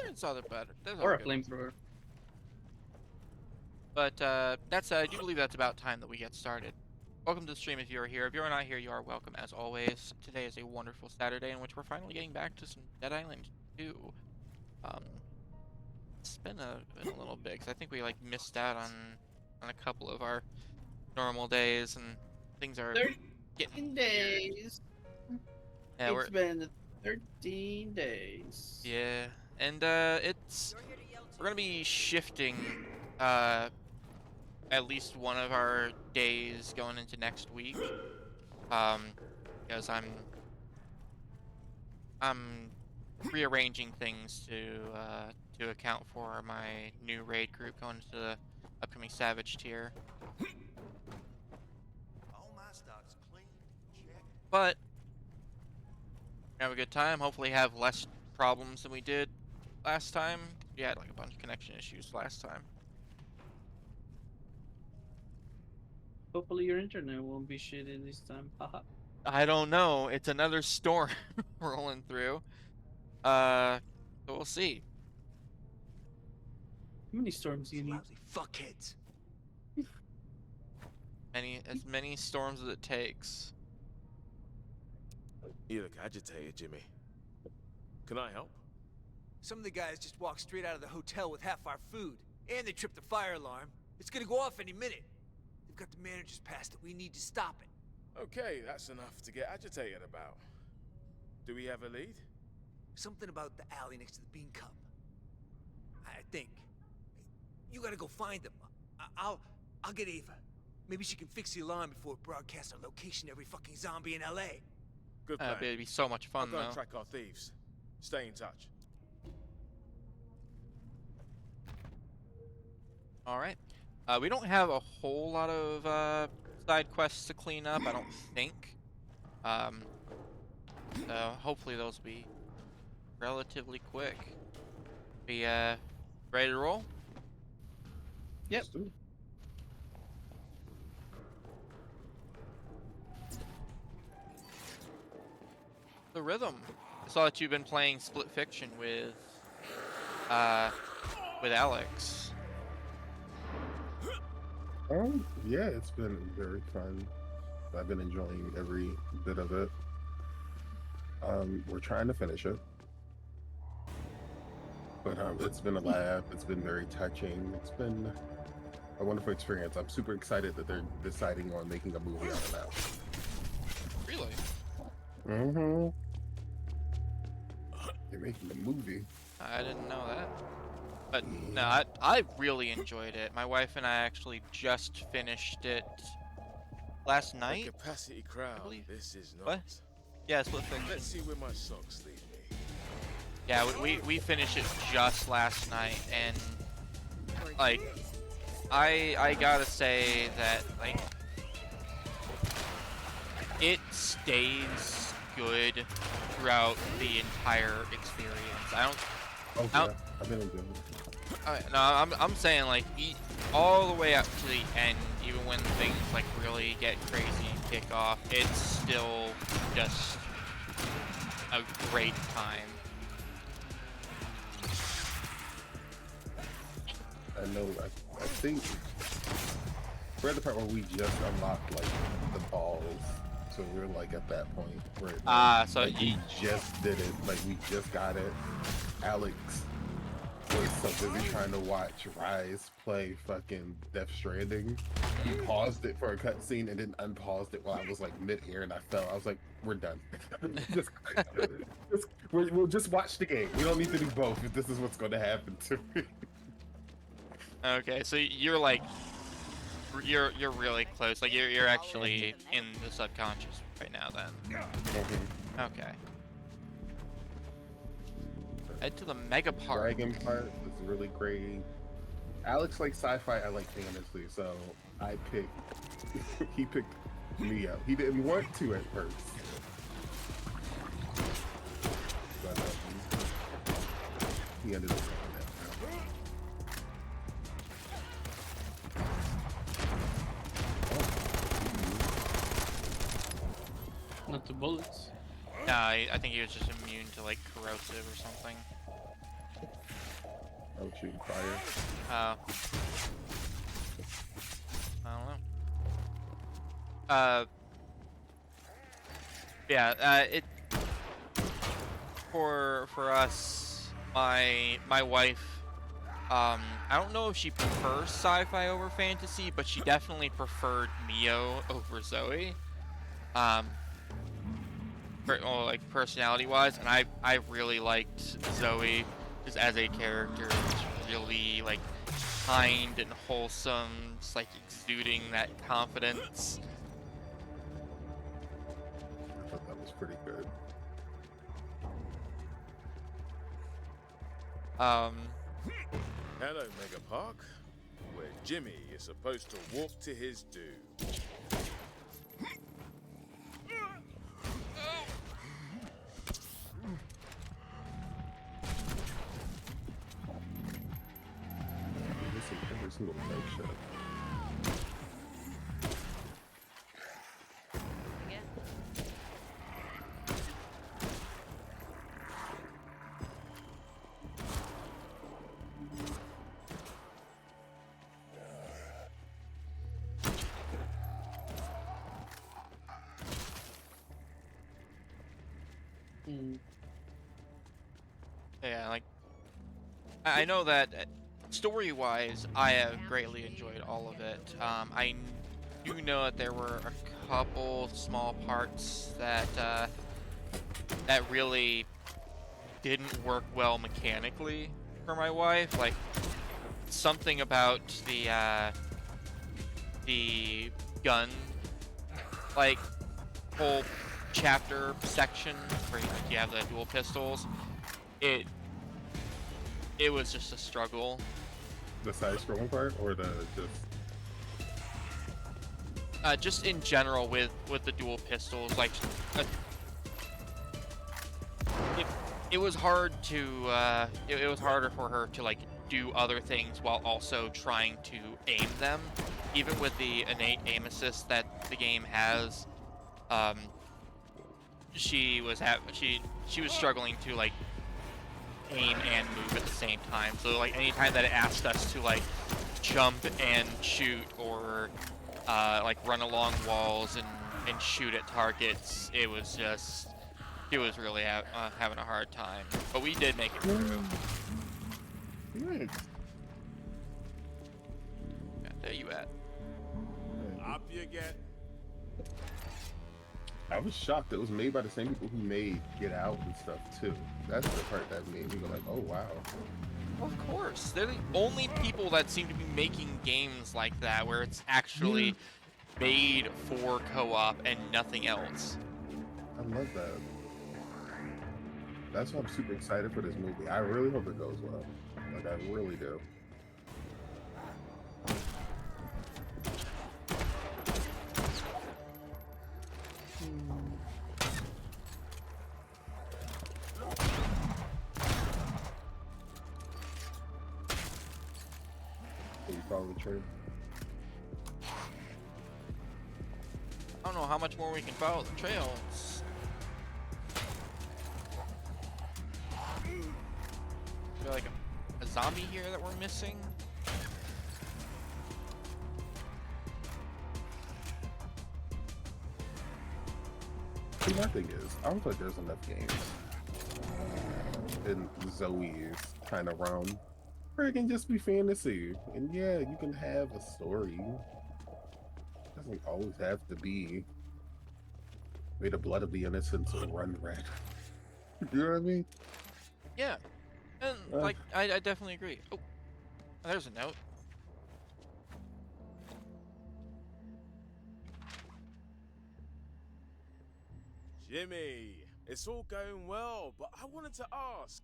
It's all that better. That's all Or a good. flamethrower. But that said, I do believe that's about time that we get started. Welcome to the stream if you're here. If you're not here, you are welcome as always. Today is a wonderful Saturday in which we're finally getting back to some Dead Island 2. It's been a little bit because I think we like missed out on a couple of our normal days and things are 13 getting weird. days. Yeah, It's been 13 days. yeah, and we're gonna be shifting at least one of our days going into next week. Because I'm rearranging things to account for my new raid group going to the upcoming Savage tier. All my stock's clean. Check. But have a good time. Hopefully have less problems than we did last time. We had like a bunch of connection issues last time. Hopefully your internet won't be shitty this time. Haha. I don't know. It's another storm rolling through. So we'll see. How many storms do you need? Lousy fuckheads. As many storms as it takes. You look agitated, Jimmy. Can I help? Some of the guys just walked straight out of the hotel with half our food, and they tripped the fire alarm. It's gonna go off any minute. They've got the manager's pass that we need to stop it. Okay, that's enough to get agitated about. Do we have a lead? Something about the alley next to the Bean Cup. I think. You gotta go find them. I'll get Ava. Maybe she can fix the alarm before it broadcasts our location to every fucking zombie in LA. Good plan. It'd be so much I'll fun go though. and track our thieves. Stay in touch. All right. We don't have a whole lot of side quests to clean up, I don't think. So hopefully those will be relatively quick. Be ready to roll? Yep. Let's do it. The rhythm. I saw that you've been playing Split Fiction with Alex. Yeah, it's been very fun. I've been enjoying every bit of it. We're trying to finish it, but it's been a laugh. It's been very touching. It's been a wonderful experience. I'm super excited that they're deciding on making a movie out of that. Really? Mm-hmm. They're making a movie. I didn't know that. But no, I really enjoyed it. My wife and I actually just finished it last A night. capacity crowd. believe. This is not. What? Yeah, Split Fiction. Let's see where my socks lead me. Yeah, we finished it just last night, and like I gotta say that like it stays good throughout the entire experience. I don't. Oh, Out- yeah. I've been enjoying it. No, I'm saying like all the way up to the end, even when things like really get crazy and kick off, it's still just a great time. I know. I think we're at the part where we just unlocked like the balls, so we're like at that point where So like, we just did it. Like we just got it. Alex was so busy trying to watch Rise play fucking Death Stranding. He paused it for a cutscene and then unpaused it while I was like mid-air and I fell. I was like, we're done. We'll just watch the game. We don't need to do both if this is what's going to happen to me. Okay, so you're like you're really close. Like you're actually in the subconscious right now then. Okay. Head to the mega park. Dragon part was really great. Alex likes sci-fi, I like fantasy, so I picked. He picked Neo. He didn't want to at first, but he ended up doing that. Not the bullets. No, I think he was just immune to like corrosive or something. Oh, shooting fire. I don't know. Yeah. It for us, my wife. I don't know if she prefers sci-fi over fantasy, but she definitely preferred Neo over Zoe. Like personality-wise, and I really liked Zoe just as a character. She's really like kind and wholesome, just like exuding that confidence. I thought that was pretty good. Hello, Mega Park, where Jimmy is supposed to walk to his doom. Some little fake shit. Again. Hmm. Yeah, like I know that story-wise, I have greatly enjoyed all of it. I do know that there were a couple small parts that that really didn't work well mechanically for my wife. Like something about the gun, like whole chapter section where you have the dual pistols. It was just a struggle. The side-scrolling part, or the Just in general with the dual pistols, like it was hard to it was harder for her to like do other things while also trying to aim them. Even with the innate aim assist that the game has, she was struggling to like aim and move at the same time. So like anytime that it asked us to like jump and shoot or like run along walls and shoot at targets, it was really having a hard time. But we did make it through. Nice. Yeah, there you at. Up you get. I was shocked. It was made by the same people who made Get Out and stuff too. That's the part that made me go like, oh wow. Of course, they're the only people that seem to be making games like that where it's actually made for co-op and nothing else. I love that. That's why I'm super excited for this movie. I really hope it goes well. Like I really do. Can you follow the trailer? I don't know how much more we can follow the trail. Is there like a zombie here that we're missing? See, my thing is, I don't feel like there's enough games in Zoe's kind of realm where it can just be fantasy. And yeah, you can have a story. It doesn't always have to be may the blood of the innocents run red. You know what I mean? Yeah, and like I definitely agree. Oh, there's a note. Jimmy, it's all going well, but I wanted to ask,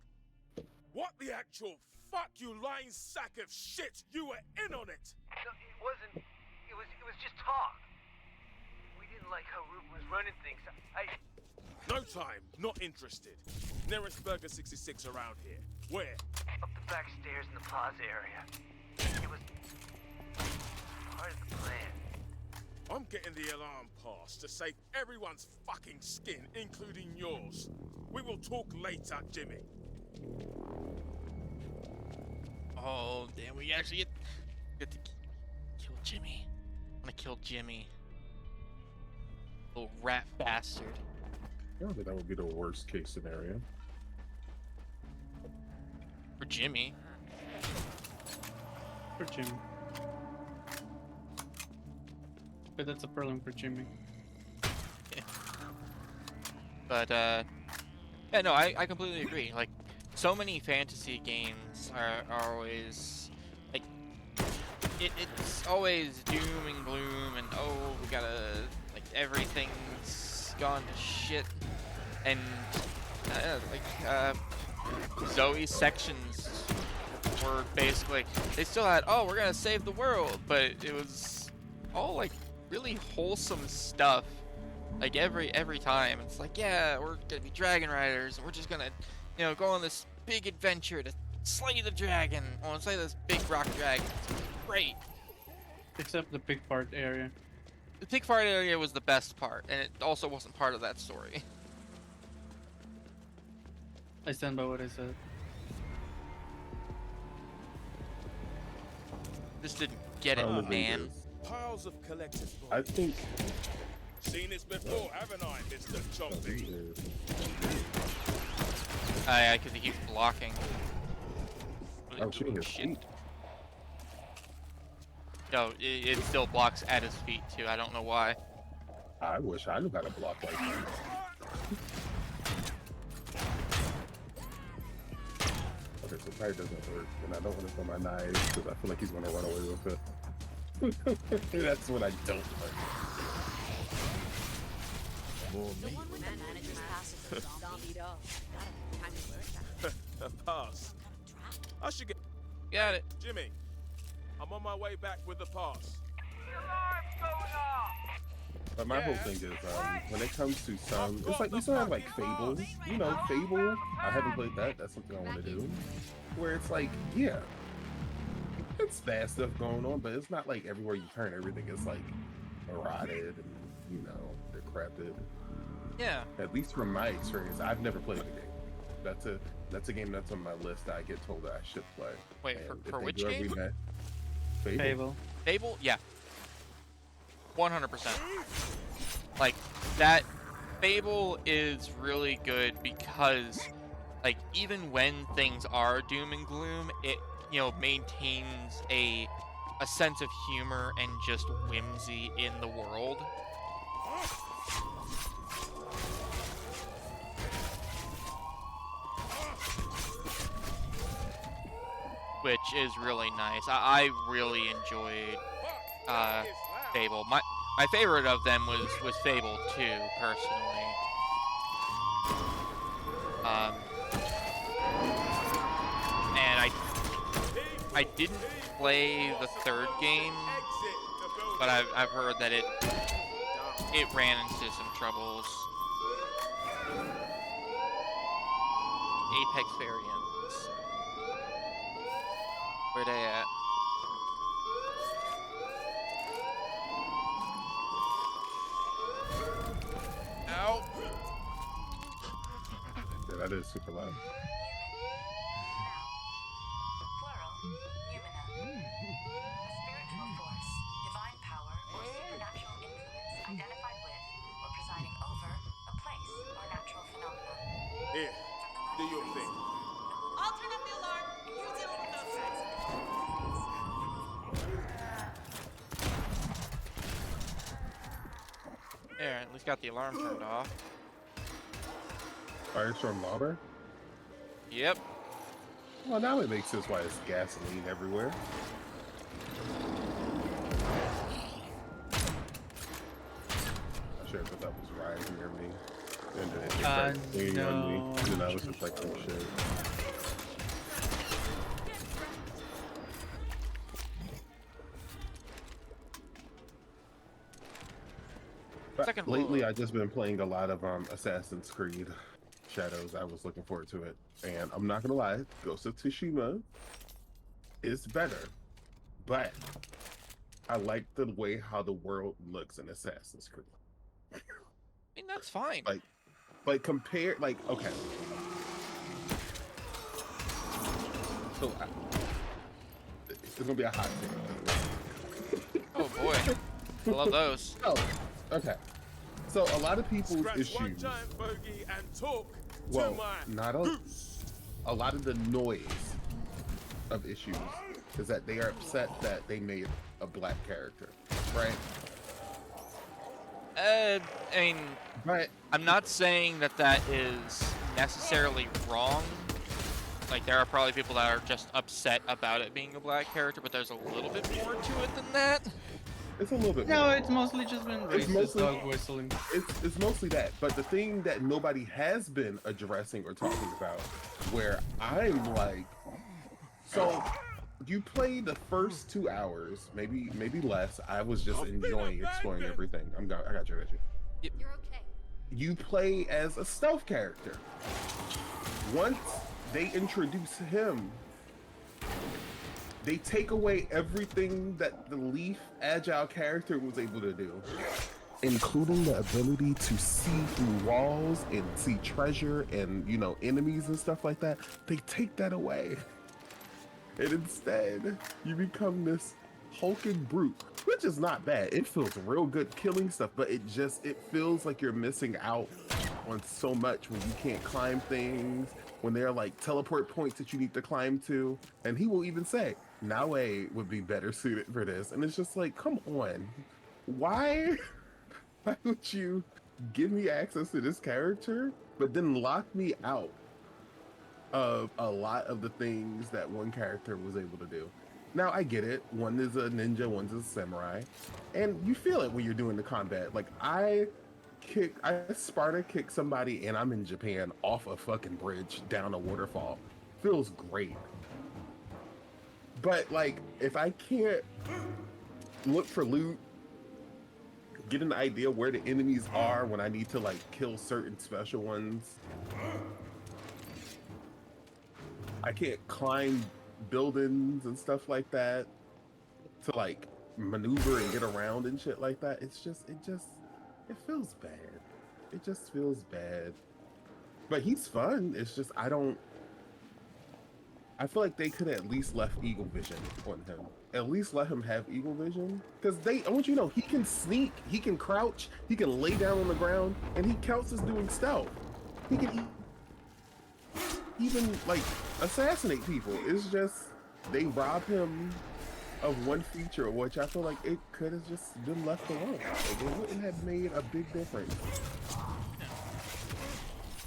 what the actual fuck, you lying sack of shit? You were in on it! No, it wasn't. It was just talk. We didn't like how Ruben was running things. No time, not interested. Nearest Burger 66 around here. Where? Up the back stairs in the plaza area. It was part of the plan. I'm getting the alarm pass to save everyone's fucking skin, including yours. We will talk later, Jimmy. Oh damn, we actually get to kill Jimmy. I'm gonna kill Jimmy. Little rat bastard. I don't think that would be the worst case scenario. For Jimmy. For Jimmy. But that's a problem for Jimmy. But yeah, no, I completely agree. Like, so many fantasy games are always like it's always doom and gloom and oh we gotta like everything's gone to shit and Zoe's sections were basically they still had oh we're gonna save the world, but it was all like really wholesome stuff. Like every time it's like yeah we're gonna be dragon riders and we're just gonna go on this big adventure to slay the dragon. Slay this big rock dragon. great. Except the pig fart area. The pig fart area was the best part, and it also wasn't part of that story. I stand by what I said. Just didn't get it, Problem is, man. Piles of collector's I bodies. think Seen this before, haven't I, Mr. Chompy? Because he keeps blocking. I'm shooting his Shit. feet. No, it still blocks at his feet too. I don't know why. I wish I knew how to block like that. Okay, so probably doesn't work, and I don't want to throw my knives because I feel like he's gonna run away with it. That's what I don't like. More The meat. one with the manager's pass is a zombie dog. Gotta be time to learn that. A pass. I should get Got it. Jimmy. I'm on my way back with the pass. But my whole thing is, when it comes to some, it's like we still have like Fable. You know, Fable. I haven't played that. That's something I want to do. Where it's like, yeah, it's bad stuff going on, but it's not like everywhere you turn, everything is like eroded and you know decrepit. Yeah. At least from my experience, I've never played the game. That's a game that's on my list that I get told that I should play. Wait, And if for they which do a game? remake- Fable. Fable. Fable? Yeah. 100%. Like, that Fable is really good because, like, even when things are doom and gloom, it, you know, maintains a sense of humor and just whimsy in the world. Which is really nice. I really enjoyed Fable. My favorite of them was Fable 2, personally. And I didn't play the third game, but I've heard that it ran into some troubles. Apex variants. Where they at? Ow! Yeah, that is super loud. Plural, Numina. A spiritual force, divine power, or supernatural influence identified with or presiding over a place or natural phenomenon. Here, do your thing. I'll turn up the alarm. You deal with those guys. There, at least got the alarm turned off. Firestorm Lauber? Yep. Well, now it makes sense why it's gasoline everywhere. Not sure if that was rising near me. And then it started leaning on me. no, And then I I'm was sure just like, oh shit. But Second lately, floor. I've just been playing a lot of Assassin's Creed Shadows. I was looking forward to it, and I'm not gonna lie, Ghost of Tsushima is better, but I like the way how the world looks in Assassin's Creed. I mean, that's fine. Like compare, like okay. So it's gonna be a hot take. Oh boy. I love those. Oh, okay. So a lot of people's Scratch one issues. giant bogey and talk Well, to my not a lot of the noise of issues is that they are upset that they made a black character, right? I mean, But I'm not saying that that is necessarily wrong. Like, there are probably people that are just upset about it being a black character, but there's a little bit more to it than that. it's a little bit No, more. it's mostly just been It's racist mostly- dog whistling. It's mostly that. But the thing that nobody has been addressing or talking about, where I'm like, so you play the first 2 hours, maybe less. I was just enjoying exploring everything. I got you. You're okay. You play as a stealth character. Once they introduce him, they take away everything that the Leaf agile character was able to do, including the ability to see through walls and see treasure and, you know, enemies and stuff like that. They take that away. And instead, you become this hulking brute, which is not bad. It feels real good killing stuff, but it feels like you're missing out on so much when you can't climb things, when there are like teleport points that you need to climb to. And he will even say, Naue would be better suited for this. And it's just like, come on. Why would you give me access to this character, but then lock me out of a lot of the things that one character was able to do? Now, I get it. One is a ninja, one's a samurai. And you feel it when you're doing the combat. Like, I Sparta kick somebody and I'm in Japan off a fucking bridge down a waterfall. Feels great. But, like, if I can't look for loot, get an idea where the enemies are when I need to, like, kill certain special ones, I can't climb buildings and stuff like that to like maneuver and get around and shit like that. It feels bad. It just feels bad. But he's fun. It's just I feel like they could have at least left Eagle Vision on him. At least let him have Eagle Vision. Because I want you to know, he can sneak, he can crouch, he can lay down on the ground, and he counts as doing stealth. He can even like assassinate people. It's just they rob him of one feature, which I feel like it could have just been left alone. Like, it wouldn't have made a big difference.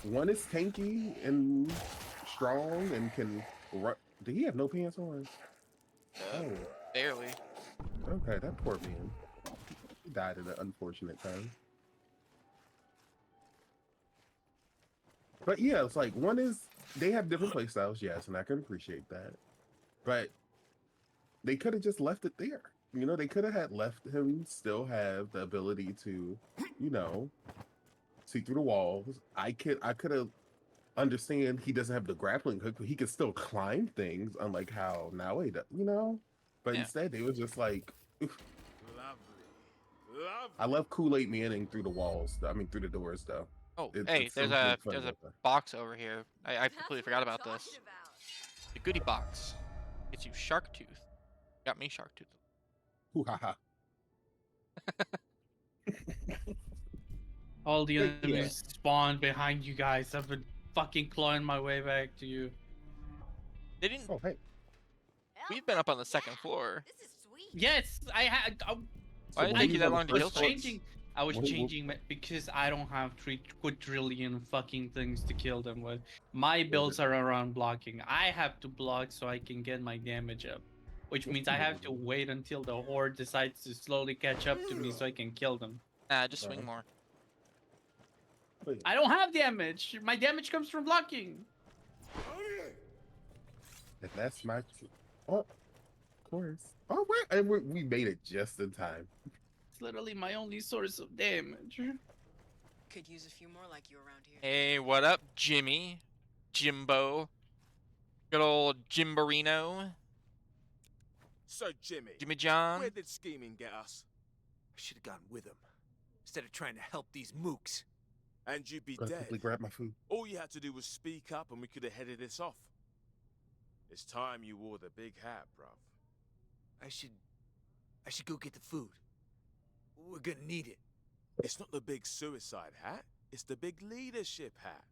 One is tanky and strong and can run. Did he have no pants on? Oh, Barely. okay, that poor man. He died at an unfortunate time. But yeah, it's like one is they have different play styles, yes, and I can appreciate that. But they could have just left it there. You know, they could have had left him still have the ability to, you know, see through the walls. I could have understand he doesn't have the grappling hook, but he could still climb things, unlike how Naue does, you know? But Yeah. instead they were just like, oof. Lovely. I love Kool-Aid Manning through the walls. I mean through the doors though. Oh, It's hey, so there's a good fun with that. box over here. I completely That's forgot what I'm about this. talking about. The goodie box. Gets you shark tooth. Got me shark tooth. Hoo ha ha. All the Yeah. enemies spawned behind you guys. I've been fucking clawing my way back to you. They didn't. Oh hey. We've been up on the second floor. This is sweet. Yes, I had. Why did it when take we you that were long to first kill was started- things? changing. I was What- what- changing because I don't have 3 quadrillion fucking things to kill them with. My builds are around blocking. I have to block so I can get my damage up, which means I have to wait until the horde decides to slowly catch up to me so I can kill them. Nah, just swing more. Wait. I don't have damage. My damage comes from blocking. And that's my. Oh, of course. Oh, wait, and we made it just in time. It's literally my only source of damage. Could use a few more like you around here. Hey, what up, Jimmy? Jimbo. Good old Jimborino. So, Jimmy, Jimmy John. where did scheming get us? I should have gone with him instead of trying to help these mooks. And you'd be Gotta dead. quickly grab my food. All you had to do was speak up and we could have headed this off. It's time you wore the big hat, bruv. I should go get the food. We're gonna need it. It's not the big suicide hat, it's the big leadership hat.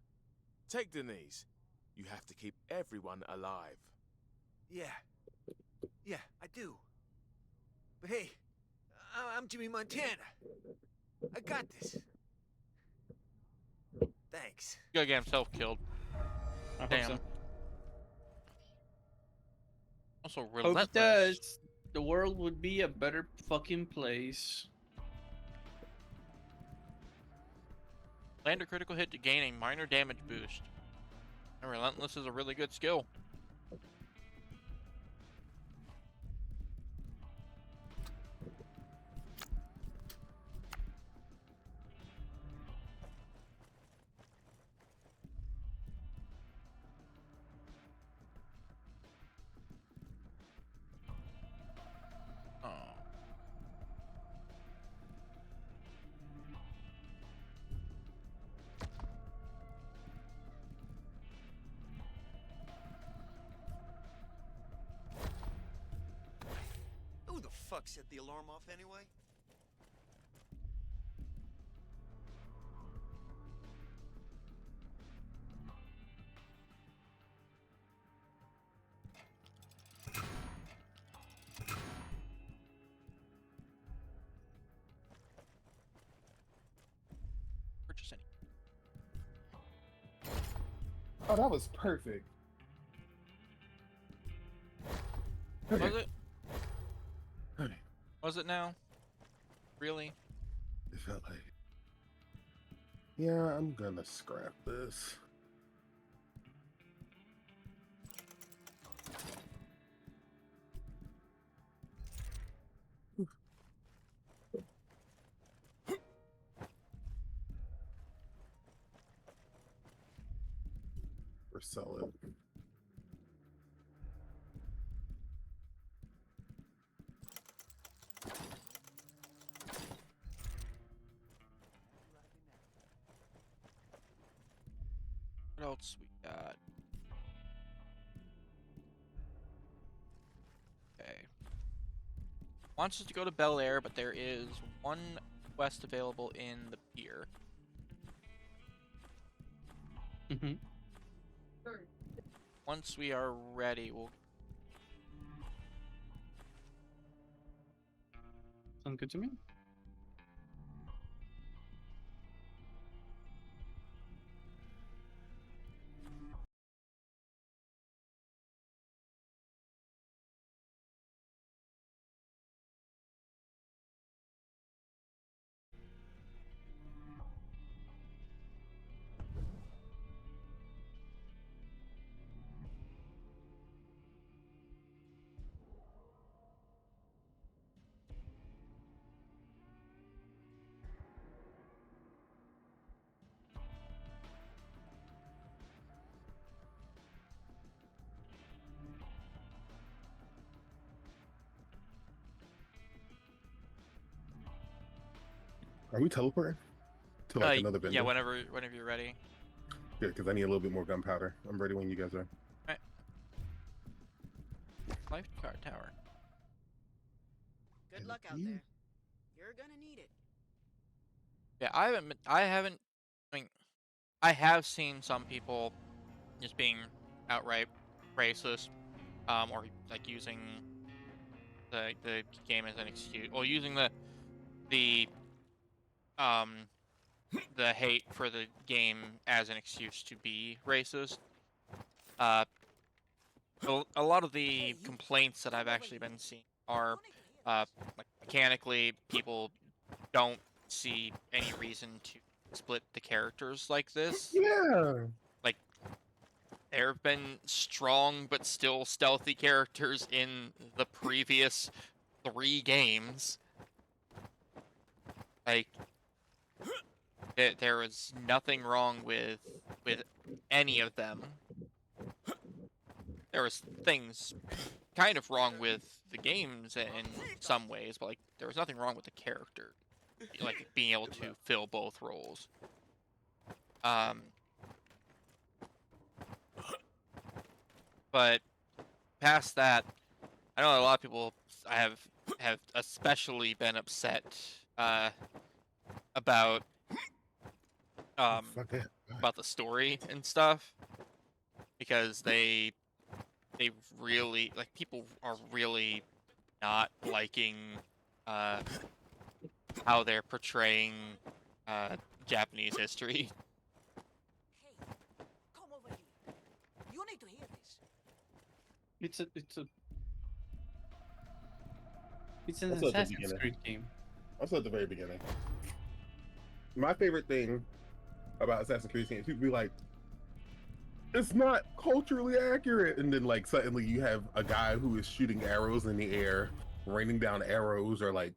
Take Denise. You have to keep everyone alive. Yeah, I do. But hey, I'm Jimmy Montana. I got this. Thanks. He's gonna get himself killed. I hope Damn. so. Also Hope relentless. it does. The world would be a better fucking place. Land a critical hit to gain a minor damage boost. And relentless is a really good skill. fuck set the alarm off anyway? Purchase any. Oh, that was perfect. Was it? Okay. Was it now? Really? It felt like. Yeah, I'm gonna scrap this. Or sell it. What else we got? Okay. Wants us to go to Bel Air, but there is one quest available in the pier. Mm-hmm. Once we are ready, we'll. Sound good to me? Are we teleporting to like another vendor? Yeah, whenever you're ready. Good, because I need a little bit more gunpowder. I'm ready when you guys are. Lifeguard tower. Good luck out there. You're gonna need it. Yeah, I mean, I have seen some people just being outright racist, or like using the game as an excuse, or using the hate for the game as an excuse to be racist. A lot of the complaints that I've actually been seeing are, like mechanically, people don't see any reason to split the characters like this. Yeah. Like, there have been strong but still stealthy characters in the previous 3 games. Like, there was nothing wrong with any of them. There was things kind of wrong with the games in some ways, but like there was nothing wrong with the character, like being able to fill both roles. But past that, I know a lot of people have especially been upset about Fuck it. about the story and stuff, because they really, like, people are really not liking how they're portraying Japanese history. Hey, come over here. You need to hear this. It's an Also at the Assassin's beginning. Creed game. Also at the very beginning. My favorite thing about Assassin's Creed games, people be like, it's not culturally accurate, and then like suddenly you have a guy who is shooting arrows in the air, raining down arrows, or like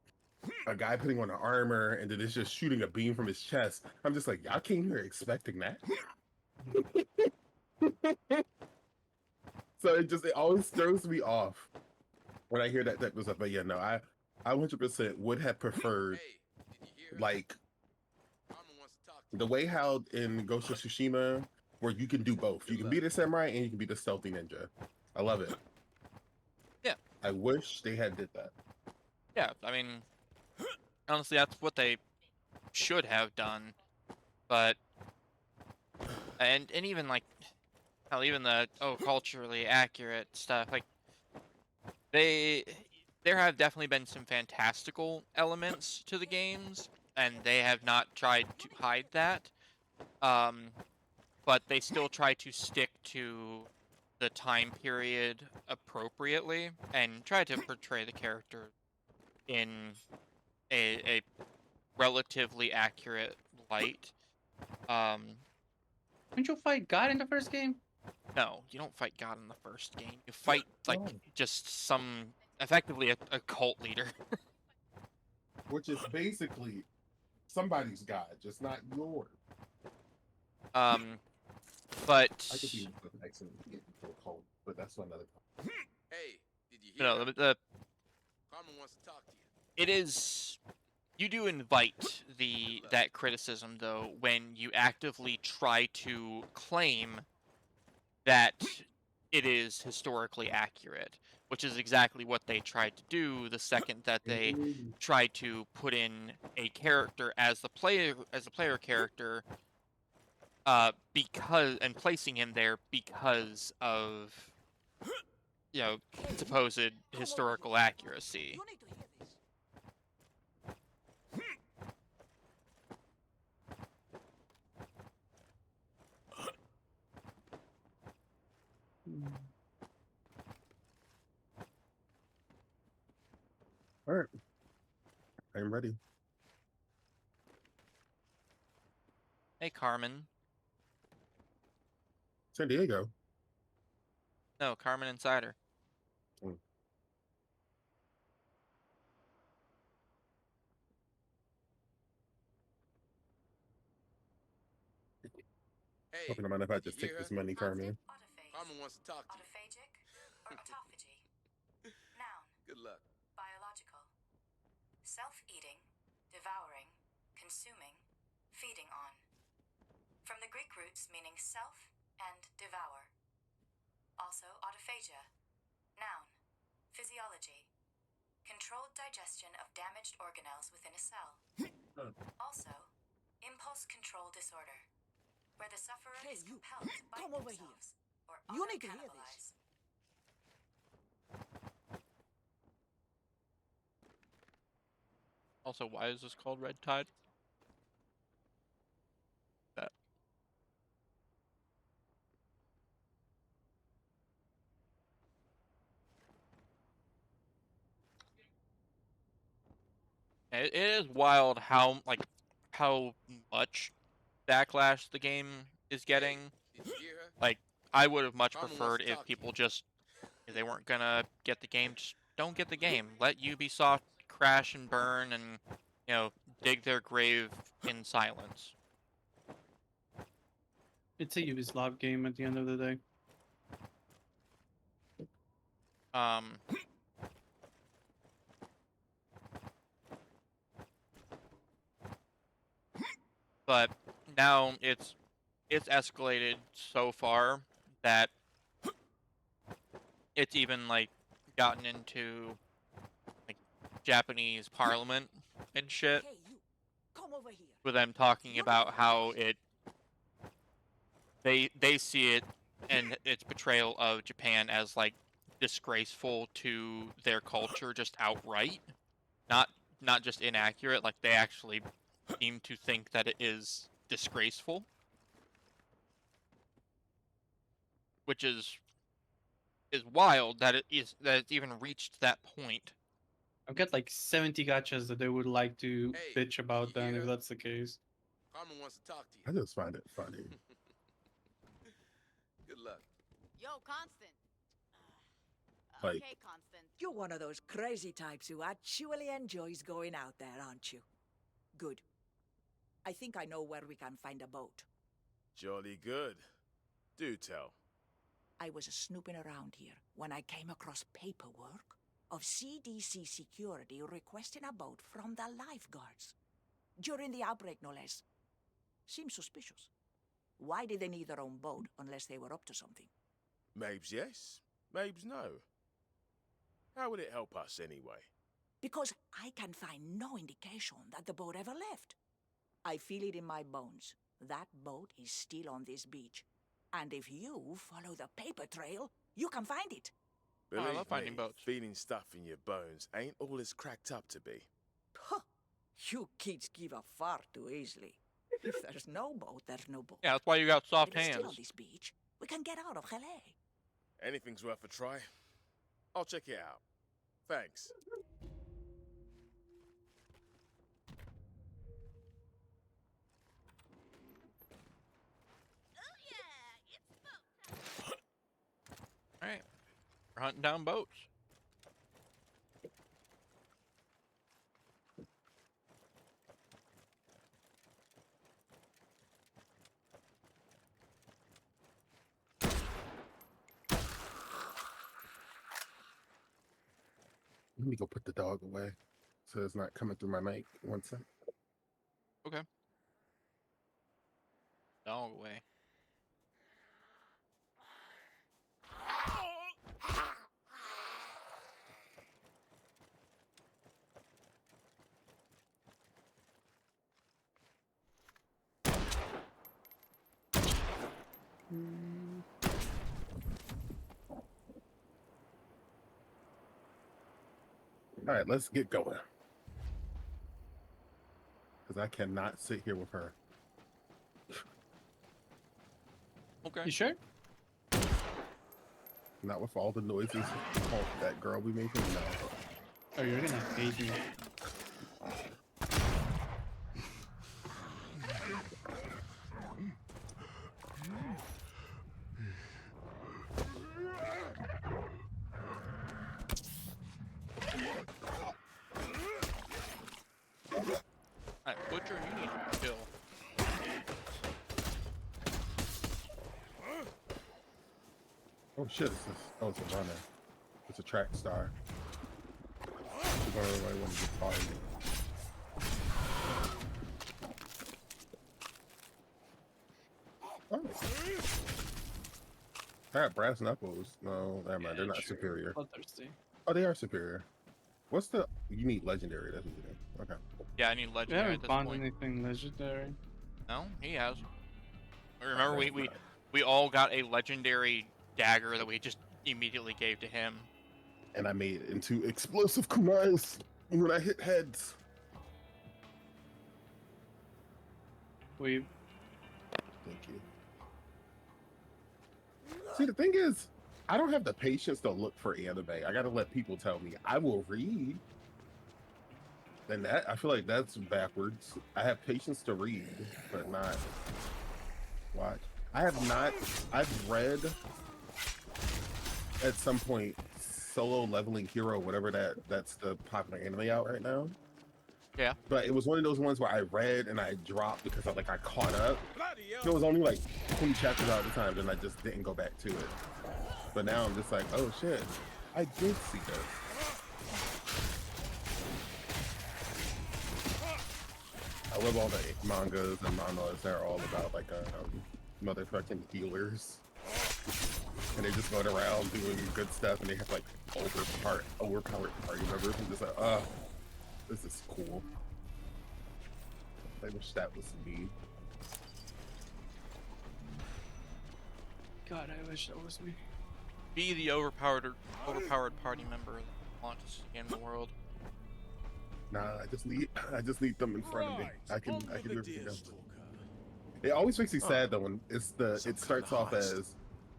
a guy putting on an armor and then it's just shooting a beam from his chest. I'm just like, y'all came here expecting that. So it always throws me off when I hear that type of stuff. But yeah, no, I 100% would have preferred Hey, did you hear her? like Armin wants to talk to the way how in Ghost of Tsushima, where you can do both. You can be the samurai and you can be the stealthy ninja. I love it. Yeah. I wish they had did that. Yeah, I mean, honestly, that's what they should have done. But and even like hell, even the culturally accurate stuff, like they there have definitely been some fantastical elements to the games, and they have not tried to hide that. Um, but they still try to stick to the time period appropriately and try to portray the character in a relatively accurate light. Um, Didn't you fight God in the first game? no, you don't fight God in the first game. You fight like No. just some effectively a cult leader. Which is basically somebody's god, just not yours. But I could be an excellent get into a cult, but that's another. Hey, did you you hear? know her? the Carmen wants to talk to you. it is you do invite that criticism though when you actively try to claim that it is historically accurate, which is exactly what they tried to do the second that they tried to put in a character as the player character, because and placing him there because of supposed historical accuracy. You need to hear this. All right, I'm ready. Hey, Carmen. San Diego. No, Carmen Insider. Hey, Hoping I mind if I did just you take hear this her? money, Carmen. Autophage. Carmen wants to talk to you. Autophagic or autophagy. Noun. Good luck. Biological. Self-eating, devouring, consuming, feeding on. From the Greek roots meaning self and devour. Also autophagia. Noun. Physiology. Controlled digestion of damaged organelles within a cell. Also, impulse control disorder, where the sufferer Hey, is you, compelled to bite come over here. themselves or You need to hear this. auto-cannibalize. Also, why is this called Red Tide? That. It is wild how much backlash the game is getting. Did you hear her? Like, I would have much Carmen wants preferred to if talk to people you. just, if they weren't gonna get the game, just don't get the game. Let Ubisoft crash and burn and, dig their grave in silence. It's a Ubisoft game at the end of the day. But now it's escalated so far that it's even like gotten into like Japanese parliament and shit, Hey, you, come over here. with them talking about how they see it and its portrayal of Japan as like disgraceful to their culture just outright, not just inaccurate. Like they actually seem to think that it is disgraceful, which is wild that it's even reached that point. I've got like 70 gachas that they would like to Hey, bitch about you then hear if her? that's the case. Carmen wants to talk to I you. just find it funny. Good luck. Yo, Constant. Like- Okay, Constant. You're one of those crazy types who actually enjoys going out there, aren't you? Good. I think I know where we can find a boat. Jolly good. Do tell. I was snooping around here when I came across paperwork of CDC security requesting a boat from the lifeguards. During the outbreak, no less. Seems suspicious. Why did they need their own boat unless they were up to something? Mabes yes, Mabes no. How would it help us anyway? because I can find no indication that the boat ever left. I feel it in my bones. That boat is still on this beach. And if you follow the paper trail, you can find it. Oh, I Believe love finding me, boats. feeling stuff in your bones ain't all it's cracked up to be. Huh. You kids give up far too easily. If there's no boat, there's no boat. Yeah, that's why you got soft If it's still on hands. this beach, we can get out of Calais. Anything's worth a try. I'll check it out. Thanks. Alright. We're hunting down boats. Let me go put the dog away so it's not coming through my mic. One sec. Okay. Dog away. All right, let's get going. Because I cannot sit here with her. Okay. You sure? Not with all the noises that girl be making. No. Oh, you're gonna hate me. Alright, Butcher, you need to kill. Oh shit! It's a runner. It's a track star. She's going the right one to get targeted. Oh. I got brass knuckles. No, never mind. They're not superior. Bloodthirsty. Oh, they are superior. What's the? You need legendary. That's what you need. Okay. Yeah, I need We legendary at haven't this found point. anything legendary. No, he has. Remember, Okay, we all got a legendary dagger that we just immediately gave to him. and I made it into explosive kunais when I hit heads. We Thank you. See, the thing is, I don't have the patience to look for anime. I gotta let people tell me. I will read. And that, I feel like that's backwards. I have patience to read, but not watch. I've read at some point Solo Leveling Hero, whatever that's the popular anime out right now. Yeah. But it was one of those ones where I read and I dropped because I caught up. Bloody hell. It was only like 20 chapters out at the time, and I just didn't go back to it. But now I'm just like, oh shit, I did see this. I love all the mangas and manhwas that are all about like motherfucking healers, and they just going around doing good stuff, and they have like overpowered party members, and just like, this is cool. I wish that was me. God, I wish that was me. Be the overpowered party member that wants to end the world. Nah, I just need them in front of me. Right, I can on do with the everything else. Deerstalker. It always makes me sad though when it starts off as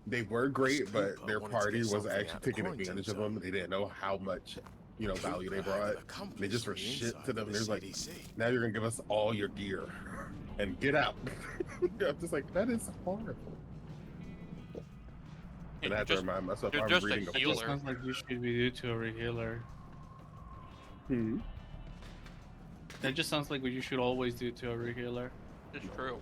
they were great, but Cooper their wanted to party get was something actually out of taking quarantine advantage of zone. them. They didn't know how much, value they Cooper had brought. They just were accomplished shit the to them. inside There's of the like, CDC. now you're gonna give us all your gear and get out. I'm just like, that is horrible. And I have to Just- remind myself you're I'm just a reading It healer. just sounds like you should be due to a healer. Hmm. That just sounds like what you should always do to a healer. It's true.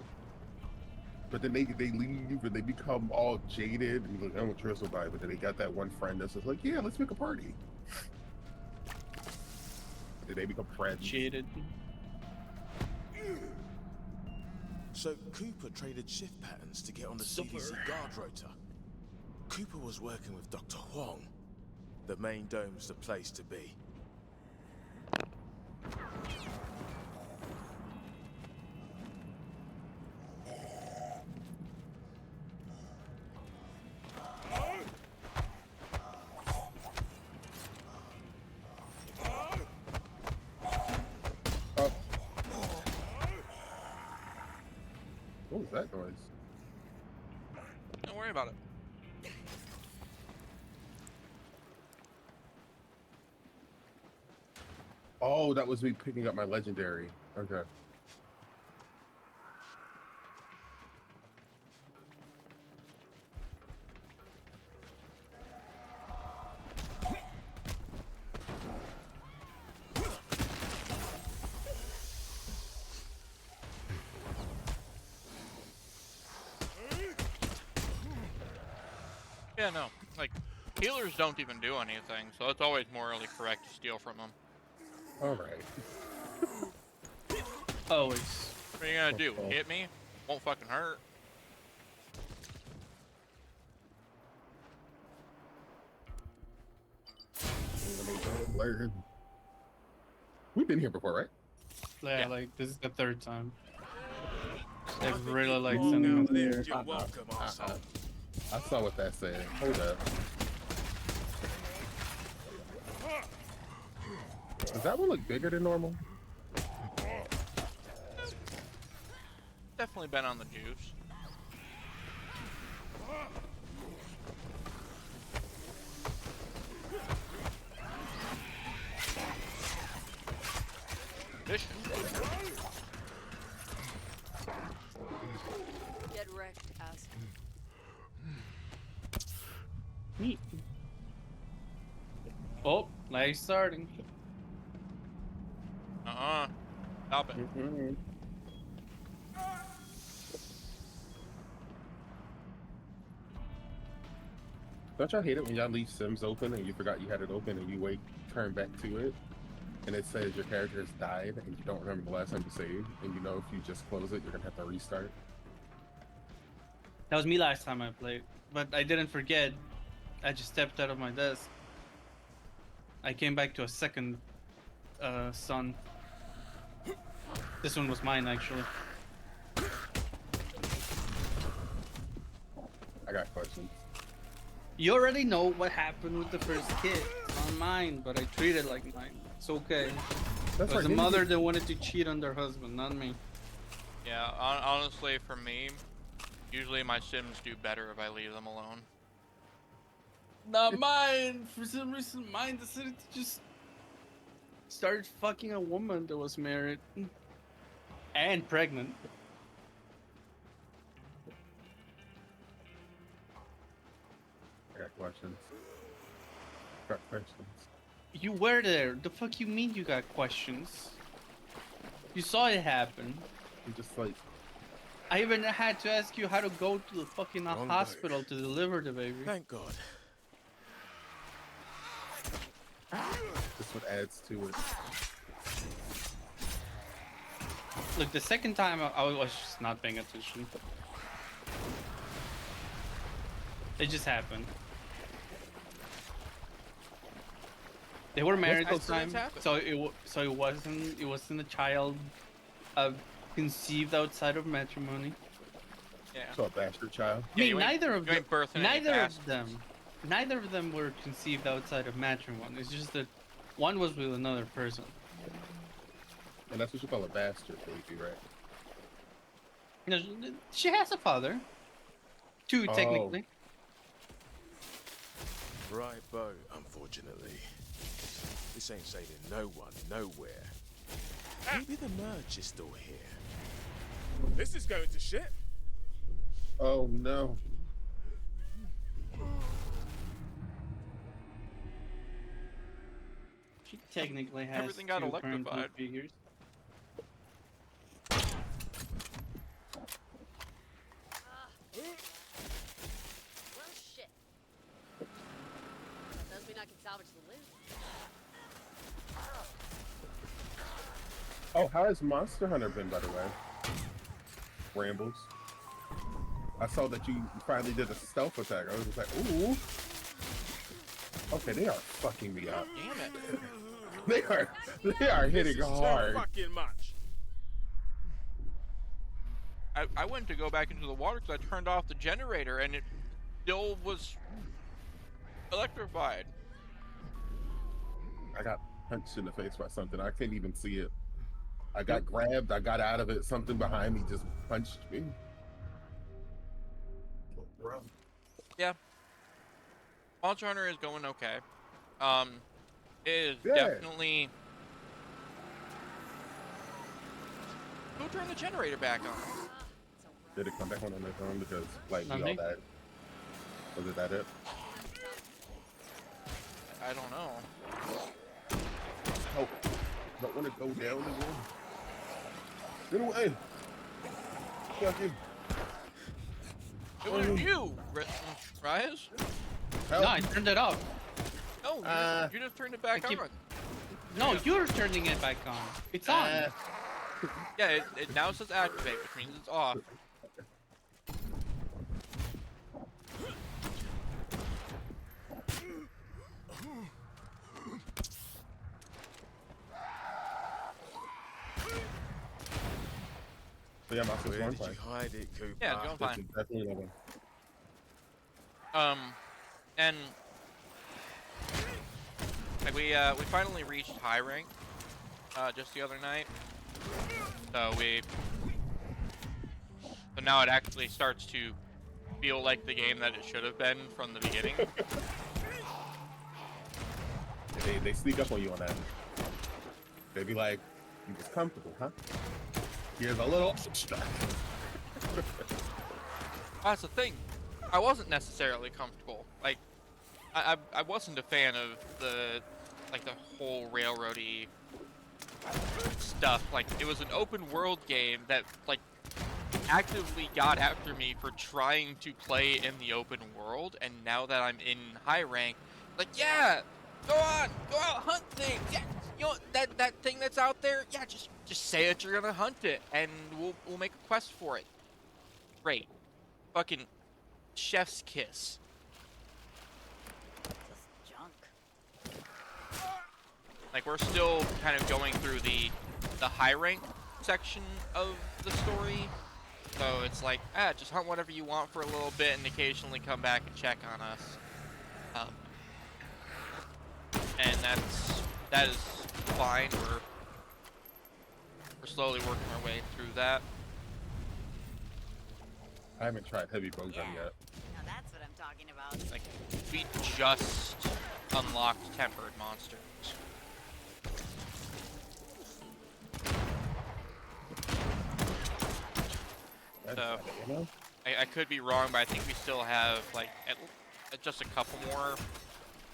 But then they leave and they become all jaded and like, I don't trust nobody. But then they got that one friend that's just like, yeah, let's make a party. Then they become friends. Jaded. So Cooper traded shift patterns to get on the CDC guard rota. Cooper was working with Dr. Huang. The main dome's the place to be. Oh. What was that noise? Don't worry about it. Oh, that was me picking up my legendary. Okay. Yeah, no. Like, healers don't even do anything, so it's always morally correct to steal from them. All right. Always. What are you gonna do? Okay. Hit me? Won't fucking hurt. Learn. We've been here before, right? Yeah, Yeah. like this is the third time. They I think really you like walk sending out us there, here. You're welcome, arsehole. I saw what that said. Hold up. Does that one look bigger than normal? Definitely been on the juice. Vicious. Get wrecked, ass. Neat. Oh, nice starting. Stop it. Don't y'all hate it when y'all leave Sims open and you forgot you had it open and you wait, turn back to it, and it says your character has died and you don't remember the last time you saved, and you know if you just close it, you're gonna have to restart. That was me last time I played, but I didn't forget. I just stepped out of my desk. I came back to a second sun. This one was mine, actually. I got questions. You already know what happened with the first kid. It's not mine, but I treat it like mine. It's okay. That's It was the didn't mother you- that wanted to cheat on their husband, not me. Yeah, honestly, for me, usually my Sims do better if I leave them alone. Not mine. For some reason, mine decided to just start fucking a woman that was married and pregnant. I got questions. Got questions. You were there. The fuck you mean you got questions? You saw it happen. I'm just like, I even had to ask you how to go to the fucking Wrong hospital to deliver the baby. Thank God. this what adds to it. Look, the second time I was just not paying attention. It just happened. They were married this time, Accidents happen. so it wasn't a child conceived outside of matrimony. Yeah. So a bastard child. I mean, you ain't- neither of you them. ain't birthing any Neither of them were conceived outside of matrimony. It's just that one was with another person. And that's what you call a bastard baby, right? You know, she has a father. Two, Oh. technically. Right boat, unfortunately. This ain't saving no one, nowhere. Maybe the merge is still here. This is going to shit. Oh no. She technically has Everything got two parental electrified. figures. Well, shit. Does mean I can salvage the loot. Oh, how has Monster Hunter been, by the way? Rambles. I saw that you finally did a stealth attack. I was just like, ooh. Okay, they are fucking me up. Damn it. They are This hitting is hard. too fucking much. I went to go back into the water because I turned off the generator and it still was electrified. I got punched in the face by something. I couldn't even see it. I got grabbed. I got out of it. Something behind me just punched me. Bro. Yeah. Monster Hunter is going okay. It is Yeah. definitely. Who turned the generator back on? Did it come back on its own because like we all Nothing. died? Was it that it? I don't know. Oh, don't want to go down again. Get away! Fuck you! It was you, Rise. Help. No, I turned it off. No, you just turned it back I keep- on. No, you're turning it back on. It's on. Yeah, it now says activate, which means it's off. So yeah, my sister's Where one did you fine. hide it, Cooper? Yeah, it's going This fine. is definitely another one. And like we finally reached high rank just the other night. So now it actually starts to feel like the game that it should have been from the beginning. They sneak up on you on that. They be like, "You just comfortable, huh? Here's a little extra." That's the thing. I wasn't necessarily comfortable. Like, I wasn't a fan of the whole railroady stuff. Like, it was an open world game that like actively got after me for trying to play in the open world, and now that I'm in high rank, like, yeah, go on, go out, hunt things. Yeah, you know that thing that's out there. Yeah, just say that you're gonna hunt it, and we'll make a quest for it. Great, fucking chef's kiss. Just junk. Like, we're still kind of going through the high rank section of the story. So it's like, just hunt whatever you want for a little bit and occasionally come back and check on us. And that is fine. We're slowly working our way through that. I haven't tried heavy bowgun Yeah. yet. Now that's what I'm talking about. Like, we just unlocked tempered monsters. That's So- you know? I could be wrong, but I think we still have like just a couple more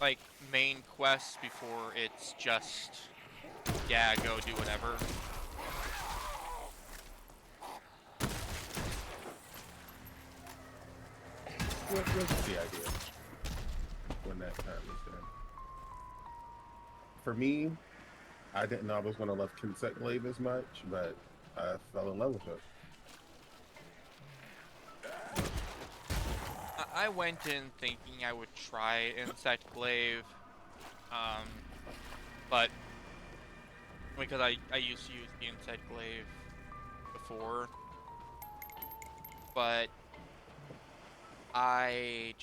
like main quests before it's just go do whatever. What's the idea when that time is done? For me, I didn't know I was going to love Insect Glaive as much, but I fell in love with it. I went in thinking I would try Insect Glaive, but because I used to use the Insect Glaive before, but I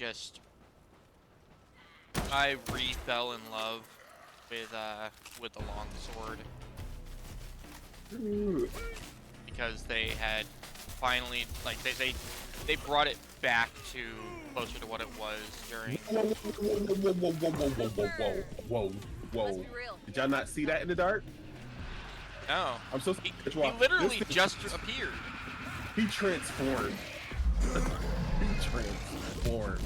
re-fell in love with the longsword because they had finally they brought it back to closer to what it was during. Whoa. Let's be real. Did y'all not see that in the dark? No, I'm so he scared. literally just appeared. He transformed. He transformed.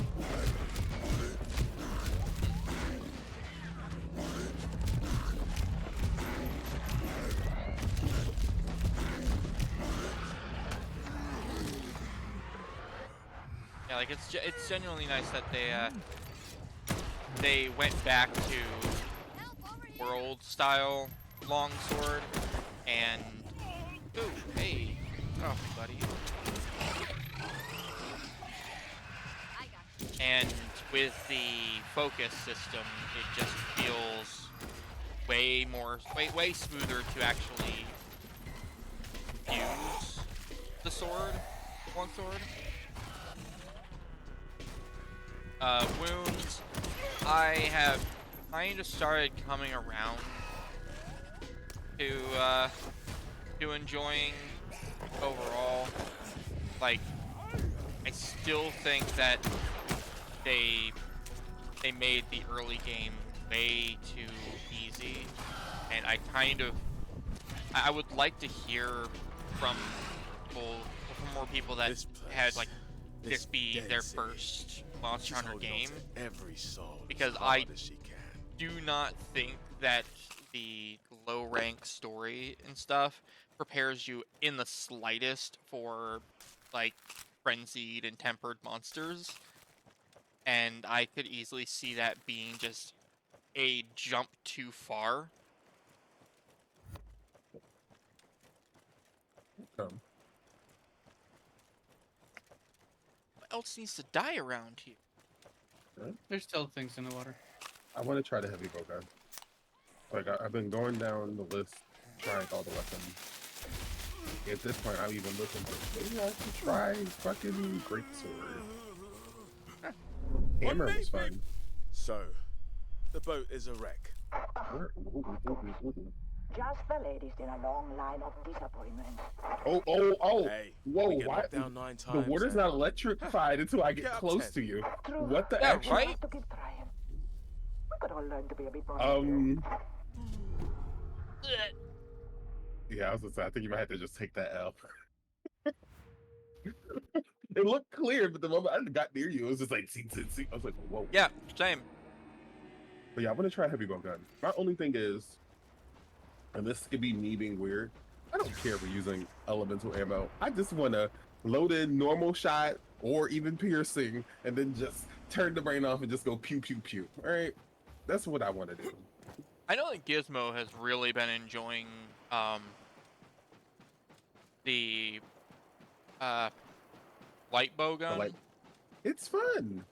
Yeah, like it's genuinely nice that they went back to world style longsword and ooh, hey, oh buddy. I got you. And with the focus system, it just feels way smoother to actually use the sword, longsword. Wounds, I have kind of started coming around to enjoying overall. Like, I still think that they made the early game way too easy, and I would like to hear from more people that This place, had like this be dead their city. first Monster She's Hunter holding on game, to every soul because as I hard as she can. do not think that the low rank story and stuff prepares you in the slightest for like frenzied and tempered monsters, and I could easily see that being just a jump too far. Um, What else needs to die around here? There's still things in the water. I want to try the heavy bow gun. Like I've been going down the list, trying all the weapons. At this point, I'm even looking for maybe I should try fucking greatsword. Hammer was fun. So, the boat is a wreck. Just the latest in a long line of disappointments. Oh! Hey, Whoa! we get Why? knocked down 9 The times. water's and- not electrified until I Get get up close 10. to you. True. What the Yeah, actual? right? Have to keep trying. We could all learn to be a bit more. Yeah, I was gonna say, I think you might have to just take that L. It looked clear, but the moment I got near you, it was just like, see. I was like, whoa. Yeah, same. But yeah, I want to try heavy bow gun. My only thing is, and this could be me being weird, I don't care if we're using elemental ammo. I just want to load in normal shot or even piercing, and then just turn the brain off and just go pew pew pew. All right, that's what I want to do. I know that Gizmo has really been enjoying the light bow gun. Like, it's fun,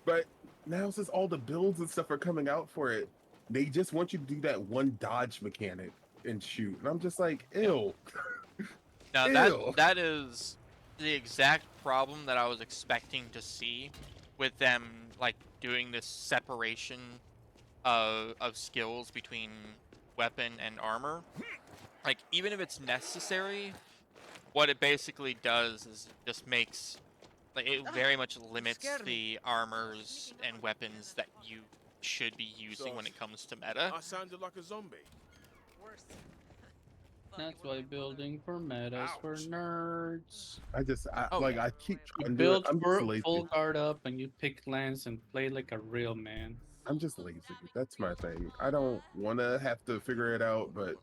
but now since all the builds and stuff are coming out for it, they just want you to do that one dodge mechanic and shoot, and I'm just like, ew. Now Ew. that is the exact problem that I was expecting to see with them like doing this separation of skills between weapon and armor. Like, even if it's necessary, what it basically does is just makes like it very much limits scared the armors and weapons that you should be using when it comes to meta. I sounded like a zombie. Worse. That's why building for metas for Ouch. nerds. Oh, like yeah. I keep You trying to do build it. I'm for just lazy. full guard up and you pick lance and play like a real man. I'm just lazy. That's my thing. I don't want to have to figure it out, but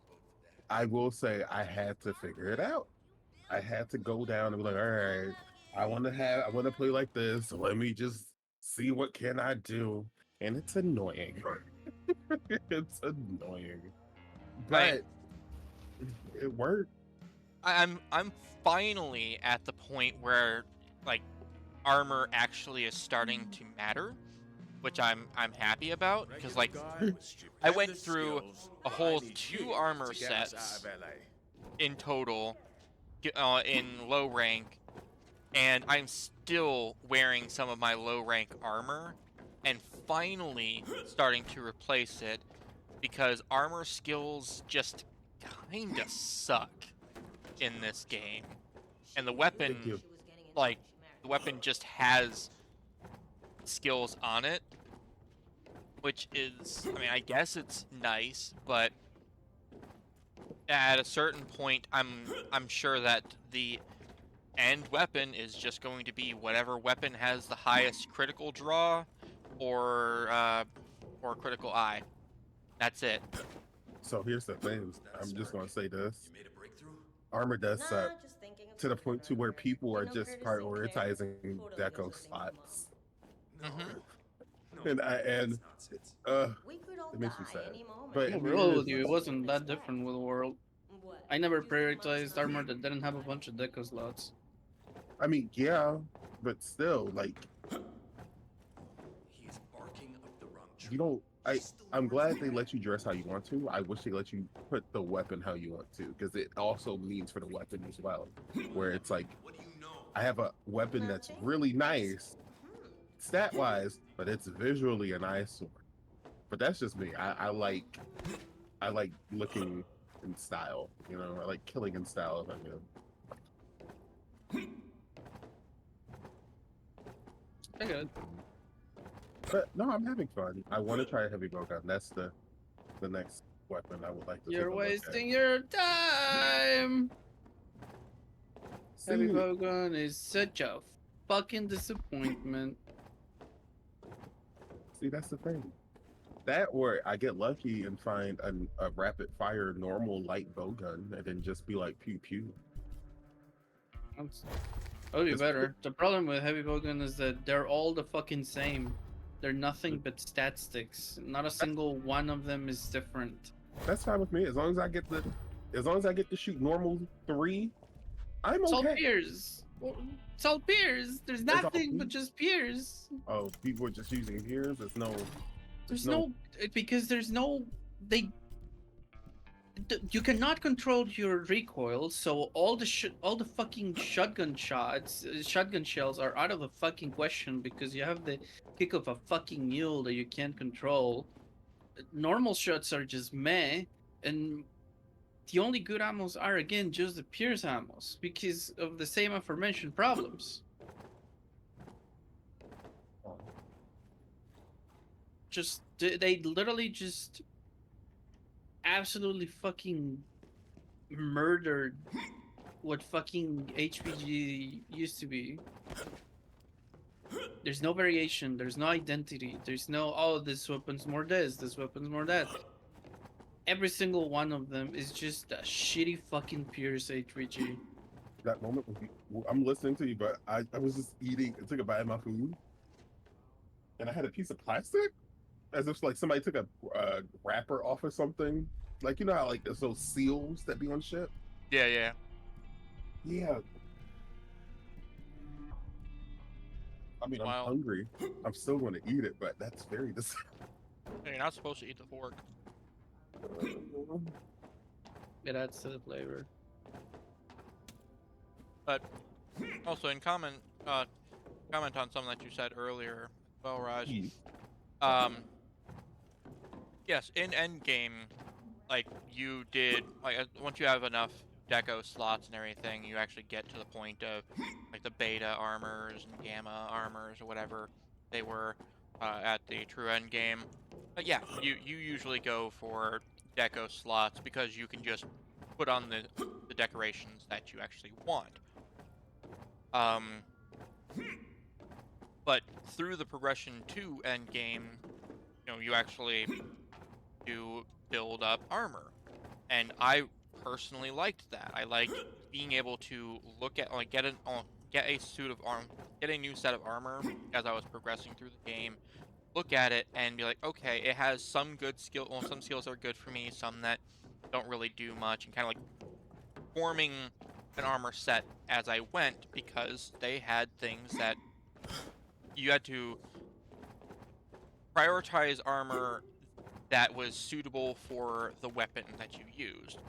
I will say I had to figure it out. I had to go down and be like, all right, I want to play like this. So let me just see what can I do, and it's annoying. It's annoying, but Right. it worked. I'm finally at the point where like armor actually is starting to matter, which I'm happy about, because like I went through a whole 2 armor sets in total in low rank, and I'm still wearing some of my low rank armor, and finally starting to replace it because armor skills just kinda suck in this game, and the weapon Thank you. like the weapon just has skills on it, which is, I mean, I guess it's nice, but at a certain point I'm sure that the end weapon is just going to be whatever weapon has the highest critical draw or critical eye. That's it. So here's the thing. I'm just gonna say this: armor does suck to the point to where people are just prioritizing deco slots, and it makes me sad. But I'm real with you, it wasn't that different with World. I never prioritized armor that didn't have a bunch of deco slots. I mean, yeah, but still, like, He is barking up the wrong tree. you don't I'm glad they let you dress how you want to. I wish they let you put the weapon how you want to, because it also means for the weapon as well. Where it's like, I have a weapon that's really nice stat wise, but it's visually an eyesore. But that's just me. I like looking in style. You know, I like killing in style. If I can. I got it. But no, I'm having fun. I want to try a heavy bowgun. That's the next weapon I would like to. You're take a look at. wasting your time. Heavy See, bowgun is such a fucking disappointment. see, that's the thing. That or I get lucky and find a rapid fire normal light bowgun and then just be like pew pew. That would be It's better. The problem with heavy bowgun is that they're all the fucking same. They're nothing but stat sticks. Not a single one of them is different. That's fine with me as long as I get to shoot normal 3. I'm It's all okay. peers. It's all peers. There's all nothing but peers? just peers. Oh, people are just using peers. There's no because there's no they. You cannot control your recoil, so all the fucking shotgun shells are out of the fucking question because you have the kick of a fucking mule that you can't control. Normal shots are just meh, and the only good ammos are again just the Pierce ammos because of the same aforementioned problems. Just they literally just absolutely fucking murdered what fucking HPG used to be. There's no variation, there's no identity, there's no, oh, this weapon's more this weapon's more that. Every single one of them is just a shitty fucking Pierce HPG. That moment I'm listening to you, but I was just eating. I took a bite of my food, and I had a piece of plastic, as if like somebody took a wrapper off or something. Like, you know how like there's those seals that be on ship. Yeah. Yeah. I mean, Wow. I'm hungry. I'm still going to eat it, but that's very You're not supposed to eat the fork. It adds to the flavor. But also in comment on something that you said earlier, well, Raj. Yes, in Endgame, like you did, like once you have enough deco slots and everything, you actually get to the point of like the beta armors and gamma armors or whatever they were at the true Endgame. But yeah, you usually go for deco slots because you can just put on the decorations that you actually want. But through the progression to Endgame, you know, you actually do build up armor, and I personally liked that. I liked being able to look at, like, get a suit of armor, get a new set of armor as I was progressing through the game. Look at it and be like, okay, it has some good skill, well, some skills that are good for me, some that don't really do much, and kind of like forming an armor set as I went, because they had things that you had to prioritize armor that was suitable for the weapon that you used.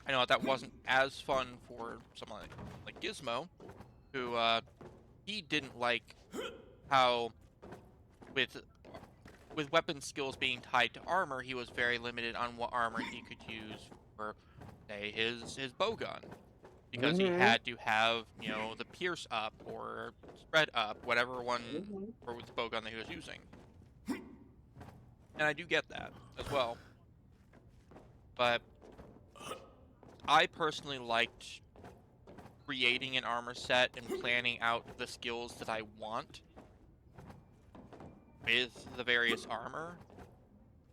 I know that wasn't as fun for someone like Gizmo, who he didn't like how with weapon skills being tied to armor, he was very limited on what armor he could use for, say, his bowgun, because he had to have, you know, the pierce up or spread up, whatever one for the bowgun that he was using. And I do get that as well. But I personally liked creating an armor set and planning out the skills that I want with the various armor.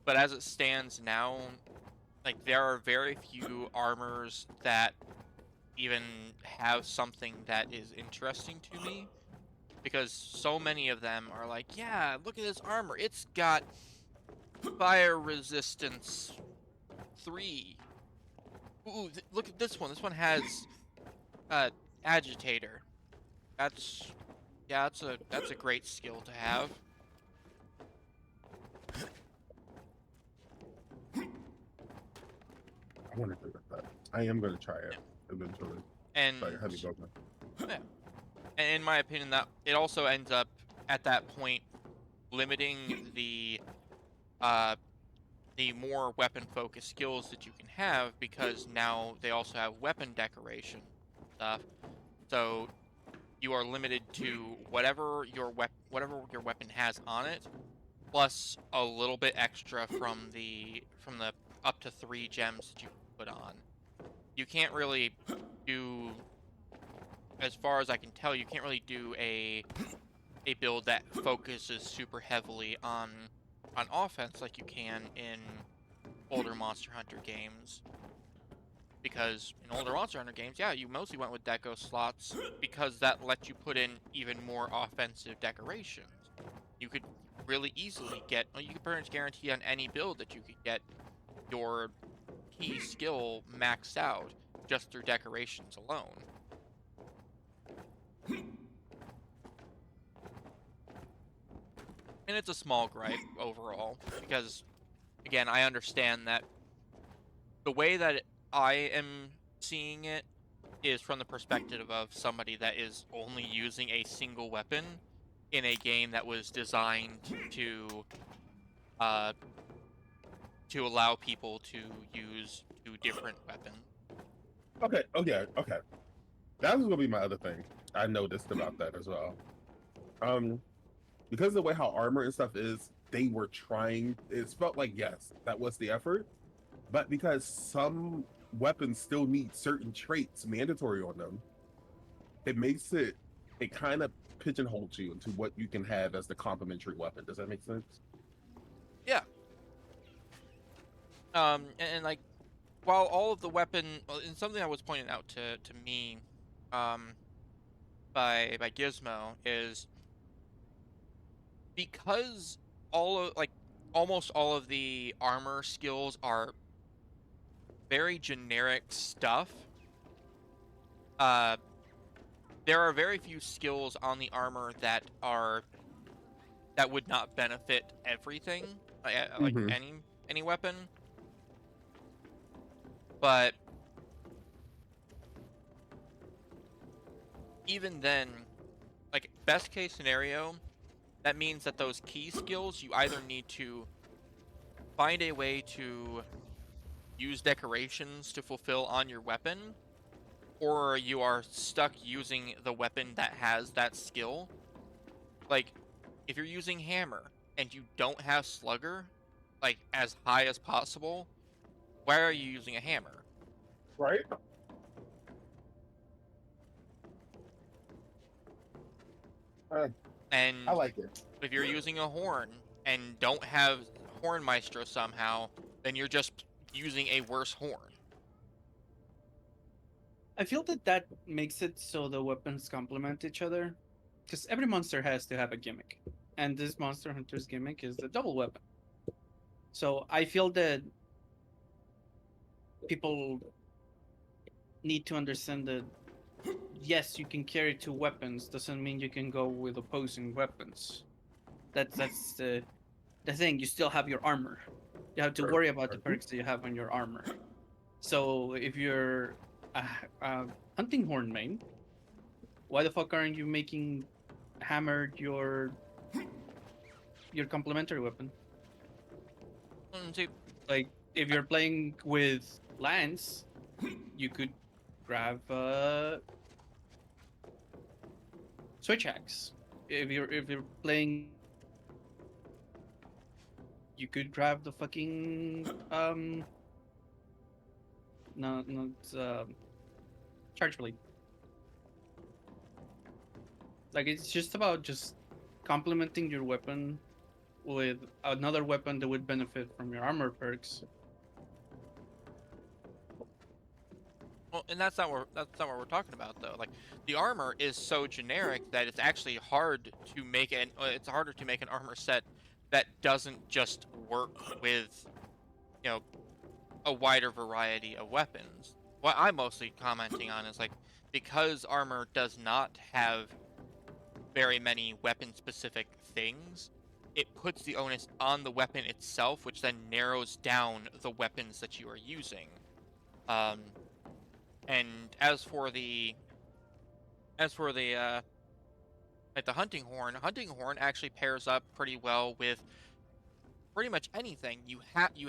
But as it stands now, like, there are very few armors that even have something that is interesting to me, because so many of them are like, yeah, look at this armor, it's got fire resistance 3. Ooh, look at this one. This one has agitator. That's a great skill to have. I want to do that. I am going to try it eventually. And Like heavy building. yeah. And in my opinion, that it also ends up at that point limiting uh the more weapon focused skills that you can have, because now they also have weapon decoration stuff. So you are limited to whatever your weapon has on it, plus a little bit extra from the up to 3 gems that you can put on. You can't really do, as far as I can tell, you can't really do a build that focuses super heavily on offense like you can in older Monster Hunter games. Because in older Monster Hunter games, yeah, you mostly went with deco slots because that lets you put in even more offensive decorations. You could really easily get, well, you could pretty much guarantee on any build that you could get your key skill maxed out just through decorations alone. And it's a small gripe overall, because, again, I understand that the way that I am seeing it is from the perspective of somebody that is only using a single weapon in a game that was designed to allow people to use 2 different weapons. Okay. That was gonna be my other thing. I noticed about that as well. Because of the way how armor and stuff is, they were trying. It felt like, yes, that was the effort, but because some weapons still need certain traits mandatory on them, it makes it kind of pigeonholes you into what you can have as the complementary weapon. Does that make sense? Yeah. And like, while all of the weapon, and something that was pointed out to me, by Gizmo, is because almost all of the armor skills are very generic stuff. There are very few skills on the armor that would not benefit everything, like Mhm. any weapon. But even then, like, best case scenario, that means that those key skills, you either need to find a way to use decorations to fulfill on your weapon, or you are stuck using the weapon that has that skill. Like, if you're using hammer and you don't have slugger, like, as high as possible, why are you using a hammer? Right. And I like it. if you're using a horn and don't have Horn Maestro somehow, then you're just using a worse horn. I feel that makes it so the weapons complement each other, because every monster has to have a gimmick, and this Monster Hunter's gimmick is the double weapon. So I feel that people need to understand that yes, you can carry 2 weapons, doesn't mean you can go with opposing weapons. That's the thing. You still have your armor. You have to worry about the perks that you have on your armor. So if you're a hunting horn main, why the fuck aren't you making hammered your complementary weapon? See, Like, if you're playing with lance, you could grab switch axe. If you're playing, you could grab the fucking charge blade. Like, it's just about just complementing your weapon with another weapon that would benefit from your armor perks. well, and that's not what we're talking about, though. Like, the armor is so generic that it's actually hard to make it's harder to make an armor set that doesn't just work with, a wider variety of weapons. What I'm mostly commenting on is, like, because armor does not have very many weapon-specific things, it puts the onus on the weapon itself, which then narrows down the weapons that you are using. And as for the like the hunting horn actually pairs up pretty well with pretty much anything. You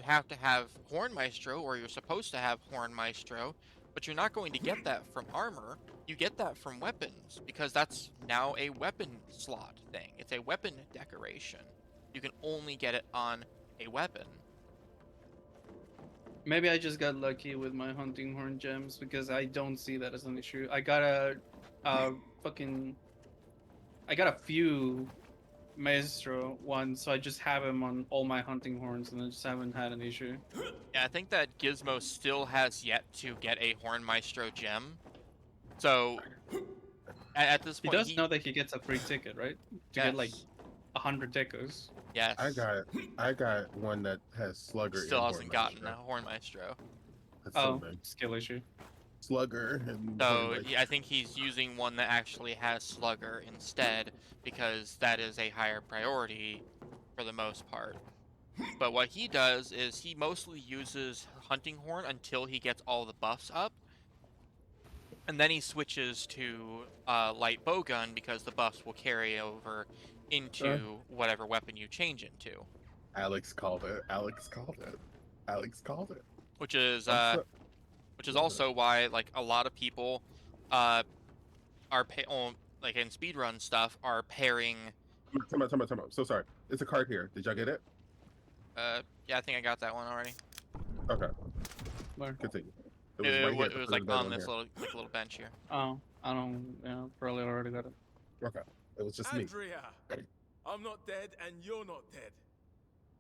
have to have Horn Maestro, or you're supposed to have Horn Maestro, but you're not going to get that from armor. You get that from weapons, because that's now a weapon slot thing. It's a weapon decoration. You can only get it on a weapon. Maybe I just got lucky with my hunting horn gems because I don't see that as an issue. I got a few Maestro ones, so I just have them on all my hunting horns, and I just haven't had an issue. Yeah, I think that Gizmo still has yet to get a Horn Maestro gem. So at this He point, does know that he gets a free ticket, right? To get like 100 decos. Yes. I got one that has Slugger. Still and hasn't Horn gotten a Maestro. Horn Maestro. That's so Oh, big. skill issue. Slugger and So Horn Maestro. yeah, I think he's using one that actually has Slugger instead, because that is a higher priority for the most part. But what he does is he mostly uses Hunting Horn until he gets all the buffs up. And then he switches to Light Bowgun, because the buffs will carry over into whatever weapon you change into. Alex called it. Alex called it. Alex called it. Which is I'm so- which is also why like a lot of people are like in speedrun stuff are pairing. Time out. So sorry. It's a card here. Did y'all get it? Yeah, I think I got that one already. Okay. Where? Continue. It, right here at it the was foot like of the on bed this here. little bench here. Oh, I don't. Yeah, probably already got it. Okay. It was just me. Andrea, I'm not dead and you're not dead.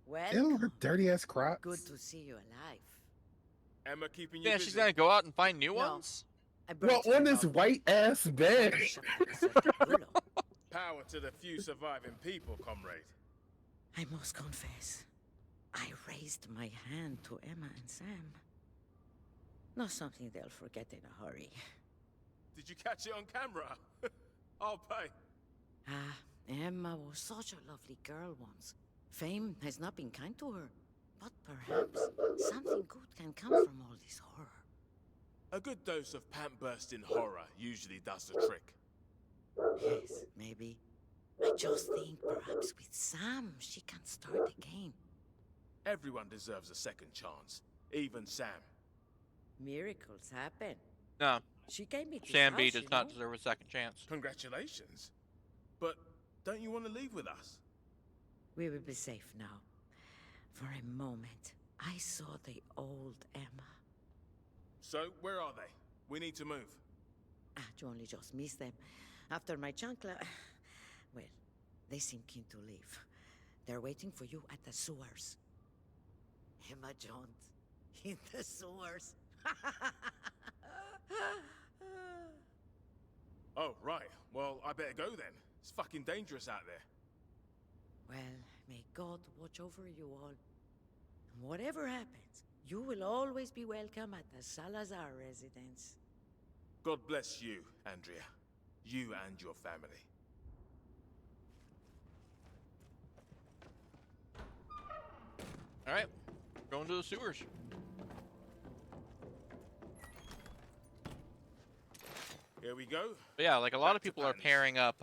Ew, Welcome. her dirty ass Crocs. Good to see you alive. Emma keeping you Yeah, busy. she's gonna go out and find new No. ones. I Well, brought you on this about white ass bed. Power to the few surviving people, comrade. I must confess, I raised my hand to Emma and Sam. Not something they'll forget in a hurry. Did you catch it on camera? I'll pay. Ah, Emma was such a lovely girl once. Fame has not been kind to her, but perhaps something good can come from all this horror. A good dose of pant-bursting horror usually does the trick. Yes, maybe. I just think perhaps with Sam she can start again. Everyone deserves a second chance, even Sam. Miracles happen. No, She gave me this Sam B house, does you not know? deserve a second chance. Congratulations. But don't you want to leave with us? We will be safe now. For a moment, I saw the old Emma. So, where are they? We need to move. Ah, you only just missed them. After my chancla... Well, they seem keen to leave. They're waiting for you at the sewers. Emma Jones, in the sewers. Oh, right. Well, I better go then. It's fucking dangerous out there. Well, may God watch over you all. And whatever happens, you will always be welcome at the Salazar residence. God bless you, Andrea. You and your family. All right, going to the sewers. Here we go. But yeah, like a lot of Back to people are Paris. pairing up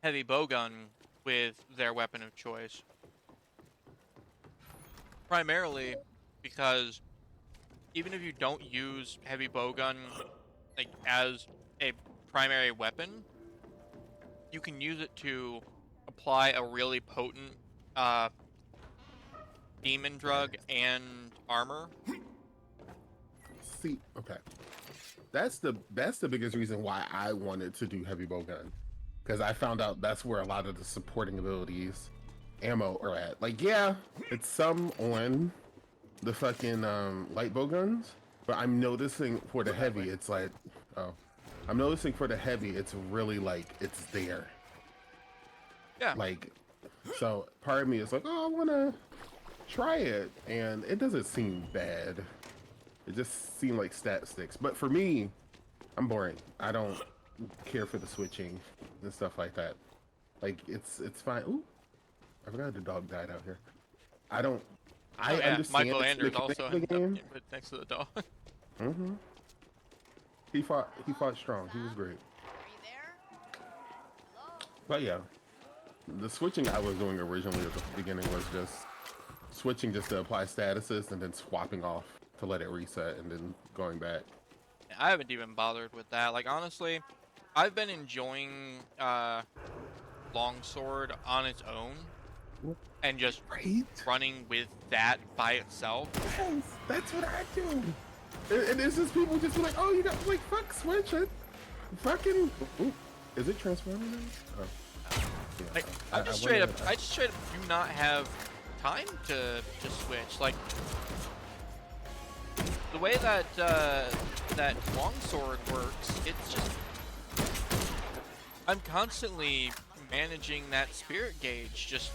heavy bowgun with their weapon of choice. Primarily because even if you don't use heavy bowgun like as a primary weapon, you can use it to apply a really potent demon drug and armor. See, okay. That's the biggest reason why I wanted to do heavy bowgun. Because I found out that's where a lot of the supporting abilities ammo are at. Like, yeah, it's some on the fucking light bowguns, but I'm noticing for the heavy, it's like, I'm noticing for the heavy, it's really like, it's there. Yeah. Like, so part of me is like, oh, I want to try it, and it doesn't seem bad. It just seemed like stat sticks. But for me, I'm boring. I don't care for the switching and stuff like that. Like, it's fine. Ooh, I forgot the dog died out here. I don't I Oh, yeah, understand Michael the Anders mechanic also of the ended up game. getting put next to the dog. Mm-hmm. He fought strong. He was great. But yeah, the switching I was doing originally at the beginning was just switching just to apply statuses and then swapping off to let it reset and then going back. I haven't even bothered with that. Like, honestly, I've been enjoying Longsword on its own and just Right? running with that by itself. Yes, that's what I do. And it's just people just be like, oh, you got like fuck switch it, fucking. Ooh, is it transforming now? Oh. Yeah, Like, I I just wonder- straight up do not have time to switch. Like, the way that that longsword works, it's just I'm constantly managing that spirit gauge, just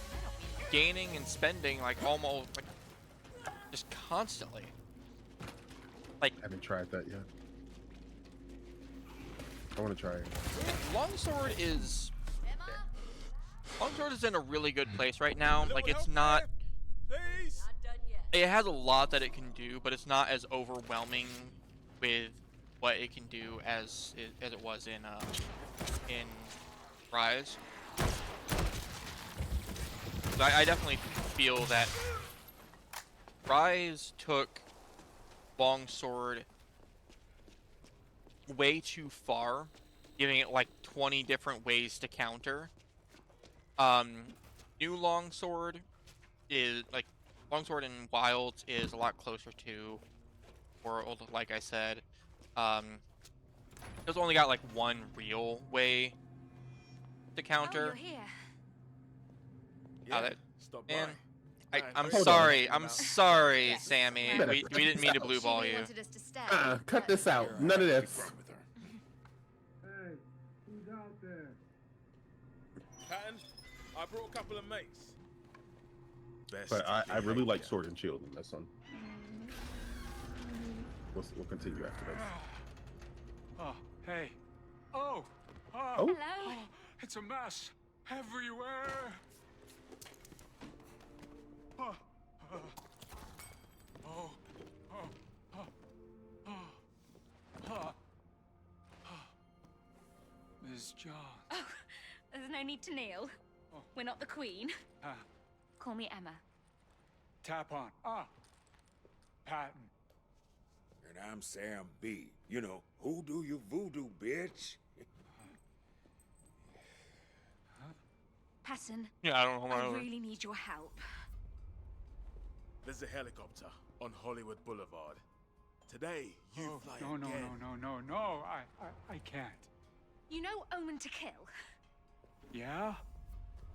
gaining and spending like almost like just constantly. Like, I haven't tried that yet. I want to try it. Longsword is in a really good place right now. Like, it's not. Please. It has a lot that it can do, but it's not as overwhelming with what it can do as it was in Rise. So I definitely feel that Rise took Longsword way too far, giving it like 20 different ways to counter. New Longsword is like Longsword in Wilds is a lot closer to World, like I said. It's only got like one real way to counter. Oh, you're here. Yeah, that- stop by. man, Nice. I'm Hold on. sorry. I'm About- sorry, Yes. Sammy. Well, We didn't mean to blue She ball really you. wanted us to stay. Cut this out. None of this. Run with her. Hey, who's out there? Patton, I brought a couple of mates. Best But I really like behavior. Sword and Shield in this one. We'll continue after this. Oh, hey. Oh, oh, Oh. Hello. it's a mess everywhere. Oh, oh, oh, oh, oh, oh, oh, oh. Miss Jones. Oh, there's no need to kneel. Oh. We're not the Queen. Ah, Call me Emma. tap on. Ah, Patton. And I'm Sam B. You know, who do you voodoo, bitch? Patton, Yeah, I don't know. I Why really need your help. There's a helicopter on Hollywood Boulevard. Today, you Oh, fly no, no, again. no. I can't. You know Omen to Kill? Yeah?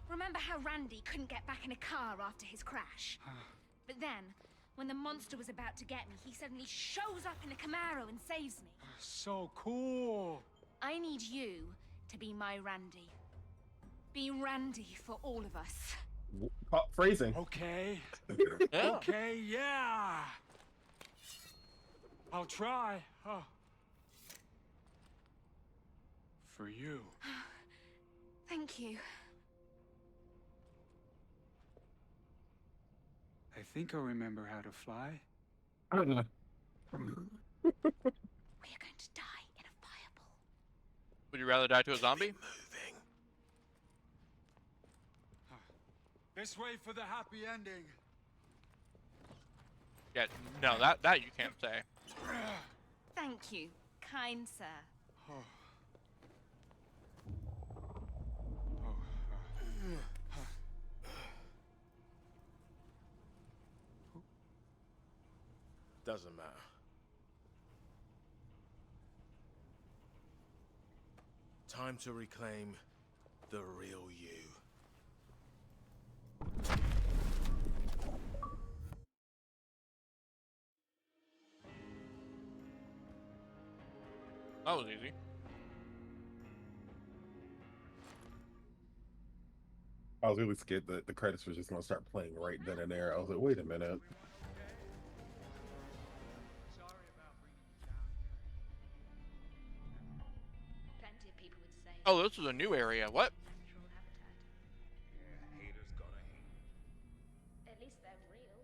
Remember how Randy couldn't get back in a car after his crash? But then, when the monster was about to get me, he suddenly shows up in a Camaro and saves me. So cool. I need you to be my Randy. Be Randy for all of us. Phrasing. Okay. Yeah. Okay, yeah. I'll try. Oh. For you. Thank you. I think I remember how to fly. We are going to die in a fireball. Would you rather die to a zombie? Moving. This way for the happy ending. Yeah, no, that you can't say. Thank you, kind sir. Oh. Doesn't matter. Time to reclaim the real you. That was easy. I was really scared that the credits were just gonna start playing right then and there. I was like, wait a minute. Plenty of people would say Oh, this is a new area. What? natural habitat. Yeah, haters gonna hate. At least they're real.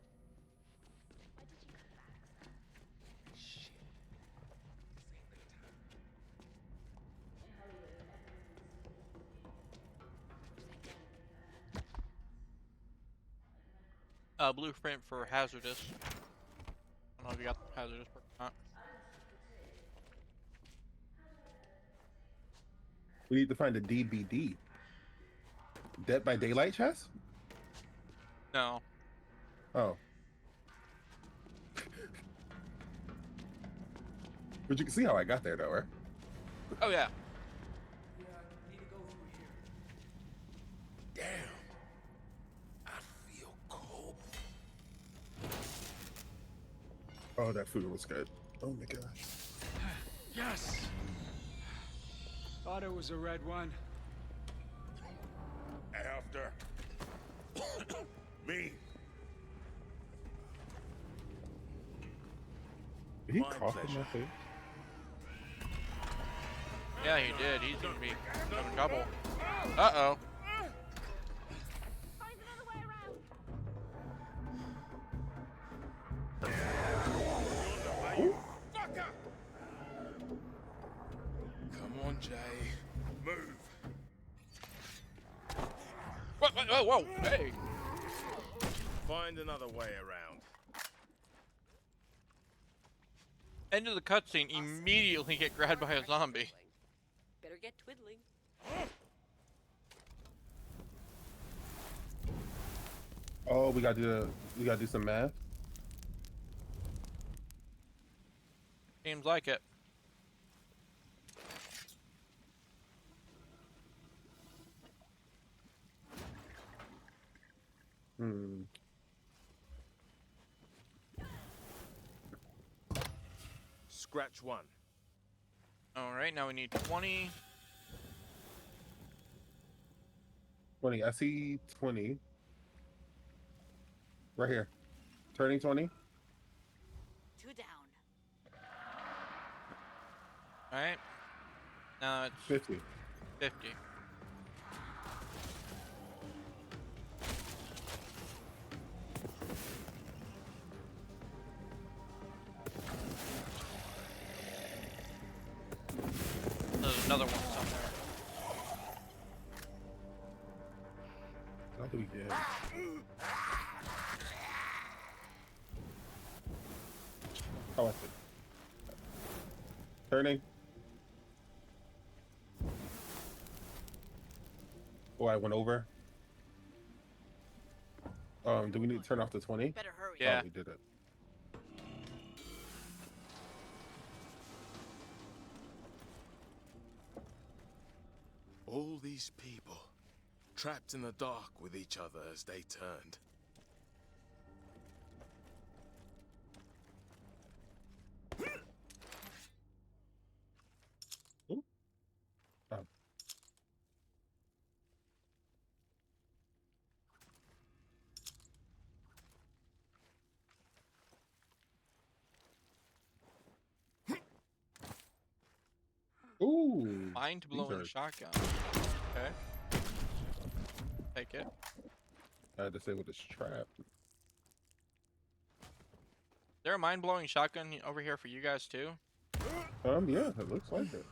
Blueprint for hazardous. I don't know if you got the hazardous or not. We need to find a DBD. Dead by Daylight chest? No. Oh. But you can see how I got there, though, right? Oh yeah. Damn. I feel cold. Oh, that food was good. Oh my gosh. Yes! Thought it was a red one. After. Me. Did he My cough in my pleasure. face? Yeah, he did. He's gonna be in trouble. Uh-oh. Fucker! Come on, Jay. Move. What? Whoa, whoa, hey. Find another way around. End of the cutscene. Immediately get grabbed by a zombie. Better get twiddling. Oh, we gotta do some math. Seems like it. Hmm. Scratch one. All right, now we need 20. 20. I see 20. Right here. Turning 20. 2 down. All right. Now it's 50. 50. There's another one somewhere. How do we get? Oh, I see. Turning. Oh, I went over. Do we need to turn off the 20? Better hurry. Yeah. Oh, we did it. All these people, trapped in the dark with each other as they turned. Ooh. Oh. Ooh. Mind blowing are- shotgun. Okay. Take it. I had to say with this trap. Is there a mind blowing shotgun over here for you guys too? Yeah, it looks like it.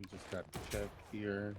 We just got to check here.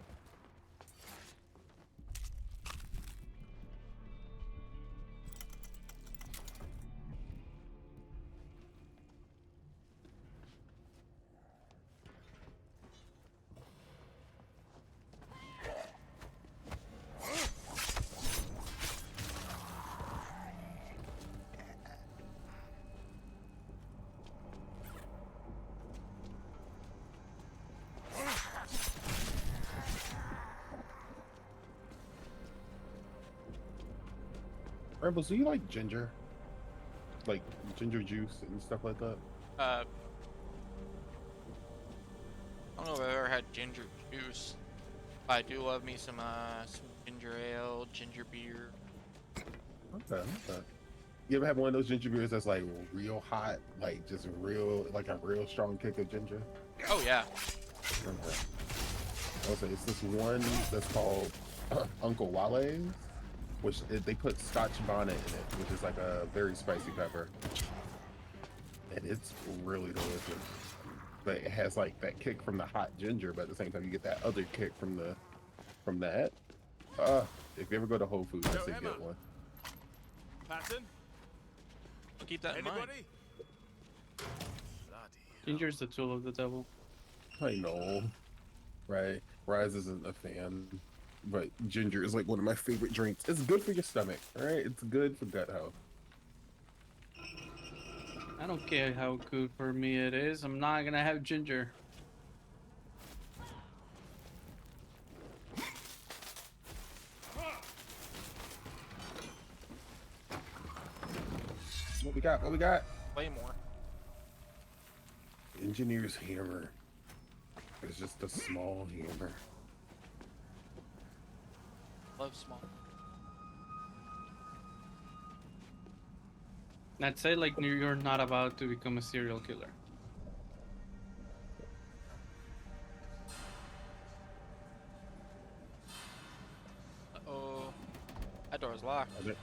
Rebels, do you like ginger? Like ginger juice and stuff like that? I don't know if I've ever had ginger juice. But I do love me some ginger ale, ginger beer. Okay. You ever have one of those ginger beers that's like real hot, like just real, like a real strong kick of ginger? Oh yeah. Okay. I'll say it's this one that's called Uncle Wale's. they put Scotch bonnet in it, which is like a very spicy pepper, and it's really delicious. But it has like that kick from the hot ginger, but at the same time you get that other kick from that. If you ever go to Whole Foods, I say Emma. get one. Patton? I'll keep that in mind. Anybody? Bloody Ginger's the tool of the devil. I know, right? Rise isn't a fan, but ginger is like one of my favorite drinks. It's good for your stomach, all right? It's good for gut health. I don't care how good for me it is. I'm not gonna have ginger. What we got? What we got? Way more. Engineer's hammer. It's just a small hammer. Love small. I'd say like you're not about to become a serial killer. Uh-oh. That door's locked. Is it?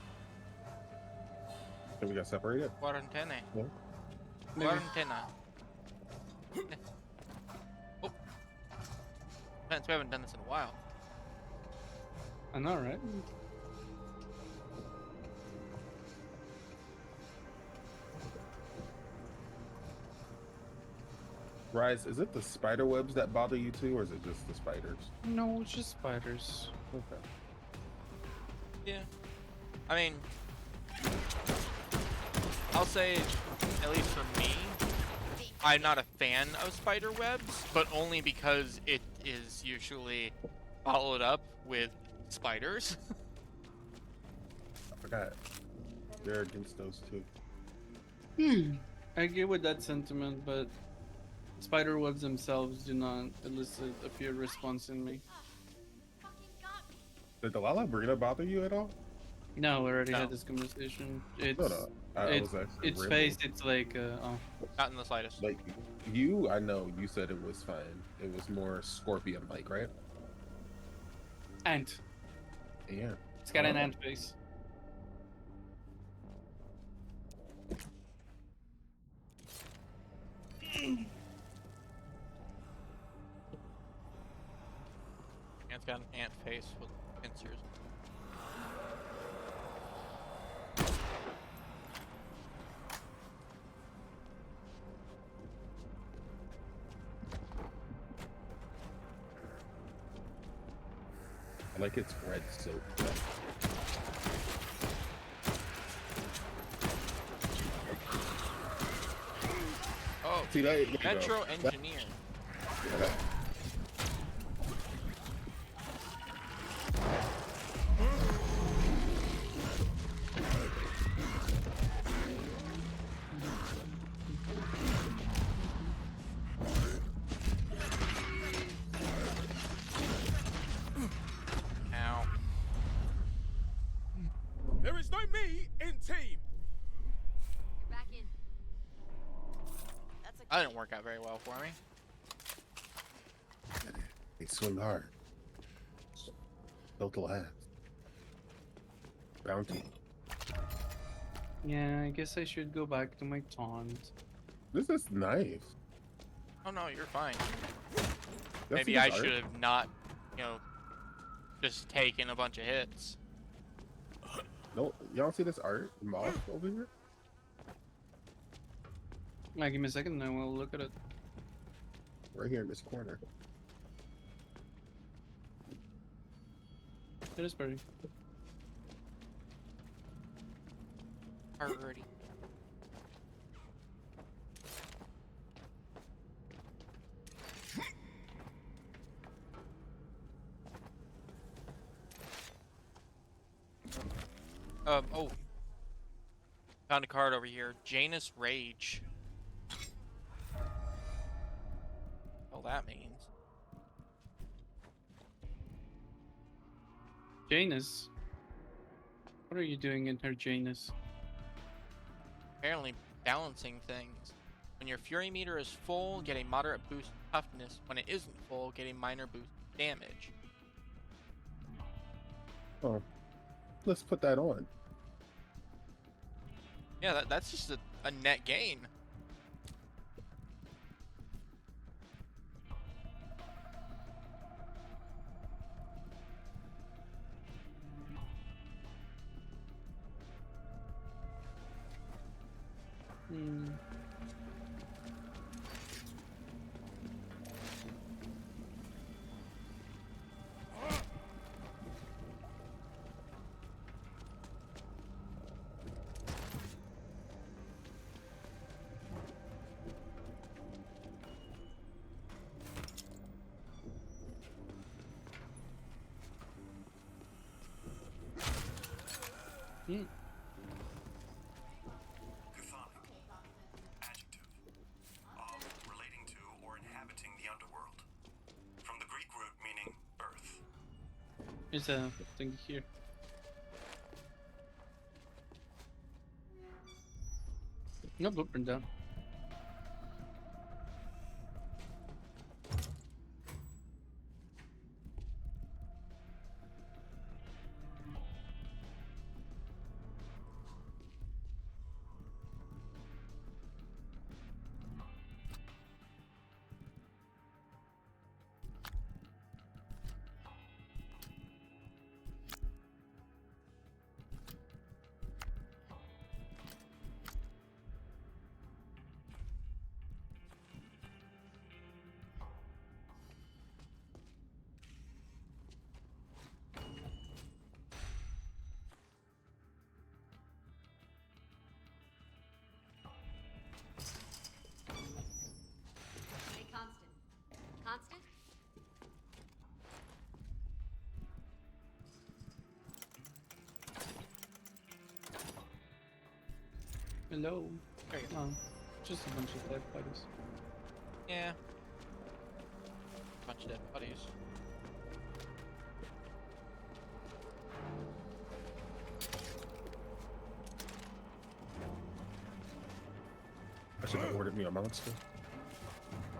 So we got separated? Quarantena. Yeah. Quarantena. Oh. Man, we haven't done this in a while. I know, right? Rise, is it the spider webs that bother you too, or is it just the spiders? No, it's just spiders. Okay. Yeah. I mean, I'll say, at least for me, I'm not a fan of spider webs, but only because it is usually followed up with spiders. I forgot. They're against those too. I agree with that sentiment, but spider webs themselves do not elicit a fear response in me. Did the Lala Brita bother you at all? No, we already No. had this conversation. It's No. I it's, was actually its rambling. face. It's like oh. Not in the slightest. Like I know you said it was fine. It was more scorpion-like, right? Ant. Yeah. It's got an Oh. ant face. Ant's got an ant face with pincers. I like its red soap. Oh, See, there you go. Metro Engineer. Ow. There is no me in team. You're back in. That's a That didn't work out very well for me. They swing hard. Built to last. Bounty. Yeah, I guess I should go back to my taunt. This is nice. Oh no, you're fine. That's Maybe good I art. should have not, just taken a bunch of hits. No, y'all see this art moth over here? Give me a second and I will look at it. Right here in this corner. It is pretty. Already. Oh. Found a card over here. Janus Rage. Well, that means. Janus. What are you doing in her Janus? Apparently balancing things. When your fury meter is full, get a moderate boost in toughness. When it isn't full, get a minor boost in damage. Oh. let's put that on. Yeah, that's just a net gain. Hmm. Hmm. Chthonic. Adjective. Of, relating to, or inhabiting the underworld. From the Greek root meaning earth. There's a thing here. No blueprint down. Hey, Constant. Constant? Hello. There you go. Oh, just a bunch of dead bodies. Yeah. Bunch of dead bodies. I should have ordered me a monster.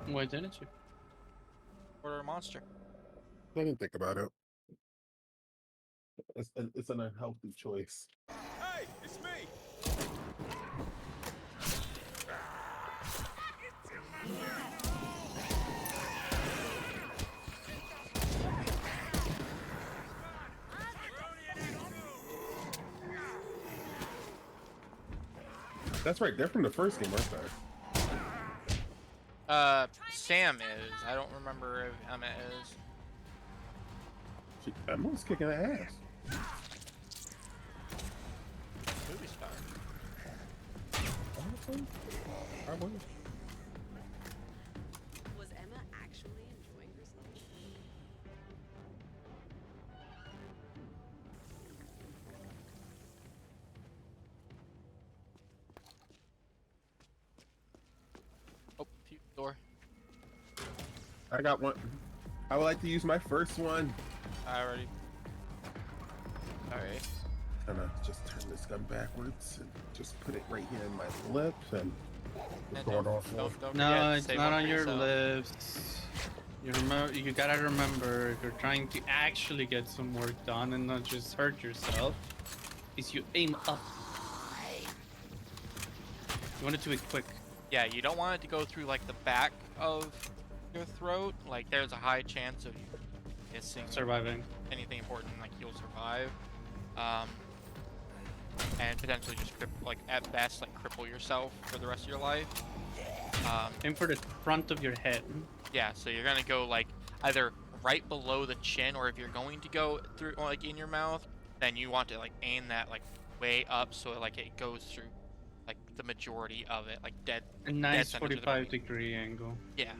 Why didn't you? Order a monster. I didn't think about it. It's an unhealthy choice. Hey, it's me. That's right. They're from the first game, aren't they? Sam is. I don't remember if Emma is. Emma's kicking ass. Movie star. Honestly, I would. Was Emma actually enjoying herself? Oh, door. I got one. I would like to use my first one. I already. Alright. Kind of just turn this gun backwards and just put it right here in my lip and And going off. don't forget No, to it's save not one on for your yourself. lips. You remember. You gotta remember, if you're trying to actually get some work done and not just hurt yourself, is you aim up. You want it to be quick. Yeah, you don't want it to go through like the back of your throat. Like there's a high chance of you missing Surviving. anything important. Like you'll survive, and potentially just like at best like cripple yourself for the rest of your life. Aim for the front of your head. Yeah, so you're gonna go like either right below the chin, or if you're going to go through like in your mouth, then you want to like aim that like way up so like it goes through like the majority of it, like dead. A nice center to the 45 brain. degree angle. Yeah.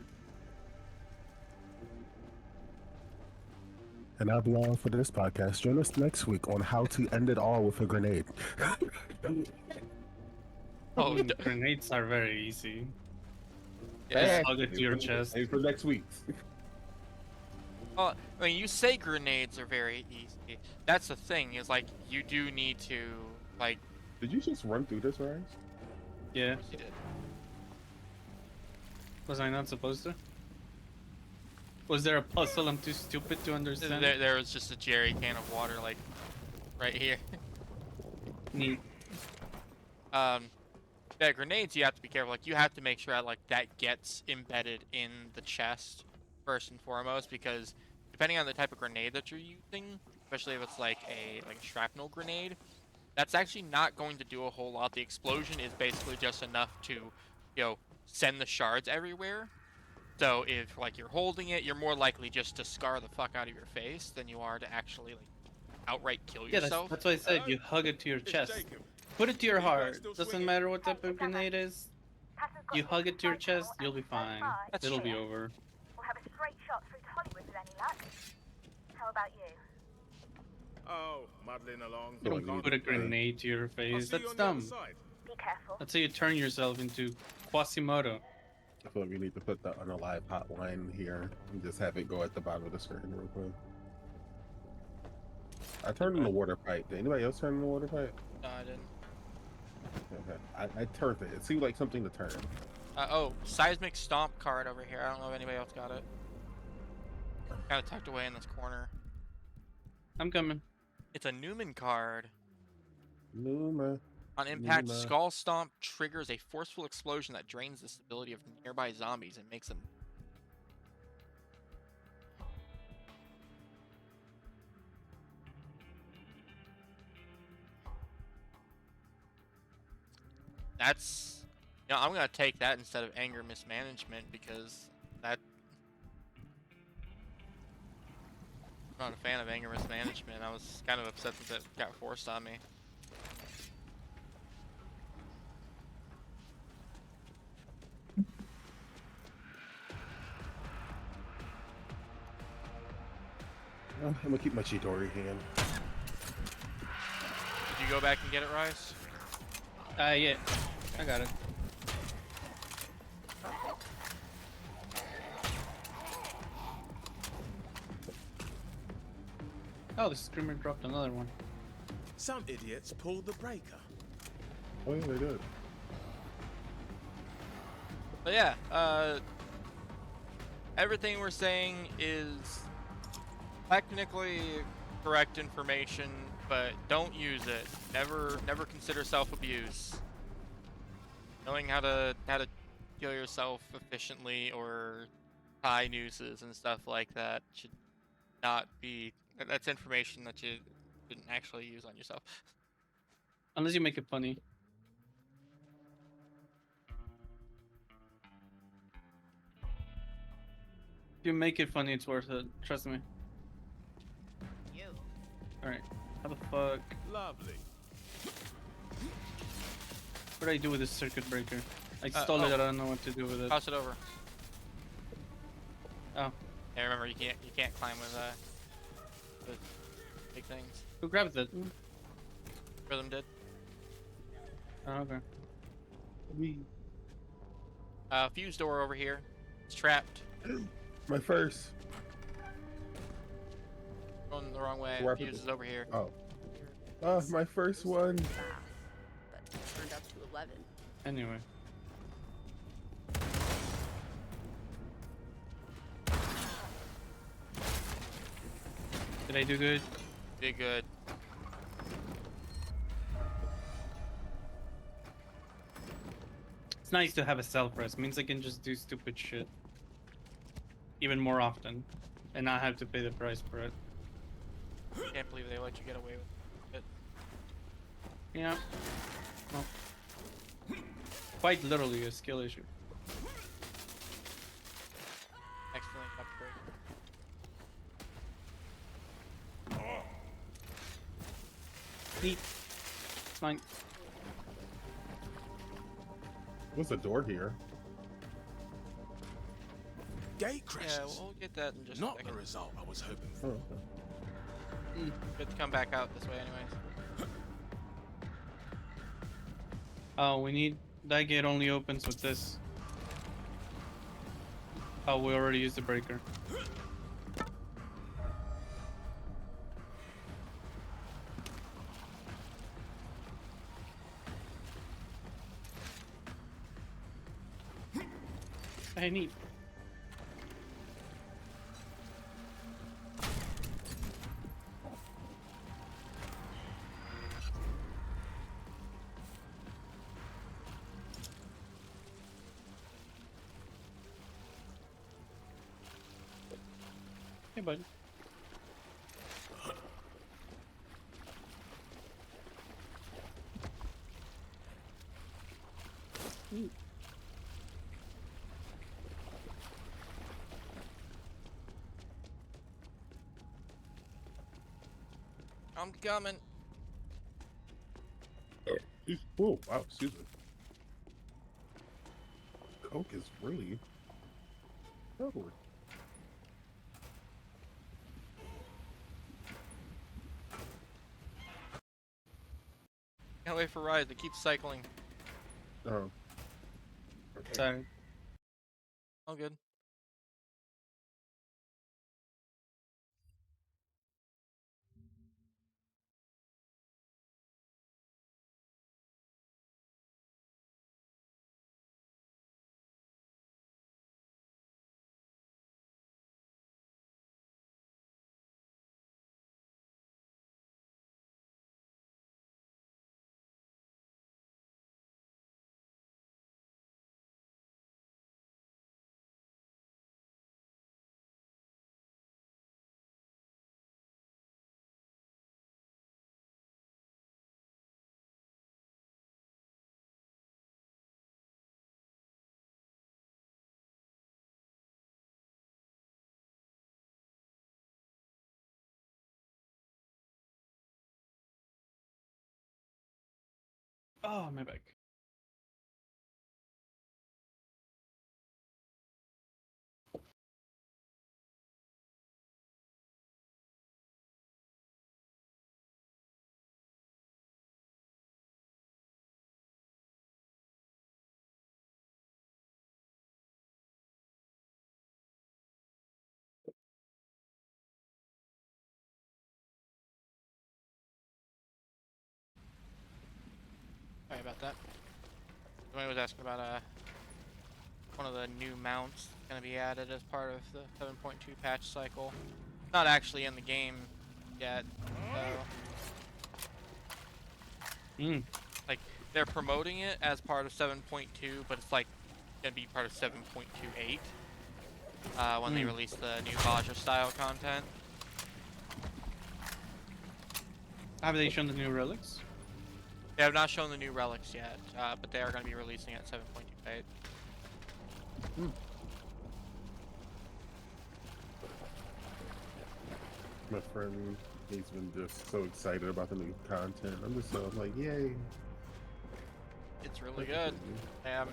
And that'll be all for this podcast. Join us next week on how to end it all with a grenade. Oh, Grenades are very easy. Yeah. Just hug it to your chest. Hey, for next week. Well, I mean, you say grenades are very easy. That's the thing, is like you do need to like. Did you just run through this, Ryan? Yeah. You did. Was I not supposed to? Was there a puzzle I'm too stupid to understand? There was just a jerry can of water like right here. Neat. Yeah, grenades you have to be careful. Like you have to make sure like that gets embedded in the chest first and foremost, because depending on the type of grenade that you're using, especially if it's like a shrapnel grenade, that's actually not going to do a whole lot. The explosion is basically just enough to, you know, send the shards everywhere. So if like you're holding it, you're more likely just to scar the fuck out of your face than you are to actually like outright kill Yeah, yourself. that's what I said. You hug it to your chest. Put it to your heart. Doesn't matter what type of grenade is. You hug it to your chest, you'll be fine. It'll be over. We'll have a straight shot through to Hollywood with any luck. How about you? Oh, muddling along. You don't put a grenade to your face. That's dumb. Be careful. That's how you turn yourself into Quasimodo. I feel like we need to put the unalive hotline here and just have it go at the bottom of the screen real quick. I turned on the water pipe. Did anybody else turn on the water pipe? No, I didn't. Okay. I turned it. It seemed like something to turn. Oh, seismic stomp card over here. I don't know if anybody else got it. Kind of tucked away in this corner. I'm coming. It's a Newman card. Numa. On impact, Numa. Skull Stomp triggers a forceful explosion that drains the stability of nearby zombies and makes them. That's, you know, I'm gonna take that instead of anger mismanagement because that. I'm not a fan of anger mismanagement. I was kind of upset that that got forced on me. I'm gonna keep my Chidori hand. Did you go back and get it, Rice? Yeah. I got it. Oh, the screamer dropped another one. Some idiots pulled the breaker. Oh yeah, they did. But yeah, everything we're saying is technically correct information, but don't use it. Never consider self-abuse. Knowing how to kill yourself efficiently or tie nooses and stuff like that should not be. That's information that you shouldn't actually use on yourself. Unless you make it funny. If you make it funny, it's worth it. Trust me. You. Alright. How the fuck? Lovely. What do I do with this circuit breaker? I stole it, I don't know what to do with it. Toss it over. Oh. Yeah, remember you can't climb with big things. Who grabbed it? Rhythm did. Oh, okay. Fuse door over here. It's trapped. My first. Going the wrong way. Where I put Fuse this? is over here. Oh. My first one. But turned up to 11. Anyway. Did I do good? Did good. It's nice to have a self-rest. Means I can just do stupid shit. Even more often. And not have to pay the price for it. Can't believe they let you get away with it. Yeah. Well, quite literally a skill issue. Excellent upgrade. Neat. It's fine. What's the door here? Gate crashes. Yeah, we'll get that in just a Not second. the result I was hoping Oh, for. okay. Good to come back out this way anyways. Oh, we need... That gate only opens with this. Oh, we already used the breaker. Hey, neat. Hey, buddy. I'm coming. Oh, wow, excuse me. Coke is really prevalent. Can't wait for rides. They keep cycling. Oh. Okay. Sorry. All good. Oh, my back. Sorry about that. Somebody was asking about one of the new mounts going to be added as part of the 7.2 patch cycle. Not actually in the game yet, so like they're promoting it as part of 7.2, but it's like going to be part of 7.28 when they release the new Baja style content. Have they shown the new relics? They have not shown the new relics yet, but they are going to be releasing it at 7.28. My friend, he's been just so excited about the new content. I'm like, yay. It's really good. The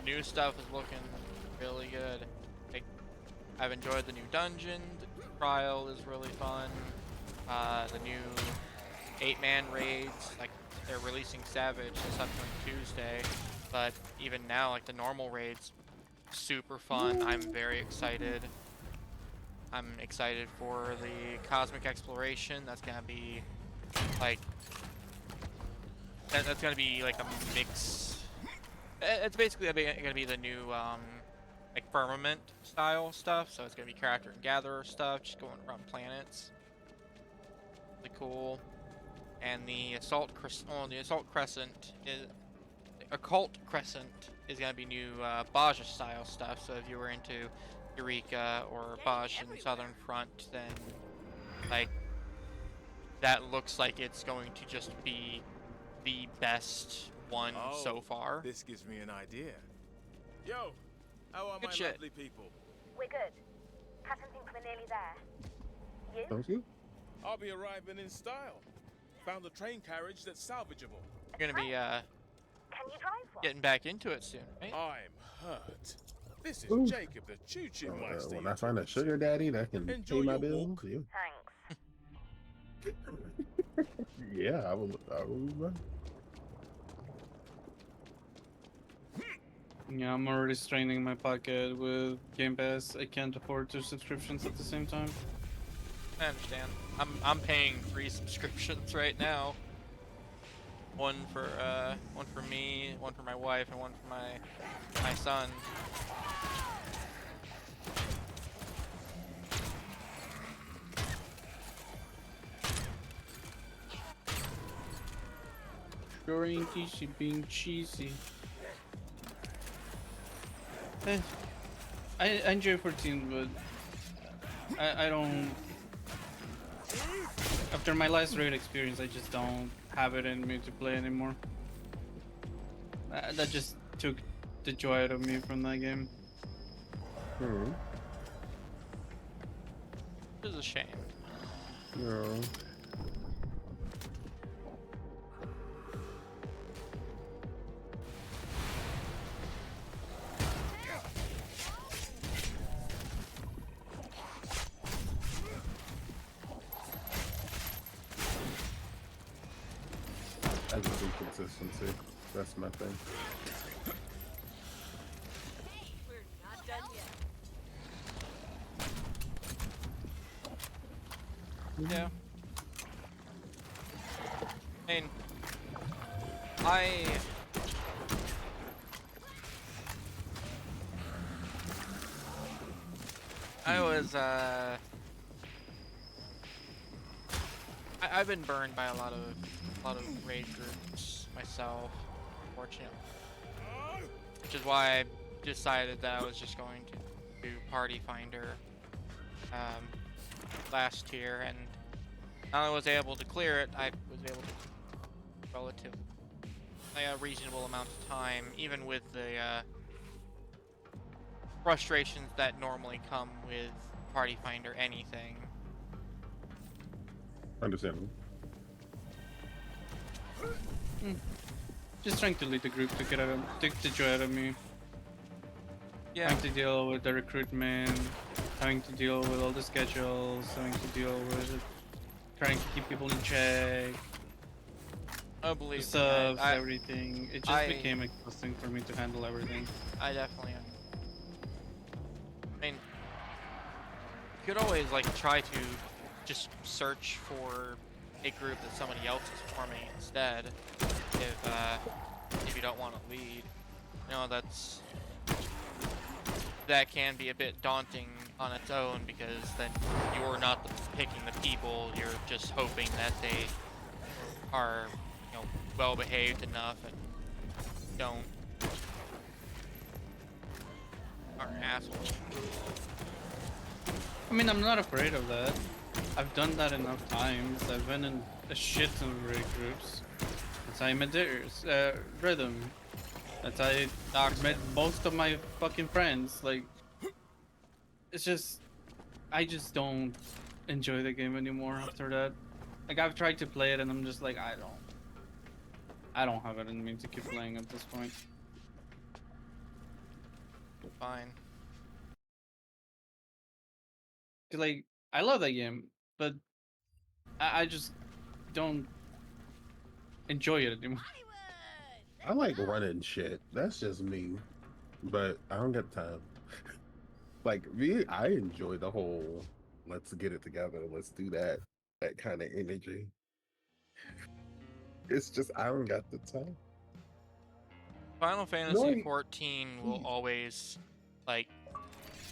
new stuff is looking really good. Like, I've enjoyed the new dungeon. The trial is really fun. The new 8-man raids, like they're releasing Savage this upcoming Tuesday, but even now, like the normal raids, super fun. I'm very excited. I'm excited for the Cosmic Exploration. That's gonna be like that's gonna be like a mix. It's basically gonna be the new like Firmament style stuff. So it's gonna be character and gatherer stuff, just going around planets. Really cool. And the Occult Crescent is gonna be new Baja style stuff. So if you were into Eureka or Baja and Southern Front, then like that looks like it's going to just be the best one so far. This gives me an idea. Yo, how are Good my shit. lovely people? We're good. Patton thinks we're nearly there. You? Thank you. I'll be arriving in style. Found a train carriage that's salvageable. You're gonna be Can you drive one? getting back into it soon, right? I'm hurt. This is Ooh. Jacob the Choo-Choo Meister. When you I find a talking sugar daddy that can Enjoy pay my your bills, walk. Thanks. yeah, I will run. Yeah, I'm already straining my pocket with Game Pass. I can't afford 2 subscriptions at the same time. I understand. I'm paying 3 subscriptions right now. One for me, one for my wife, and one for my son. Sure ain't easy being cheesy. I enjoy 14, but I don't. After my last raid experience, I just don't have it in me to play anymore. That just took the joy out of me from that game. Which is a shame. Yeah. I just need consistency. That's my thing. We're not done yet. Yeah. I mean, I was I've been burned by a lot of raid groups myself, unfortunately. Which is why I decided that I was just going to do Party Finder last year, and not only was I able to clear it, I was able to relatively a reasonable amount of time, even with the frustrations that normally come with Party Finder anything. Understandable. Just trying to lead the group to take the joy out of me. Yeah. Having to deal with the recruitment, having to deal with all the schedules, having to deal with trying to keep people in check. I believe The subs, I- everything. It just became exhausting for me to handle everything. I definitely am. I mean, you could always like try to just search for a group that somebody else is forming instead, if you don't want to lead. You know, that can be a bit daunting on its own, because then you're not picking the people, you're just hoping that they are, you know, well behaved enough and aren't assholes. I mean, I'm not afraid of that. I've done that enough times. I've been in a shit ton of raid groups. That's how I met Rhythm. That's how I met most of my fucking friends. Like, it's just, I just don't enjoy the game anymore after that. Like, I've tried to play it and I'm just like, I don't have it in me to keep playing at this point. Fine. Like, I love that game, but I just don't enjoy it anymore. I like running shit. That's just me. But I don't get time. Like me, I enjoy the whole let's get it together, let's do that kind of energy. It's just I don't got the time. Final Fantasy 14 will always like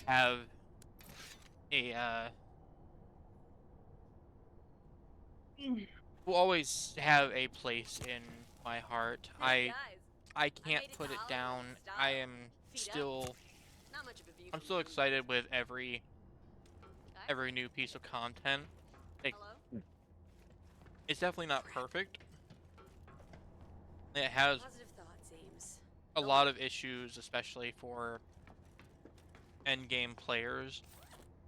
have a will always have a place in my heart. I can't put it down. I am still I'm still excited with every new piece of content. Like, it's definitely not perfect. It has a lot of issues, especially for endgame players,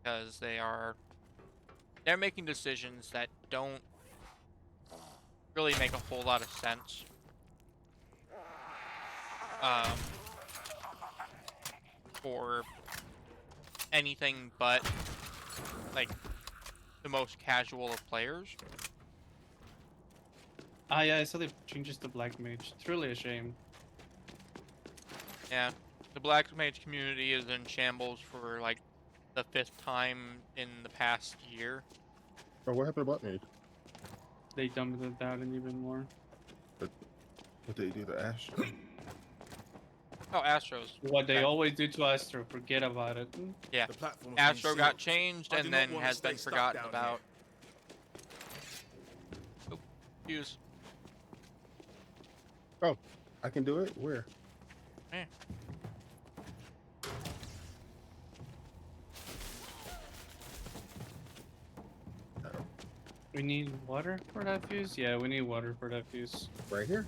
because they're making decisions that don't really make a whole lot of sense. For anything but like the most casual of players. Ah, yeah, I saw the changes to Black Mage. It's really a shame. Yeah, the Black Mage community is in shambles for like the 5th time in the past year. Oh, what happened to Black Mage? They dumbed it down and even more. What did they do to Astro? Oh, Astro's. What they always do to Astro, forget about it. Yeah, The platform's Astro been got sealed. changed I and do not then want to has stay been stuck forgotten down about. Oh, use. Oh, I can do it? Where? Yeah. We need water for that fuse? Yeah, we need water for that fuse. Right here.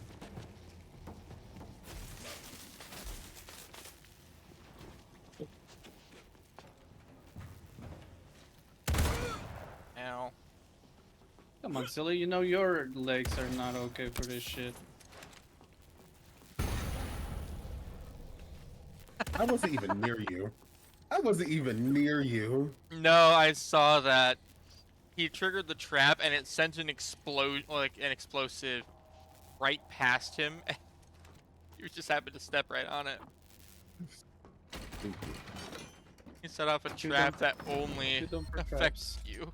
Ow. Come on, silly. You know your legs are not okay for this shit. I wasn't even near you. I wasn't even near you. No, I saw that. He triggered the trap and it sent an explosive right past him. You just happened to step right on it. He set off a trap that only shoot them for affects you.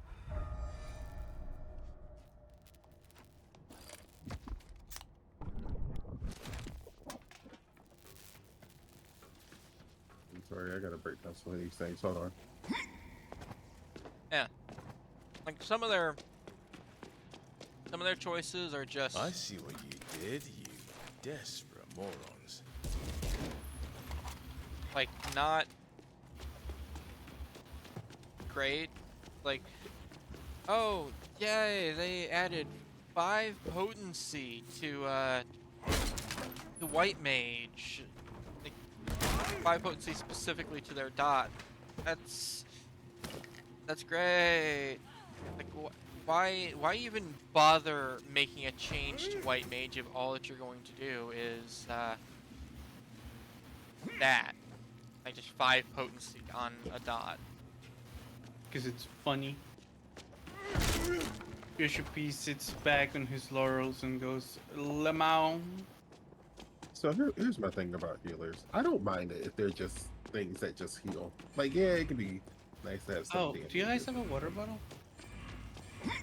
I'm sorry, I gotta break down some of these things. Hold on. Yeah. Like some of their choices are just I see what you did, you desperate morons. like not great. Like, oh yay, they added 5 potency to the white mage. Like 5 potency specifically to their dot. That's great. Like why even bother making a change to white mage if all that you're going to do is that, like just 5 potency on a dot. Because it's funny. Bishop P sits back on his laurels and goes, Lemao. So here's my thing about healers. I don't mind it if they're just things that just heal. Like, yeah, it can be nice to have some Oh, damage. do you guys have a water bottle?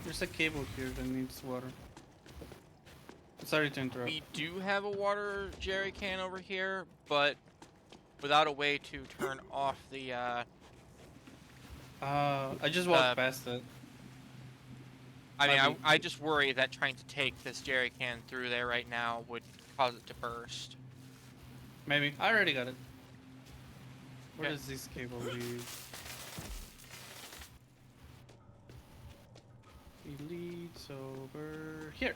There's a cable here that needs water. Sorry to interrupt. We do have a water jerry can over here, but without a way to turn off the I just walked past it. I mean, I just worry that trying to take this jerry can through there right now would cause it to burst. Maybe. I already got it. Where Okay. does this cable lead? It leads over here.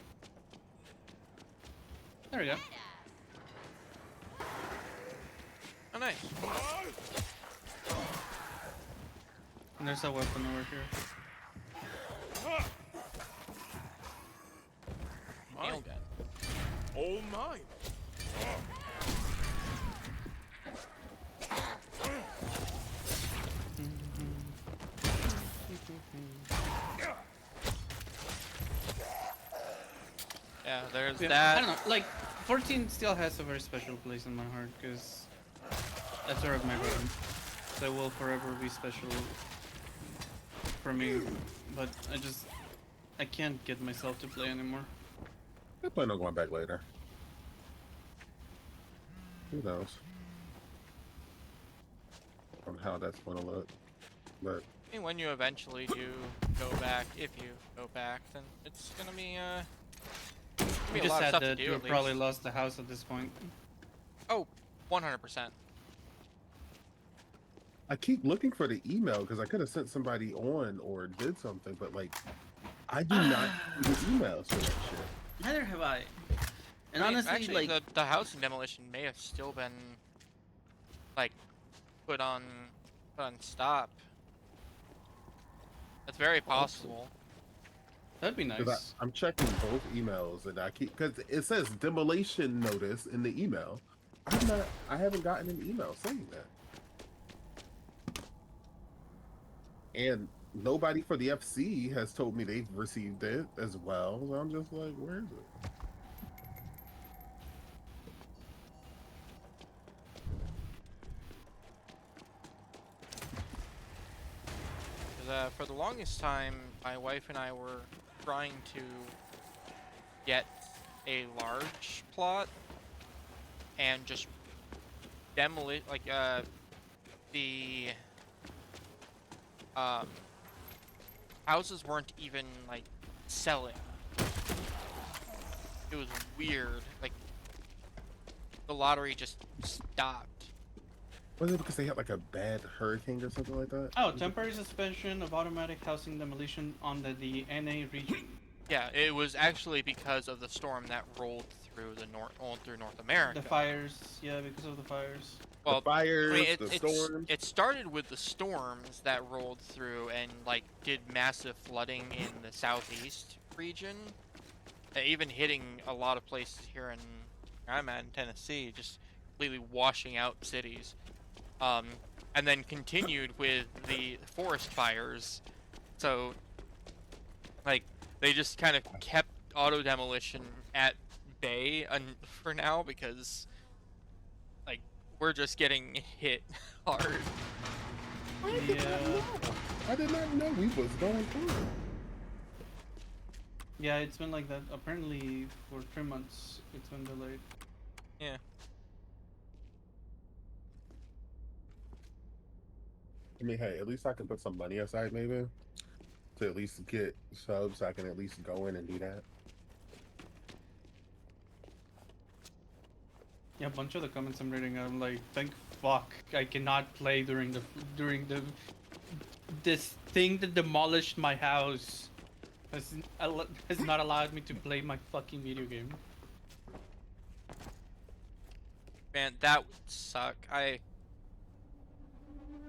There we go. Oh, nice. And there's a weapon over here. Nail gun. All mine. Yeah, there's Yeah, that. I don't know. Like, 14 still has a very special place in my heart because that's where I've my brother. So it will forever be special for me. But I can't get myself to play anymore. I plan on going back later. Who knows on how that's gonna look, but I mean, when you eventually do go back, if you go back, then it's gonna be We a just lot of said stuff that to do. we At probably least. lost the house at this point. Oh, 100%. I keep looking for the email because I could have sent somebody on or did something, but like I do not see the emails for that shit. Neither have I. And I mean, honestly, actually, like, the house in demolition may have still been like put on stop. That's very possible. that'd be Because nice. I'm checking both emails and I keep because it says demolition notice in the email. I haven't gotten an email saying that. And nobody for the FC has told me they've received it as well. So I'm just like, where is it? For the longest time, my wife and I were trying to get a large plot and just demolish, like, the houses weren't even like selling. It was weird. Like the lottery just stopped. Was it because they had like a bad hurricane or something like that? Oh, temporary suspension of automatic housing demolition on the NA region. Yeah, it was actually because of the storm that rolled through North America. The fires, yeah, because of the fires. Well, The fires, I mean, the storms. it started with the storms that rolled through and like did massive flooding in the southeast region, even hitting a lot of places here in I'm at in Tennessee, just completely washing out cities. And then continued with the forest fires. So, like, they just kind of kept auto demolition at bay for now because, like, we're just getting hit hard. I did not know we was going through it. Yeah, it's been like that. Apparently, for 3 months, it's been delayed. Yeah. I mean, hey, at least I can put some money aside, maybe, to at least get subs. So I can at least go in and do that. Yeah, a bunch of the comments I'm reading, I'm like, thank fuck, I cannot play during this thing that demolished my house has not allowed me to play my fucking video game. Man, that would suck.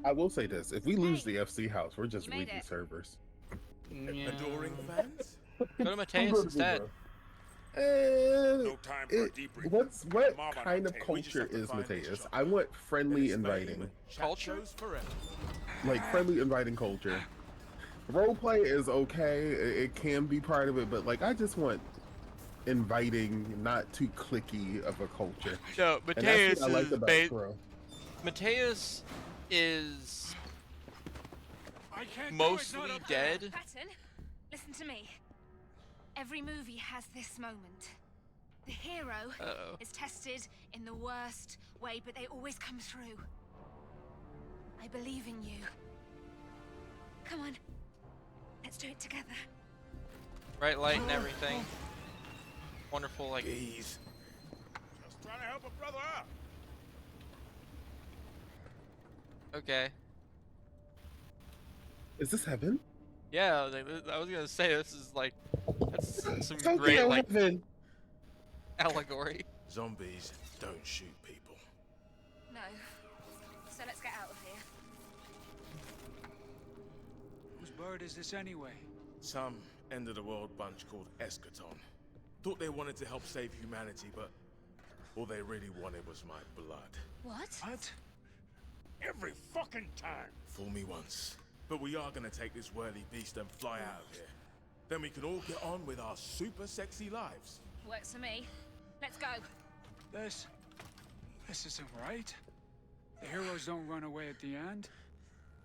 I will say this: if we lose Hey, the FC house, we're just you made weakening it. servers. Yeah. Adoring fans? Go to Mateus instead. No time for a debrief. What Mob on kind of Mateus. We just culture have to is find each Mateus? other. I want friendly, His fame inviting, and chat Culture? shows forever. like friendly, inviting culture. Roleplay is okay; it can be part of it, but like I just want inviting, not too cliquey of a culture. No, And that's Mateus what I like is about Pro. Mateus is I can't do it, mostly not up dead. Patton, listen to me. Every movie has this moment. The hero Uh-oh. is tested in the worst way, but they always come through. I believe in you. Come on. Let's do it together. Bright light and everything. Wonderful, like. Please. Just trying to help a brother out. Okay. Is this heaven? Yeah, I was gonna say this is like that's some Something great on like heaven. allegory. Zombies don't shoot people. No. So let's get out of here. Whose bird is this anyway? Some end of the world bunch called Eschaton. Thought they wanted to help save humanity, but all they really wanted was my blood. What? What? Every fucking time. Fool me once. But we are gonna take this worthy beast and fly out of here. Then we can all get on with our super sexy lives. Works for me. Let's go. This isn't right. The heroes don't run away at the end.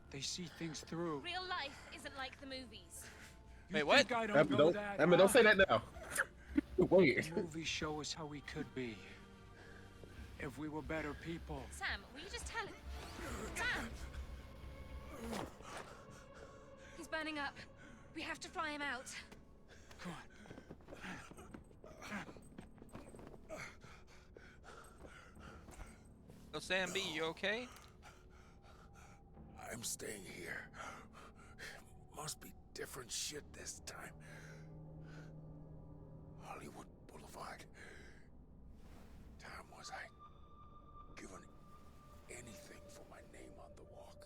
They see things through. Real life isn't like the movies. You Wait, what? think I don't Emma, know don't, that? Emma, don't say that now. Wait. The movies show us how we could be. If we were better people. Sam, will you just tell him? Sam! He's burning up. We have to fly him out. Come on. So Sam B, you okay? I'm staying here. Must be different shit this time. Hollywood Boulevard. Time was I given anything for my name on the walk.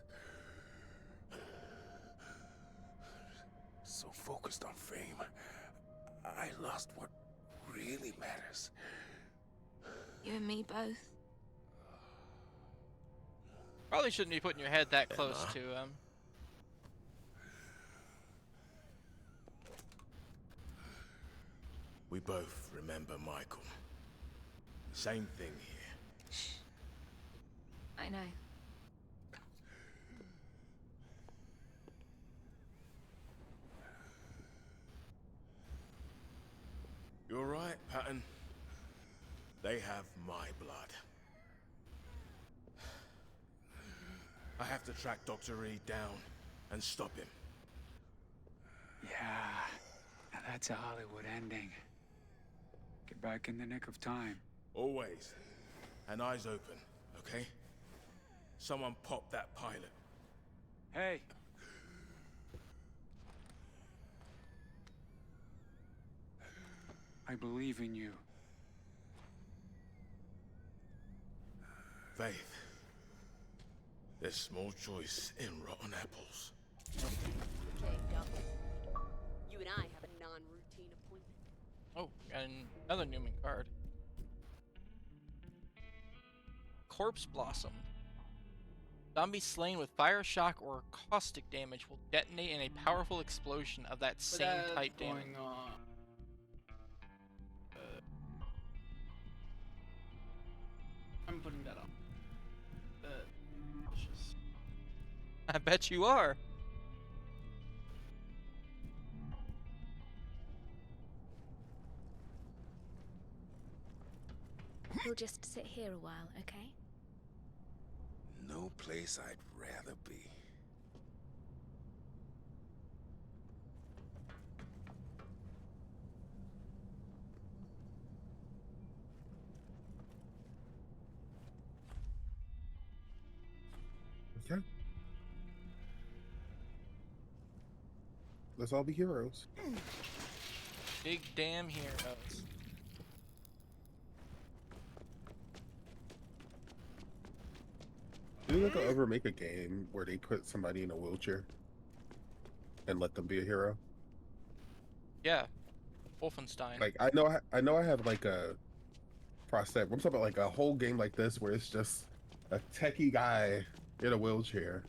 So focused on fame, I lost what really matters. You and me both. Probably shouldn't be putting your head that close to We both remember Michael. Same thing here. I know. You're right, Patton. They have my blood. I have to track Dr. Reed down and stop him. Yeah. Now that's a Hollywood ending. Get back in the nick of time. Always. And eyes open, okay? Someone pop that pilot. Hey. I believe in you. Faith. There's small choice in rotten apples. Jacob, you and I have a non-routine appointment. Oh, and another Newman card. Corpse Blossom. Zombie slain with fire shock or caustic damage will detonate in a powerful explosion of that same type damage. Going on? I'm putting that on. I bet you are. We'll just sit here a while, okay? No place I'd rather be. Okay. Let's all be heroes. Big damn heroes. Do you think I'll ever make a game where they put somebody in a wheelchair and let them be a hero? Yeah. Wolfenstein. Like I know I have like a prosthetic. I'm talking about like a whole game like this where it's just a techie guy in a wheelchair.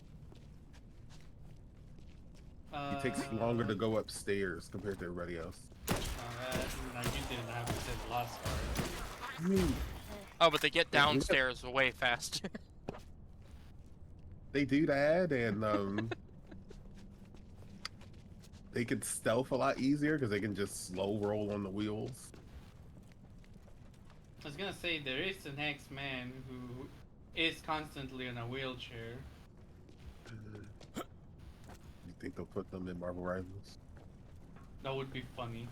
He takes longer to go upstairs compared to everybody else. No, you didn't have to say the last part. Oh, but they get downstairs way faster. They do that, and they can stealth a lot easier because they can just slow roll on the wheels. I was gonna say there is an X-Man who is constantly in a wheelchair. You think they'll put them in Marvel Rivals? That would be funny.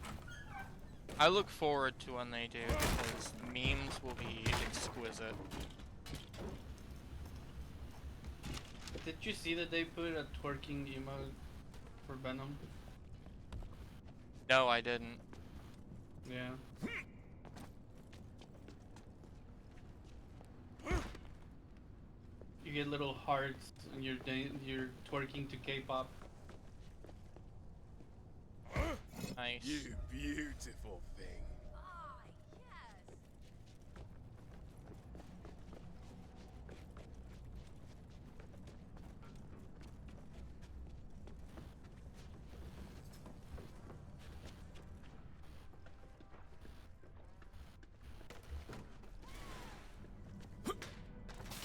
I look forward to when they do, because memes will be exquisite. Did you see that they put a twerking emote for Venom? No, I didn't. Yeah. You get little hearts and you're twerking to K-pop. Nice. You beautiful thing.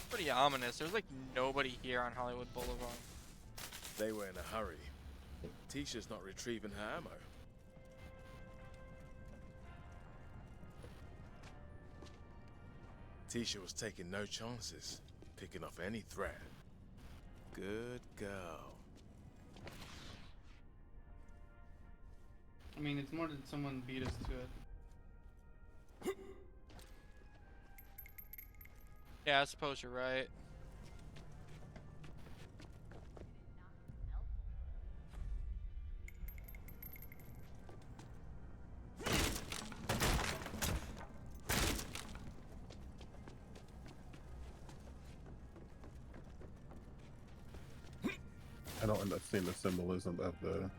Pretty ominous. There's like nobody here on Hollywood Boulevard. They were in a hurry. Tisha's not retrieving her ammo. Tisha was taking no chances, picking off any threat. Good girl. I mean, it's more than someone beat us to it. Yeah, I suppose you're right. I don't understand the symbolism of the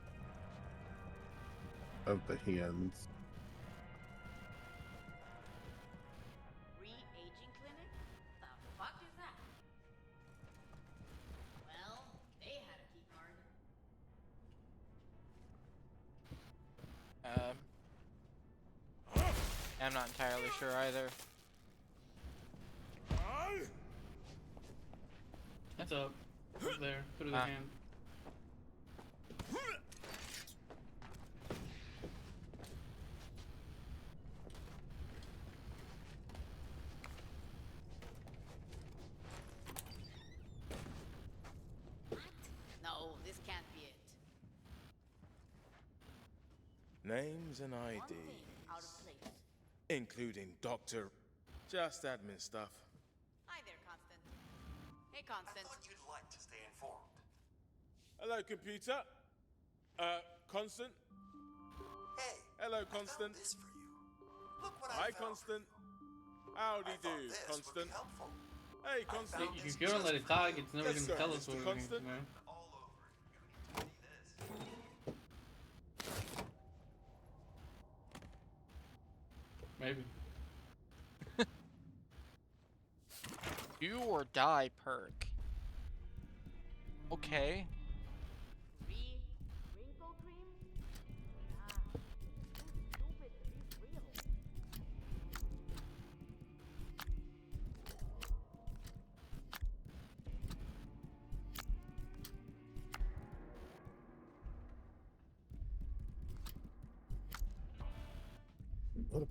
hands. Re-aging clinic? The fuck is that? Well, they had a key card. I'm not entirely sure either. That's up. Up there. Put it in the hand. No, this can't be it. Names and One IDs, thing out of place. including Dr. Just admin stuff. Hi there, Constant. Hey, Constant. I thought you'd like to stay informed. Hello, computer. Constant. Hey. Hello, I found Constant. this for you. Look what Hi, I found. Constant. Howdy I do, thought this would Constant. be helpful. Hey, Constant. If you don't let it talk, it's never Yes, gonna sir, tell us Mr. what Constant. we need to know. All over. You need to see this. Maybe. Do or die perk. Okay. Wrinkle cream? Ah, it's too stupid to be real.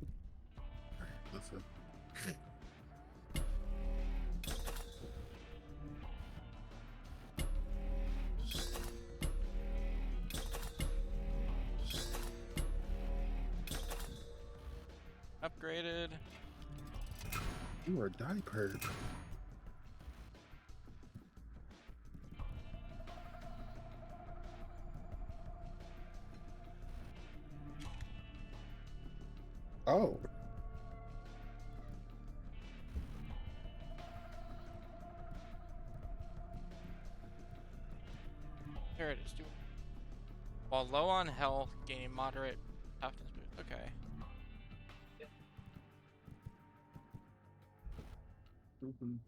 Listen. Upgraded. You are diapered. Oh. Here it is. Do it. While low on health, gain moderate toughness boost. Okay. Mhm.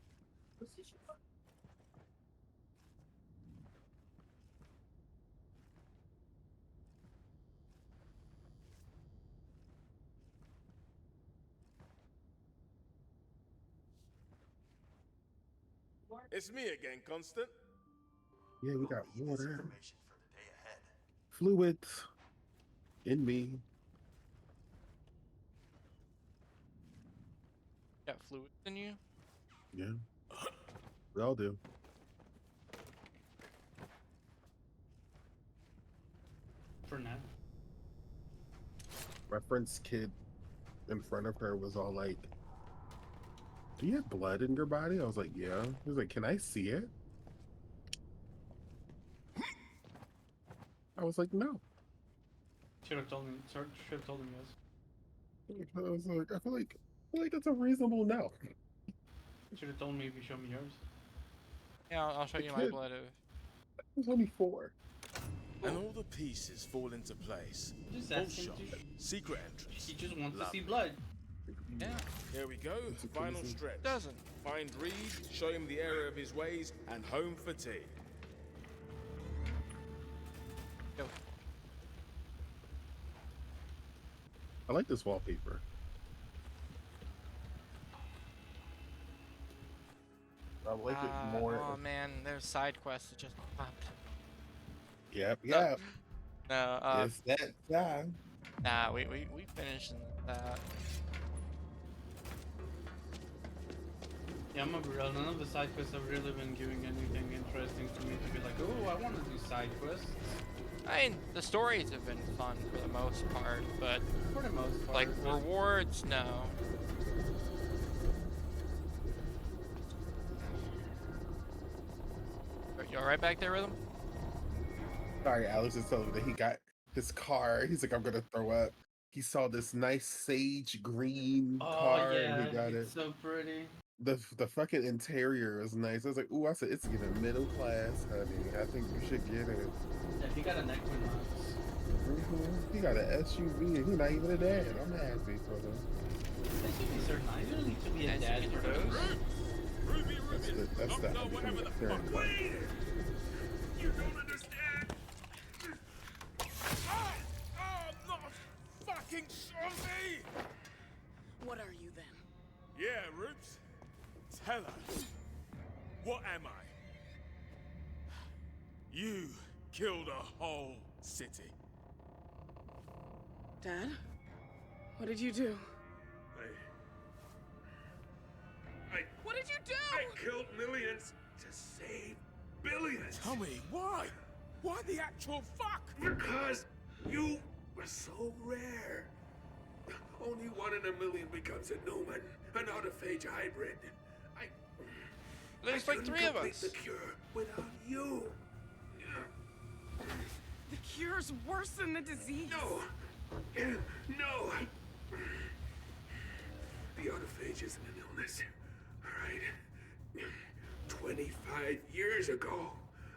It's me again, Constant. Yeah, we got This water. information for the day ahead. Fluids in me. Got fluids in you? Yeah. We all do. For now. My friend's kid in front of her was all like, "Do you have blood in your body?" I was like, "Yeah." He was like, "Can I see it?" I was like, "No." Should have told me. Should have told him yes. I was like, I feel like that's a reasonable no. Should have told me if you show me yours. Yeah, I'll show The you my kid- blood. It was only 4. And all the pieces fall into place. Just Full ask him shot. to. Secret entrance. He just wants to see Lovely. blood. Yeah. Here we go. It's a Final crazy- stretch. Doesn't. Find Reed, show him the error of his ways, and home for tea. Go. I like this wallpaper. I like it more. Oh man, there's side quests that just popped. Yep, No. yep. No, It's that time. nah, we finished that. Yeah, I'm gonna be real. None of the side quests have really been giving anything interesting for me to be like, oh, I want to do side quests. I mean, the stories have been fun for the most part, but For the most part. like but- rewards, no. You alright back there, Rhythm? Sorry, Alex is telling me that he got his car. He's like, I'm gonna throw up. He saw this nice sage green Oh car yeah, and he got it. it's so pretty. The fucking interior is nice. I was like, ooh, I said it's giving middle class, honey. I think you should get it. Yeah, he got an Equinox. He got an SUV and he's not even a dad. I'm happy for him. SUVs are nice. You don't need to be a Nice dad to for get your those. That's the whatever the very fuck. Wait! You don't understand. Oh, I'm not a fucking zombie. What are you then? Yeah, Roots. Tell her. What am I? You killed a whole city. Dad? What did you do? What did you do? I killed millions to save billions. Tell me, why? Why the actual fuck? Because you were so rare. Only 1 in a million becomes a Newman, an autophage hybrid. There's like 3 of us. The cure without you. The cure's worse than the disease. No. No. The autophagy isn't an illness. All right. 25 years ago,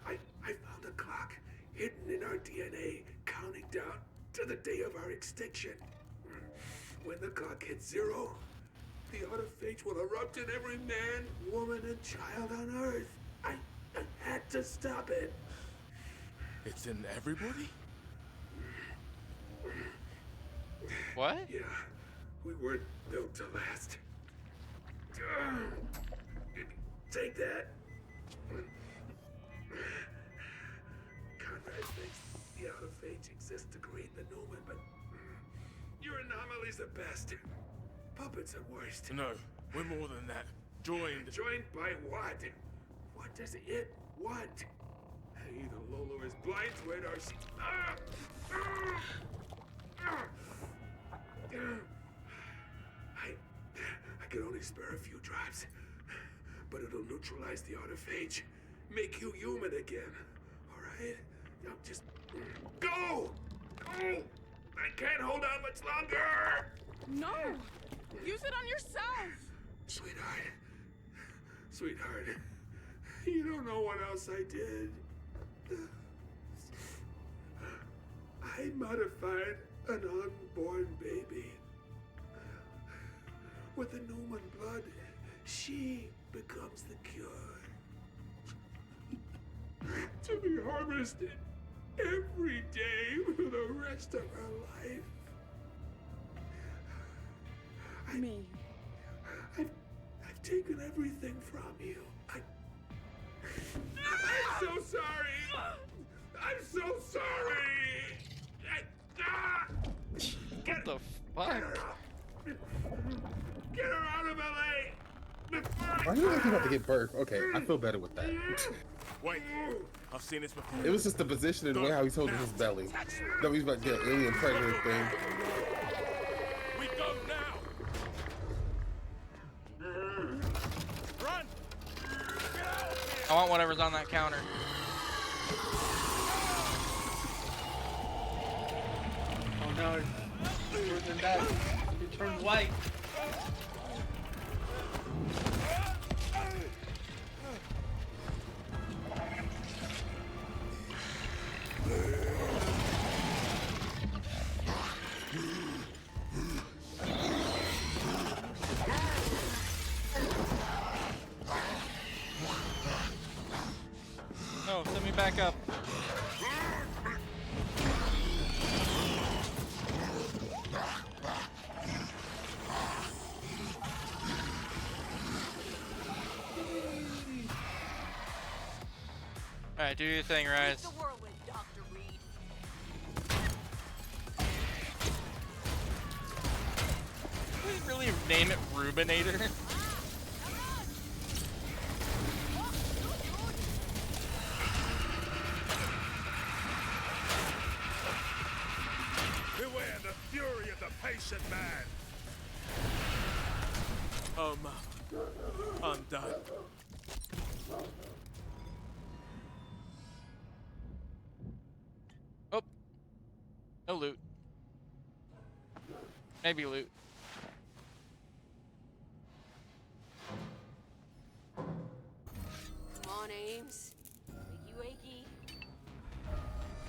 I found a clock hidden in our DNA, counting down to the day of our extinction. When the clock hits 0, the autophage will erupt in every man, woman, and child on Earth. I had to stop it. It's in everybody? What? Yeah, we weren't built to last. Take that. Conrad thinks the autophage exists to create the Newman, but your anomaly's the best. Puppets are worst. No, we're more than that. Joined. Joined by what? What does it want? Either Lolo is blind to it or she... I can only spare a few drops, but it'll neutralize the autophage, make you human again. All right? Now just go! Go! I can't hold out much longer! No! Use it on yourself! Sweetheart, you don't know what else I did. I modified an unborn baby. With the Newman blood, she becomes the cure. To be harvested every day for the rest of her life. I've taken everything from you. I'm so sorry. I'm so sorry. What the fuck? Get her out of LA. Why are you looking about to get birth? Okay, I feel better with that. Wait, I've seen this before. It was just the position and the way how he's holding his belly. No, he's about to get an alien predator thing. We go now. Run! I want whatever's on that counter. Oh no, worse than that. It turned white. No, send me back up. Alright, do your thing, Rise. The whirlwind, Dr. Reed. Did we really name it Rubinator? Beware the fury of the patient man. I'm done. Oh. No loot. Maybe loot. Come on, Ames. Wakey wakey.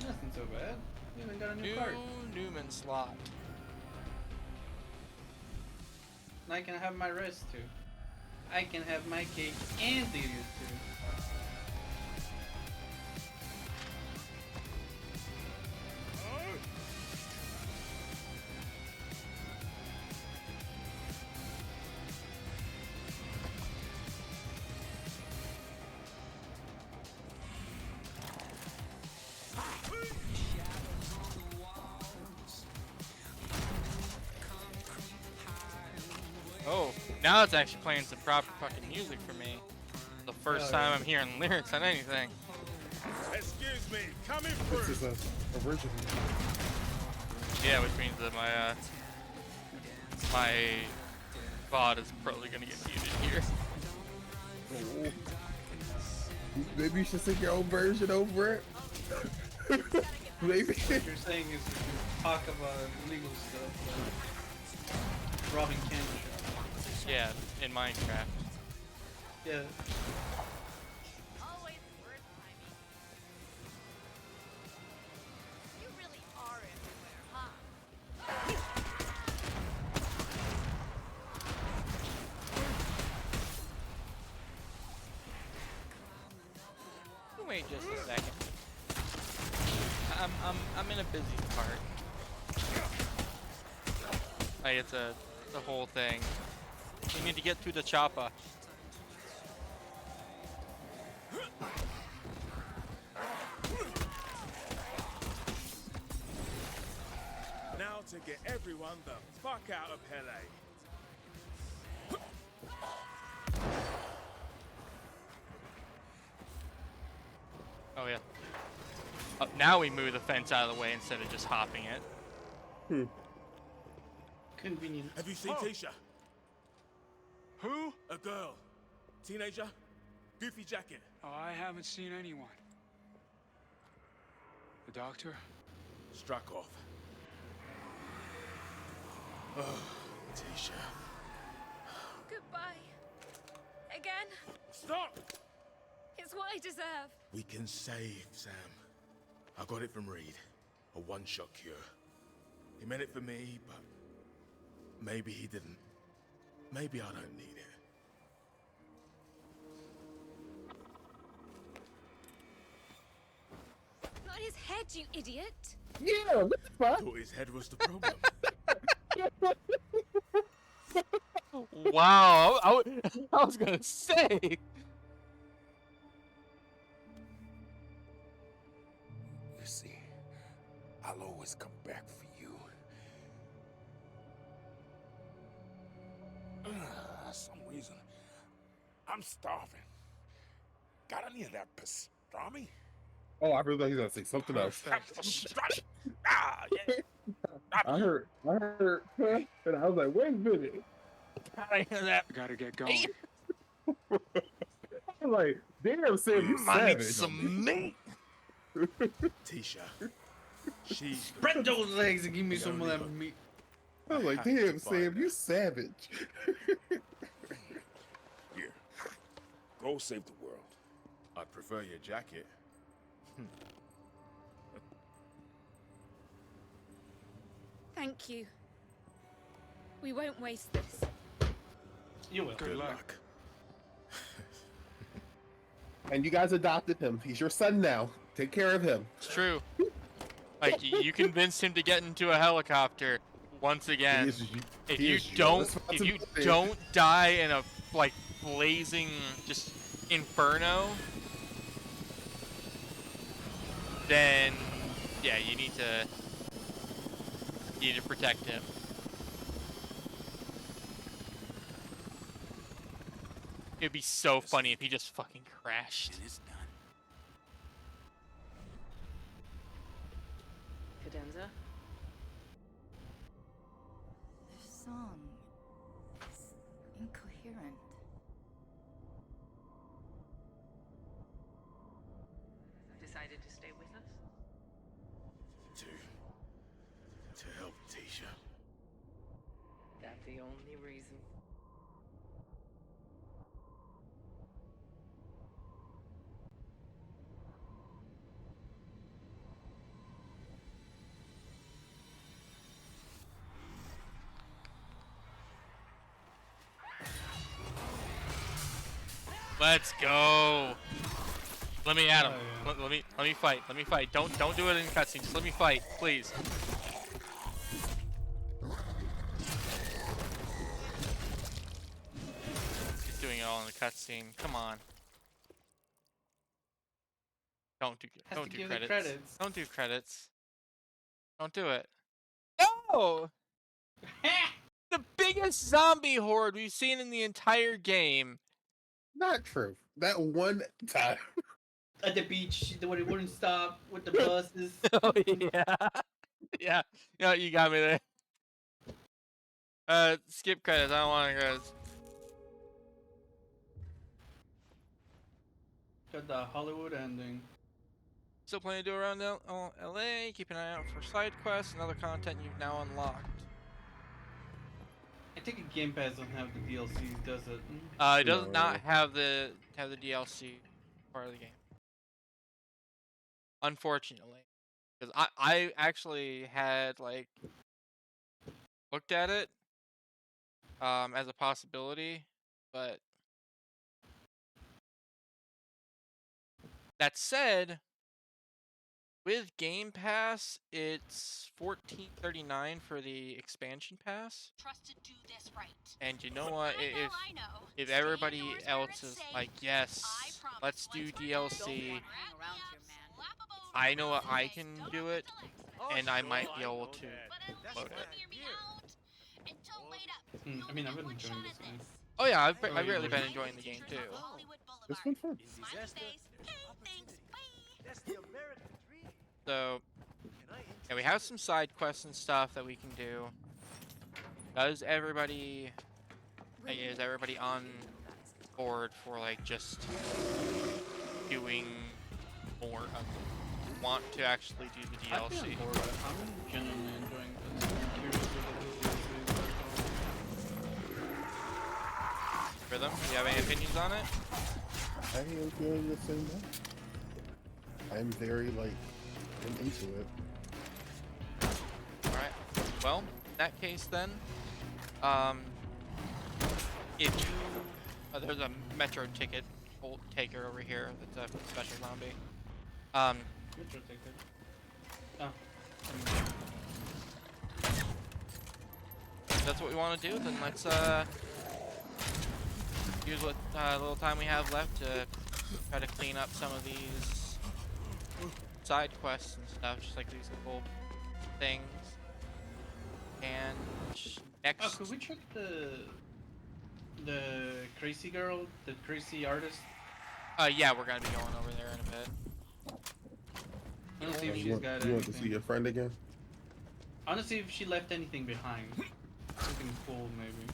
Nothing so bad. You even got a new New card. Newman slot. And I can have my rest too. I can have my cake and eat it too. Oh, now it's actually playing some proper fucking music for me. The first time I'm hearing lyrics on anything. Excuse me, coming This through. is a original. Yeah, which means that my VOD is probably gonna get muted here. Oh. Maybe you should sing your own version over it. Maybe. What you're saying is you talk about legal stuff, robbing candy shop. Yeah, in Minecraft. Yeah. Always worth timing. You really are everywhere, huh? Wait just a second. I'm in a busy part. Like it's the whole thing. We need to get to the chopper. Now to get everyone the fuck out of LA. Oh yeah. Now we move the fence out of the way instead of just hopping it. Convenient. Have you seen Tisha? Who? A girl. Teenager. Goofy jacket. Oh, I haven't seen anyone. The doctor? Struck off. Oh, Tisha. Goodbye. Again? Stop! It's what I deserve. We can save, Sam. I got it from Reed. A one-shot cure. He meant it for me, but maybe he didn't. Maybe I don't need it. Not his head, you idiot. Yeah, what the fuck? Thought his head was the problem. Wow, I was gonna say. You see, I'll always come back for you. Some reason, I'm starving. Got any of that pastrami? Oh, I really thought he was gonna say something else. Ah, yeah. I heard, and I was like, wait a minute. I hear that. I gotta get going. I'm like, damn, Sam, you I need savage. some meat. Tisha. She's Spread those legs and give me some of that meat. I was like, have to damn, find Sam, her. you savage. Here, go save the world. I'd prefer your jacket. Thank you. We won't waste this. You will. Good luck. And you guys adopted him. He's your son now. Take care of him. It's true. Like you convinced him to get into a helicopter once again. If you don't die in a like blazing just inferno, then yeah, you need to protect him. It'd be so funny if he just fucking crashed. Cadenza? The song is incoherent. Decided to stay with us? To help Tisha. That the only reason? Let's go. Let me at him. Let me fight. Let me fight. Don't do it in cutscene. Just let me fight, please. He's doing it all in the cutscene. Come on. Don't do credits. Don't do credits. Don't do it. No! The biggest zombie horde we've seen in the entire game. Not true. That one time. At the beach, when it wouldn't stop with the buses. Oh yeah. Yeah, you got me there. Skip credits. I don't want credits. Got the Hollywood ending. Still planning to do around LA. Keep an eye out for side quests and other content you've now unlocked. I think a Game Pass doesn't have the DLCs, does it? It does not have the DLC part of the game. Unfortunately, because I actually had like looked at it as a possibility, but that said, with Game Pass, it's $14.39 for the expansion pass. Trusted do this right. And you know what? I know. If Stay everybody indoors else where is it's safe. like, yes, I promise let's do once we're DLC, done, Hang around here, man. I know what I can do it, and I might be able to load it. hear me out. And don't wait up. I mean, I've been enjoying this game. Oh yeah, I've really been enjoying the game too. It's been fun. Smiley face. Hey, thanks. Bye. That's the American dream. So, yeah, we have some side quests and stuff that we can do. Is everybody on board for like just doing more of it? Want to actually do the I'd be on DLC? board. I'm genuinely enjoying this. I'm curious what the DLCs are. Rhythm, do you have any opinions on it? I am feeling the same way. I'm very like into it. Alright. Well, in that case then, if you there's a metro ticket taker over here that's a special zombie. Metro ticket. Oh. If that's what we want to do, then let's use what little time we have left to try to clean up some of these side quests and stuff, just like these little things. And next, Oh, could we check the crazy girl, the crazy artist? yeah, we're gonna be going over there in a bit. I want to see if she's You got want to see anything. your friend again? I want to see if she left anything behind. Something cool, maybe.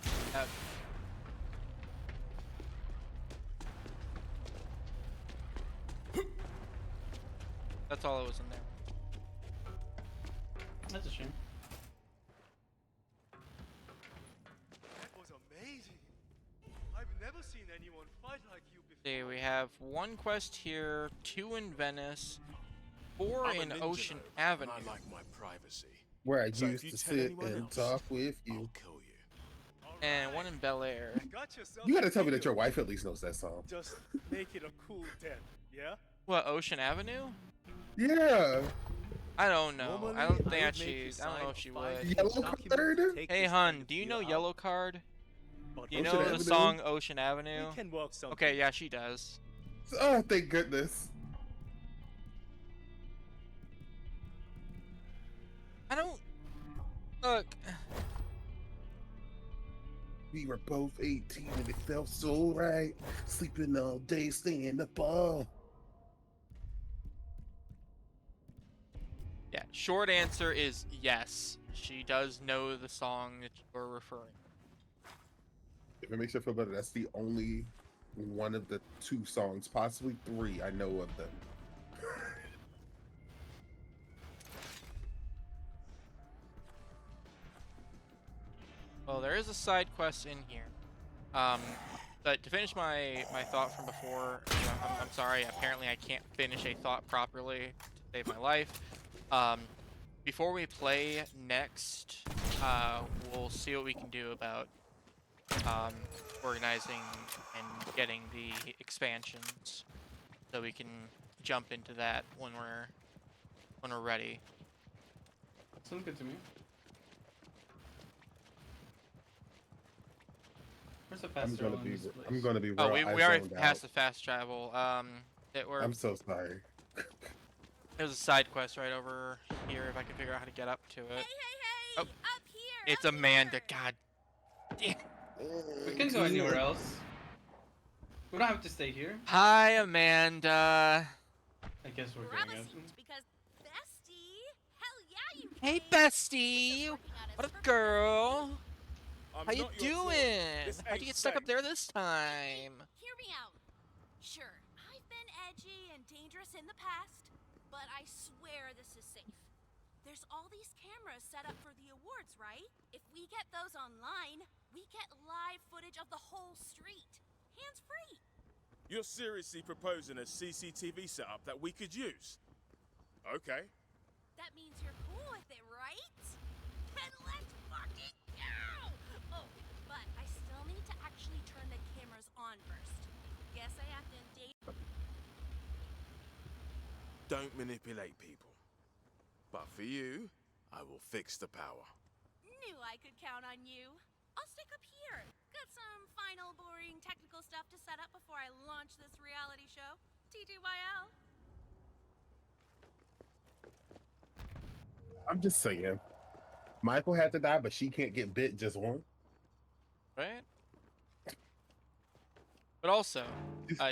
That's all that was in there. That's a shame. That was amazing. I've never seen anyone fight like you before. See, we have one quest here, 2 in Venice, 4 I'm a in ninja, Ocean though, Avenue. and I like my privacy. Where I So if used you to tell sit anyone and else, talk with you. I'll kill you. And 1 in Bel Air. You gotta tell me that your wife at least knows that song. Just make it a cool death, yeah? What, Ocean Avenue? Yeah. I don't know. Normally, I don't I think would she. make you I don't know sign if she a would. five-page Yellow document card? to take Hey, this hun, kind of do you know deal Yellow out. Card? But Do you Ocean know the Avenue? song Ocean Avenue? we can work something. Okay, yeah, she does. Oh, thank goodness. I don't. Look. We were both 18 and it felt so right. Sleeping all day, staying up all. Yeah, short answer is yes. She does know the song that you're referring. If it makes you feel better, that's the only one of the 2 songs, possibly 3, I know of them. Well, there is a side quest in here. But to finish my thought from before, I'm sorry, apparently I can't finish a thought properly to save my life. Before we play next, we'll see what we can do about organizing and getting the expansions, so we can jump into that when we're ready. Sounds good to me. Where's the fast travel in this place? I'm gonna be real. Oh, we I already zoned passed out. the fast travel. I'm so sorry. There's a side quest right over here if I can figure out how to get up to it. Hey, Oh, up here. it's Amanda. God damn. We can go anywhere else. We don't have to stay here. Hi, Amanda. I guess we're Grab going a out. seat, because bestie, hell yeah, you Hey, can. bestie. What up, girl? I'm How you not your toy. doing? This How'd you ain't get stuck up safe. there this time? Hear me out. Sure, I've been been edgy and dangerous in the past, but I swear this is safe. There's all these cameras set up for the awards, right? If we get those online, we get live footage of the whole street. Hands-free. You're seriously proposing a CCTV setup that we could use? Okay. That means you're cool with it, right? Then let's fucking go! Oh, but I still need to actually turn the cameras on first. Guess I have to date. Don't manipulate people. But for you, I will fix the power. Knew I could count on you. I'll stick up here. Got some final boring technical stuff to set up before I launch this reality show. TTYL. I'm just saying. Michael had to die, but she can't get bit just one. Right? But also,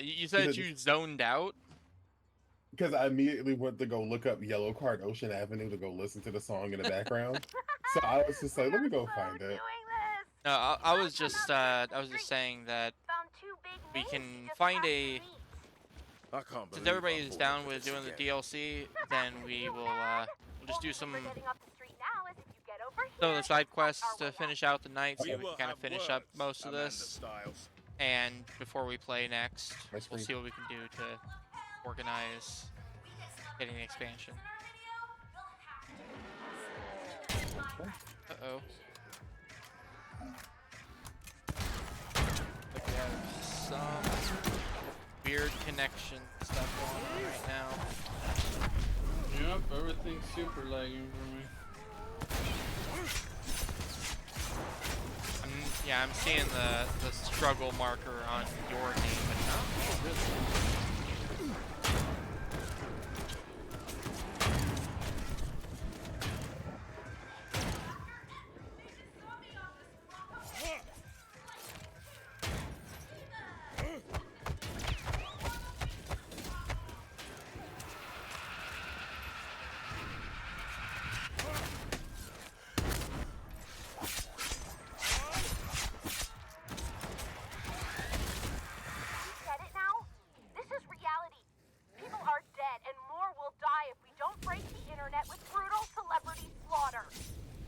you said that you zoned out. Because I immediately went to go look up Yellow Card Ocean Avenue to go listen to the song in the background. So I was just like, let me go find it. No, I was just saying that we can find a. I can't believe Since everybody is down with doing the DLC, then we will we'll just do some the side quests to finish out the night, so we can kind of finish up most of this. And before we play next, we'll see what we can do to organize getting the expansion. Uh-oh. But we have some weird connection stuff going on right now. Yep, everything's super lagging for me. Yeah, I'm seeing the struggle marker on your name, but not really.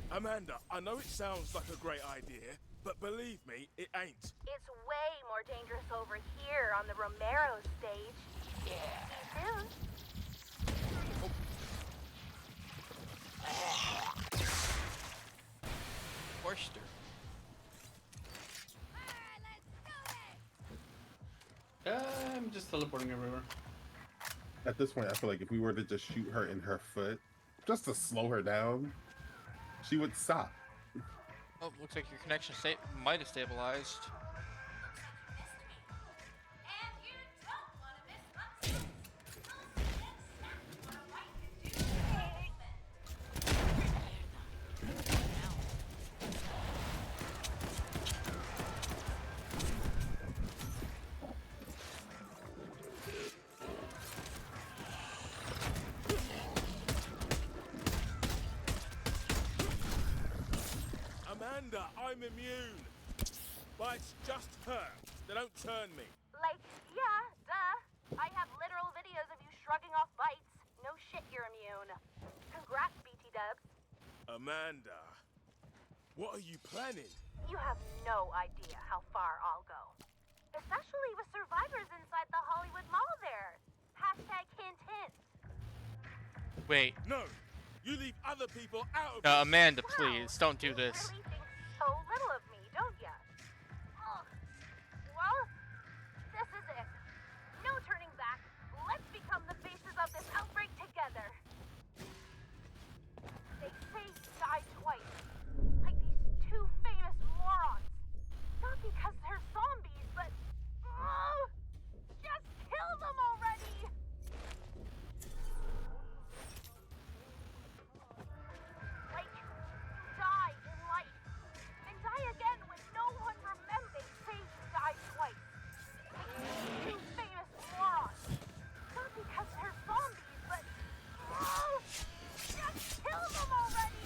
Amanda, I know it sounds like a great idea, but believe me, it ain't. It's way more dangerous over here on the Romero stage. Yeah. See you soon. Forster. I'm just teleporting everywhere. At this point, I feel like if we were to just shoot her in her foot, just to slow her down, she would stop. Oh, looks like your connection might have stabilized. Amanda, I'm immune. But it's just her. They don't turn me. Like, yeah, duh. I have literal videos of you shrugging off bites. No shit, you're immune. Congrats, BT Dubs. Amanda, what are you planning? You have no idea how far I'll go. Especially with survivors inside the Hollywood Mall there. Hashtag hint hint. Wait. No, you leave other people out of Amanda, please, don't do this. You really think so little of me, don't ya? Well, this is it. No turning back. Let's become the faces of this outbreak together. They say he died twice. Like these two famous morons. Not because they're zombies, but... just kill them already! Like, die in life. And die again when no one remembers. They say he died twice. Like these two famous morons. Not because they're zombies, but... just kill them already!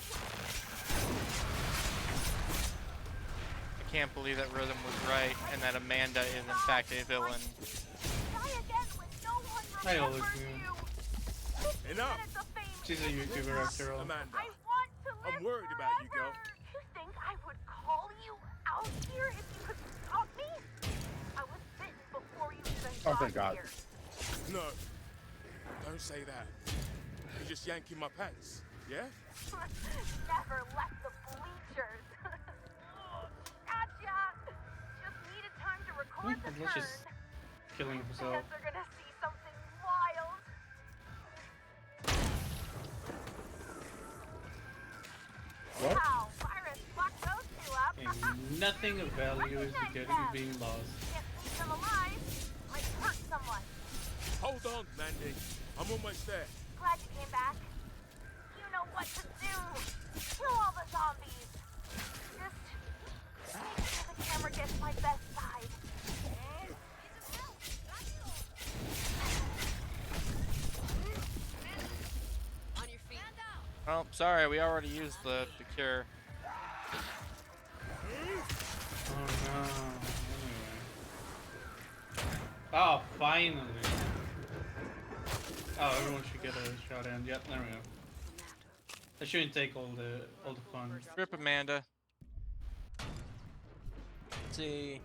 I can't believe that Rhythm was right and that Amanda is in fact a villain. Die again when no one I always knew. Enough! She's a YouTuber after all. Amanda, I want to live I'm worried about you, girl. You think I would call you out here if you could stop me? I was bitten before you even Oh, got thank God. here. No. Don't say that. You're just yanking my pants, yeah? Never left the bleachers. Gotcha. Just needed time to record the Let's turn. just killing himself. Guess they're gonna see something wild. What? Wow, Virus fucked those two up. And nothing of value is getting being lost. Can't leave them alive. Might hurt someone. Hold on, Mandy. I'm almost there. Glad you came back. You know what to do. Kill all the zombies. Just make sure the camera gets my best side. On your feet. Oh, sorry, we already used the cure. Oh no. Oh, finally. Oh, everyone should get a shot in. Yep, there we go. That shouldn't take all the fun. Rip Amanda. Let's see.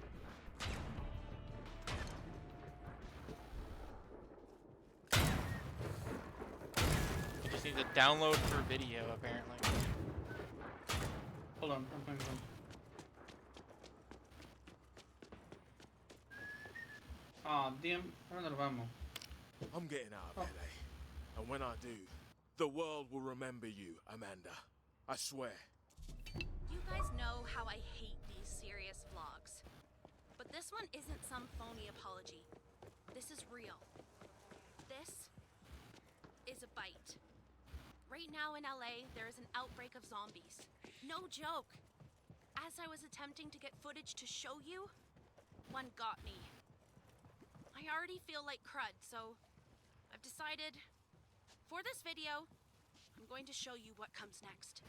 You just need to download for video, apparently. Hold on, I'm coming home. Aw, damn, I'm out of ammo. I'm getting out of LA. And when I do, the world will remember you, Amanda. I swear. You guys know how I hate these serious vlogs. But this one isn't some phony apology. This is real. This is a bite. Right now in LA, there is an outbreak of zombies. No joke. As I was attempting to get footage to show you, one got me. I already feel like crud, so I've decided for this video, I'm going to show you what comes next.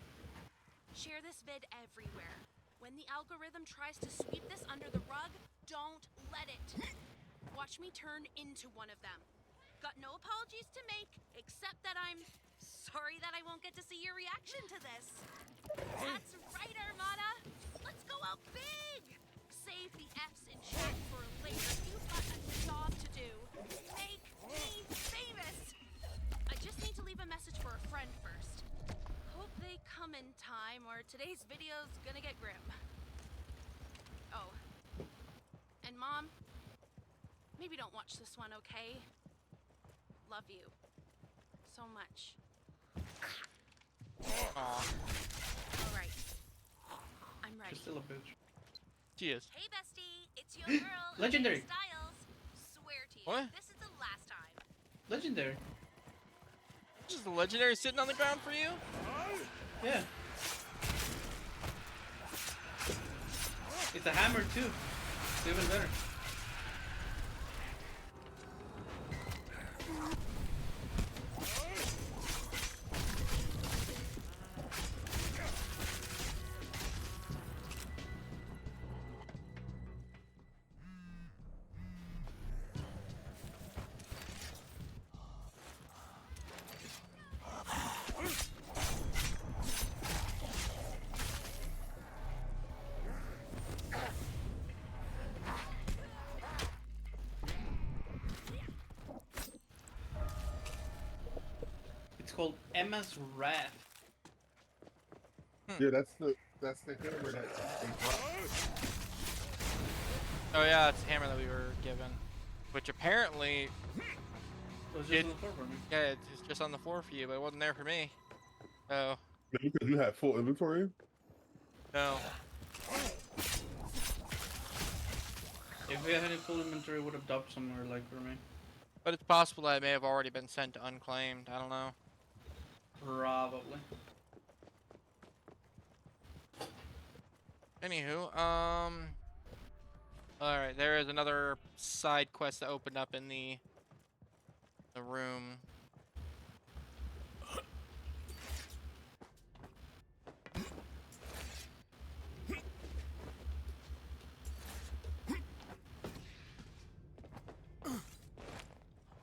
Share this vid everywhere. When the algorithm tries to sweep this under the rug, don't let it. Watch me turn into one of them. Got no apologies to make, except that I'm sorry that I won't get to see your reaction to this. That's right, Armada. Let's go out big. Save the F's in chat for later. You've got a job to do. Make me famous. I just need to leave a message for a friend first. Hope they come in time or today's video's gonna get grim. Oh. And Mom, maybe don't watch this one, okay? Love you. So much. Alright. I'm ready. She's still a bitch. She is. Hey bestie, it's your girl, Legendary. Styles. Swear to you, What? this is the last time. Legendary. Just a legendary sitting on the ground for you? Yeah. It's a hammer too. It's even better. It's called Emma's Wrath. Yeah, that's the hammer that they brought. Oh yeah, it's the hammer that we were given. Which apparently... Was just on the floor for me. Yeah, it's just on the floor for you, but it wasn't there for me. Oh. Because you had full inventory? No. If we had any full inventory, would have dropped somewhere like for me. But it's possible that it may have already been sent to unclaimed. I don't know. Probably. Anywho, alright, there is another side quest that opened up in the room.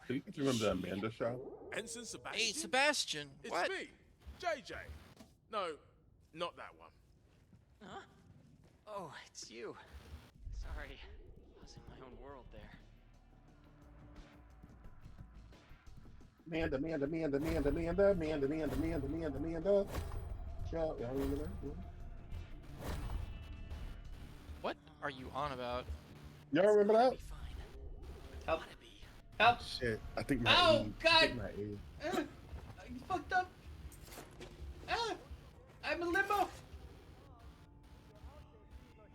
Do you remember the Amanda show? Ensign Sebastian? Hey, Sebastian. It's What? me, JJ. No, not that one. Huh? Oh, it's you. Sorry, I was in my own world there. Amanda. Show, y'all remember that? Yeah. What are you on about? Y'all remember that? Help. Help. Shit, I think my Oh, age. God. I think my age. You fucked up. I'm in limbo.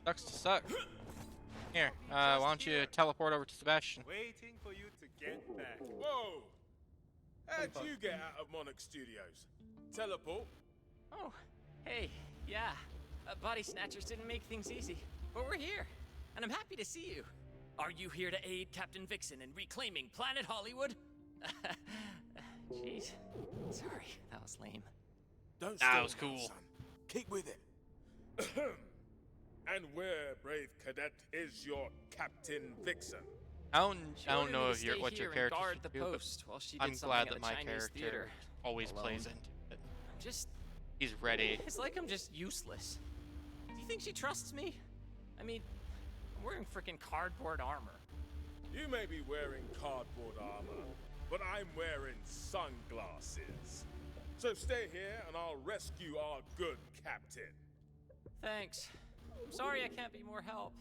Sucks to suck. Here, why don't you teleport over to Sebastian? Waiting for you to get back. Whoa! How'd you get out of Monarch Studios? Teleport? Oh, hey, yeah. Body snatchers didn't make things easy, but we're here, and I'm happy to see you. Are you here to aid Captain Vixen in reclaiming Planet Hollywood? Jeez, sorry, that was lame. Don't That stall was now, cool. son. Keep with it. And where, brave cadet, is your Captain Vixen? I don't She ordered know me to if you're, stay what your here and character guard should the do, but post while she did I'm something glad at that a my Chinese character theater. always Alone. plays into it. I'm just... He's ready. It's like I'm just useless. Do you think she trusts me? I mean, I'm wearing freaking cardboard armor. You may be wearing cardboard armor, but I'm wearing sunglasses. So stay here and I'll rescue our good captain. Thanks. I'm sorry I can't be more help.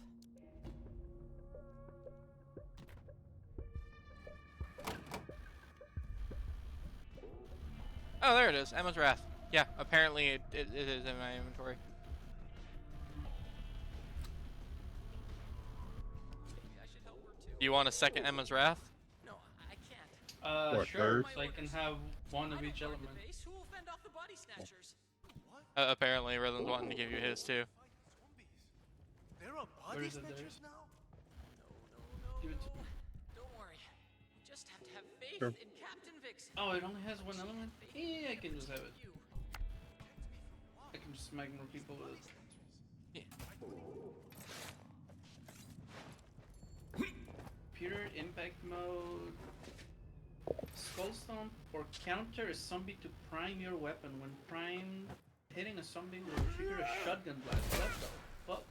Oh, there it is. Emma's Wrath. Yeah, apparently it is in my inventory. Do you want a second Emma's Wrath? No, I can't. What, Sure. third? So I can have one of each element. Base, who will fend off the body snatchers? Apparently Rhythm's wanting to give you his too. There are Where body is it there? snatchers now? Give it to Don't worry. You just have to have faith Sure. in Captain Vixen. Oh, it only has one element? Yeah, I can just have it. I can just smack more people with it. Computer impact mode. Skull Stomp or counter a zombie to prime your weapon. When primed, hitting a zombie will trigger a shotgun blast. What the fuck?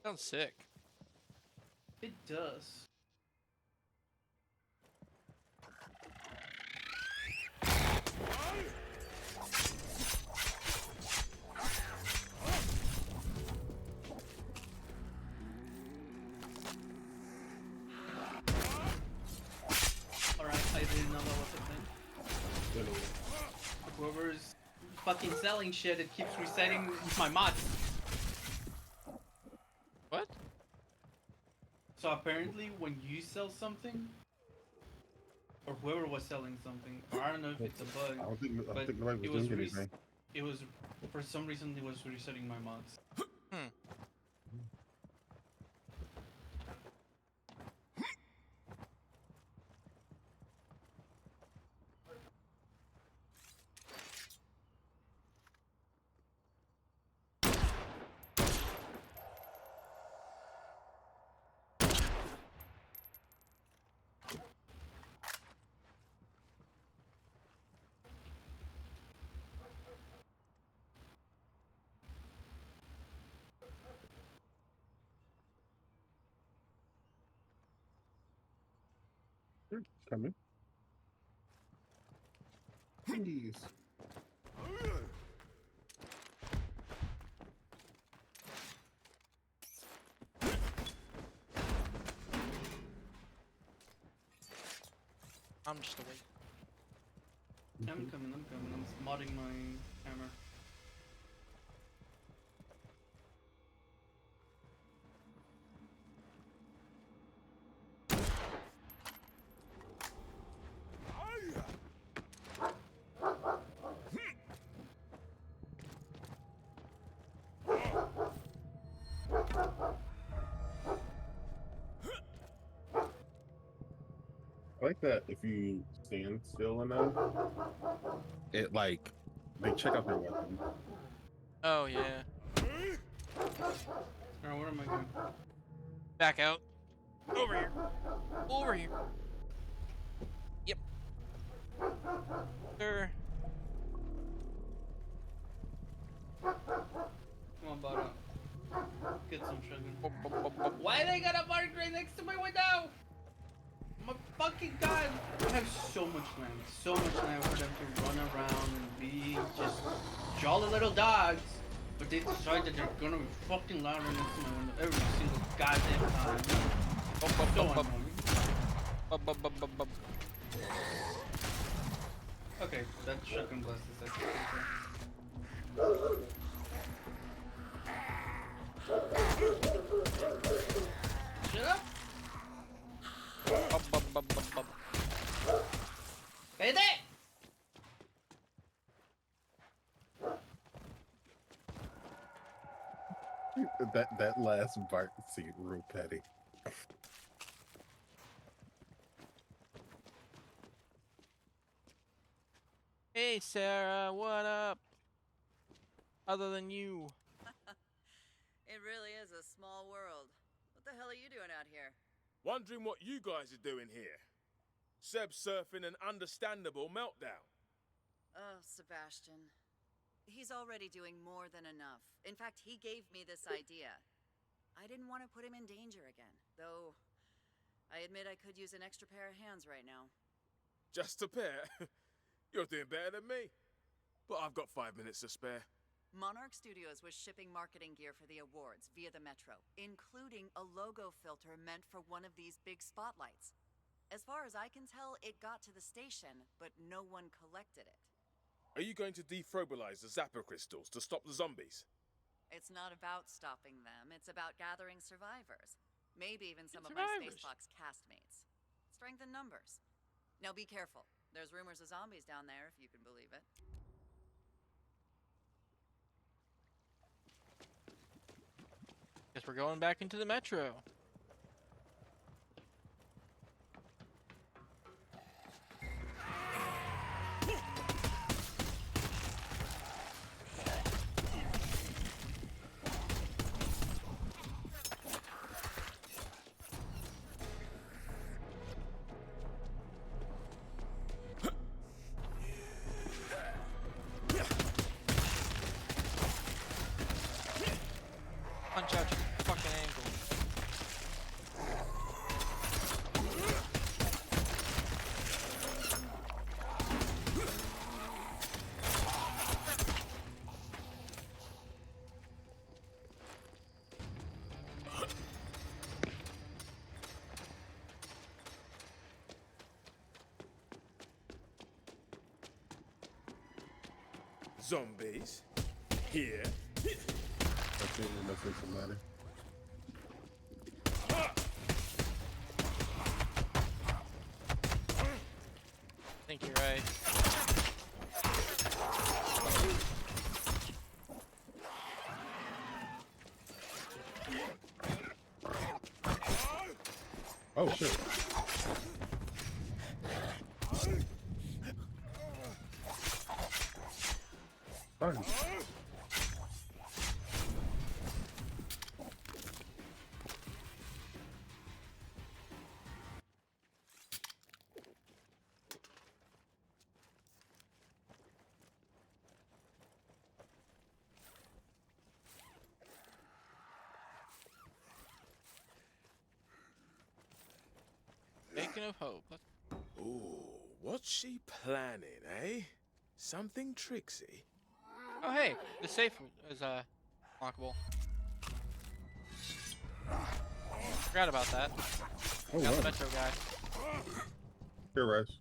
Sounds sick. It does. Alright, I didn't know that was a thing. Whoever's fucking selling shit, it keeps resetting my mods. What? So apparently when you sell something, or whoever was selling something, or I don't know if it's a bug, I don't think but nobody it was was doing anything. it was, for some reason it was resetting my mods. Coming. Please. I'm just awake. I'm coming. I'm modding my hammer. I like that if you stand still enough, it like they check out their weapon. Oh yeah. Alright, what am I doing? Back out. Over here. Over here. Yep. Sir. Come on, Bono. Get some sugar. Why they got a mark right next to my window? My fucking god! I have so much land for them to run around and be just jolly little dogs. But they decide that they're gonna be fucking loud next to my window every single goddamn time. So annoying. Okay, that shotgun blast is actually Shut up! Cállate! That last Bart scene real petty. Hey Sarah, what up? Other than you. It really is a small world. What the hell are you doing out here? Wondering what you guys are doing here. Seb surfing an understandable meltdown. Oh, Sebastian. He's already doing more than enough. In fact, he gave me this idea. I didn't want to put him in danger again, though I admit I could use an extra pair of hands right now. Just a pair? You're doing better than me. But I've got 5 minutes to spare. Monarch Studios was shipping marketing gear for the awards via the Metro, including a logo filter meant for one of these big spotlights. As far as I can tell, it got to the station, but no one collected it. Are you going to defrobilize the Zapper crystals to stop the zombies? It's not about stopping them, it's about gathering survivors. Maybe even some of my Spacebox castmates. Strength in numbers. Now be careful. There's rumors of zombies down there, if you can believe it. Guess we're going back into the Metro. Punch out your fucking ankle. Zombies? Here? That's it, nothing to matter. I think you're right. Oh shit. Fine. Beacon of hope. Ooh, what's she planning, eh? Something tricksy? Oh hey, the safe is lockable. Forgot about that. Oh, Got wow. the Metro guy. Here, Rush.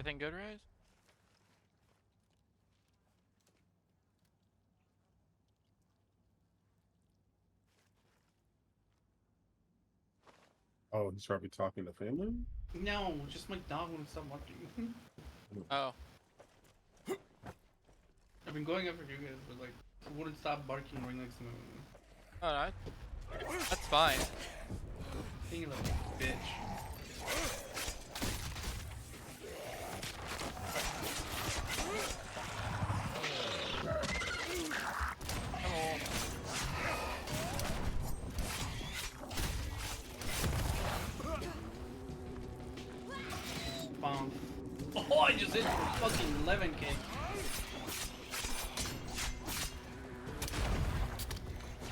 Everything good, Rise? Oh, he's probably talking to family? No, just my dog wouldn't stop barking. Oh. I've been going after you guys, but like, it wouldn't stop barking right next to me. Oh, no, that's fine. Being like a bitch. Bomb. Oh, I just hit for fucking 11k.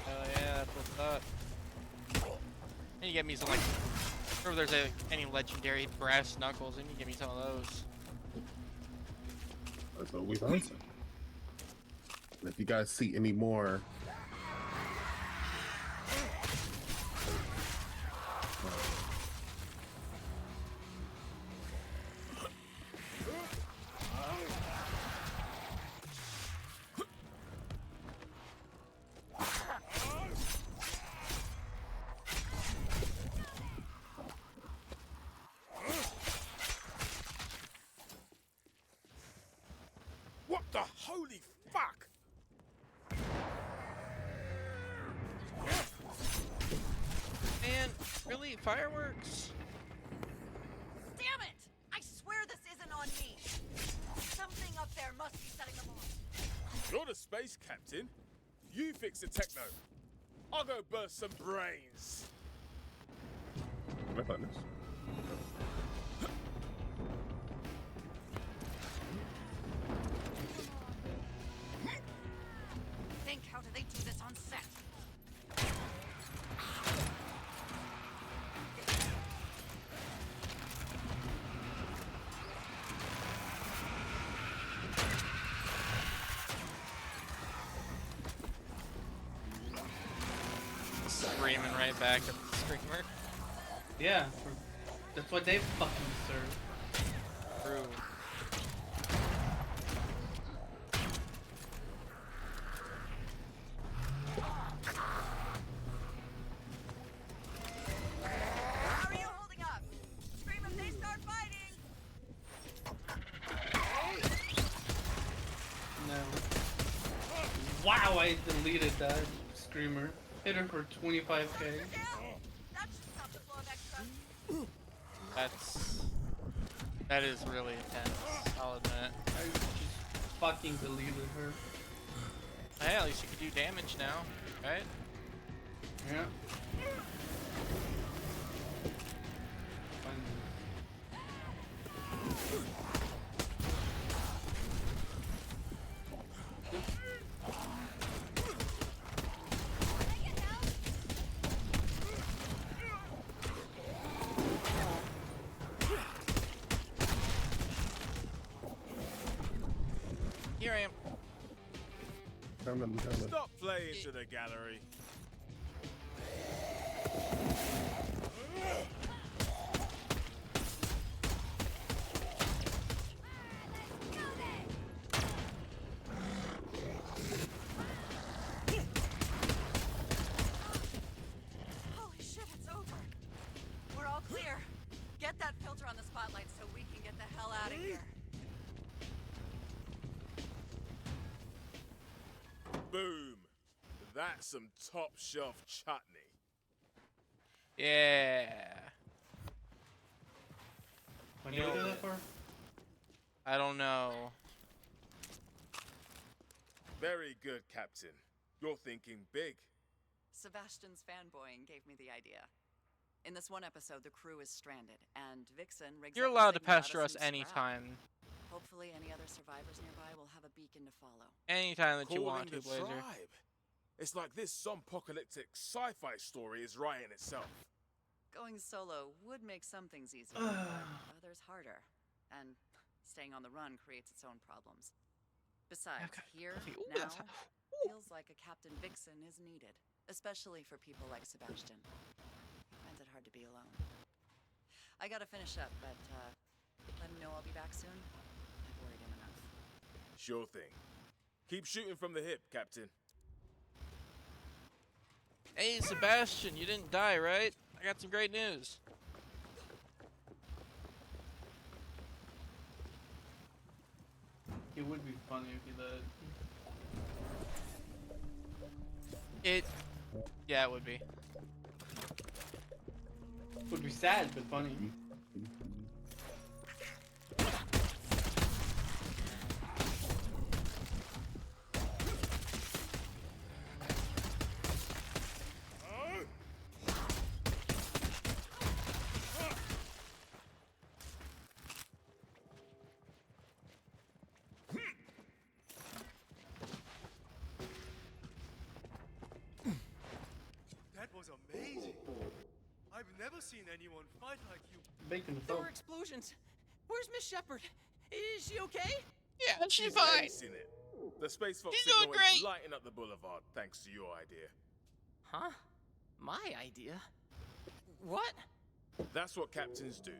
Oh yeah, that's what's up. I need to get me some like, or if there's any legendary brass knuckles, I need to get me some of those. That's always awesome. And if you guys see any more What the holy fuck? Man, really? Fireworks? Damn it! I swear this isn't on me. Something up there must be setting them off. You're the space captain. You fix the techno. I'll go burst some brains. my goodness. Think, how do they do this on set? Screaming right back at the screamer. Yeah, that's what they fucking deserve. True. How are you holding up? Scream if they start fighting! No. Wow, I deleted that screamer. Hit her for 25k. That should stop the flow of extras. That is really intense, I'll admit. I just fucking deleted her. Hey, at least you can do damage now, right? Yeah. Here I am. Stop playing to the gallery. Holy shit, it's over. We're all clear. Get that filter on the spotlight so we can get the hell out of here. Boom. That's some top shelf chutney. Yeah. What do you do that for? I don't know. Very good, Captain. You're thinking big. Sebastian's fanboying gave me the idea. In this one episode, the crew is stranded, and Vixen rigs You're up a allowed to signal pester us out of some scrap. anytime. Hopefully, any other survivors nearby will have a beacon to follow. Anytime that you Calling want to, the Blazer. tribe. It's like this zombie-apocalyptic sci-fi story is writing itself. Going solo would make some things easier, but others harder. And staying on the run creates its own problems. Besides, here, now, feels like a Captain Vixen is needed. Especially for people like Sebastian. Finds it hard to be alone. I gotta finish up, but Let him know I'll be back soon. I've worried him enough. Sure thing. Keep shooting from the hip, Captain. Hey, Sebastian, you didn't die, right? I got some great news. It would be funny if he did. Yeah, it would be. Would be sad, but funny. That was amazing. I've never seen anyone fight like you. Bacon the There folk. were explosions. Where's Miss Shepard? Is she okay? Yeah, she's She's fine. acing it. The Space Fox She's signal doing great. is lighting up the boulevard thanks to your idea. Huh? My idea? What? That's what captains do.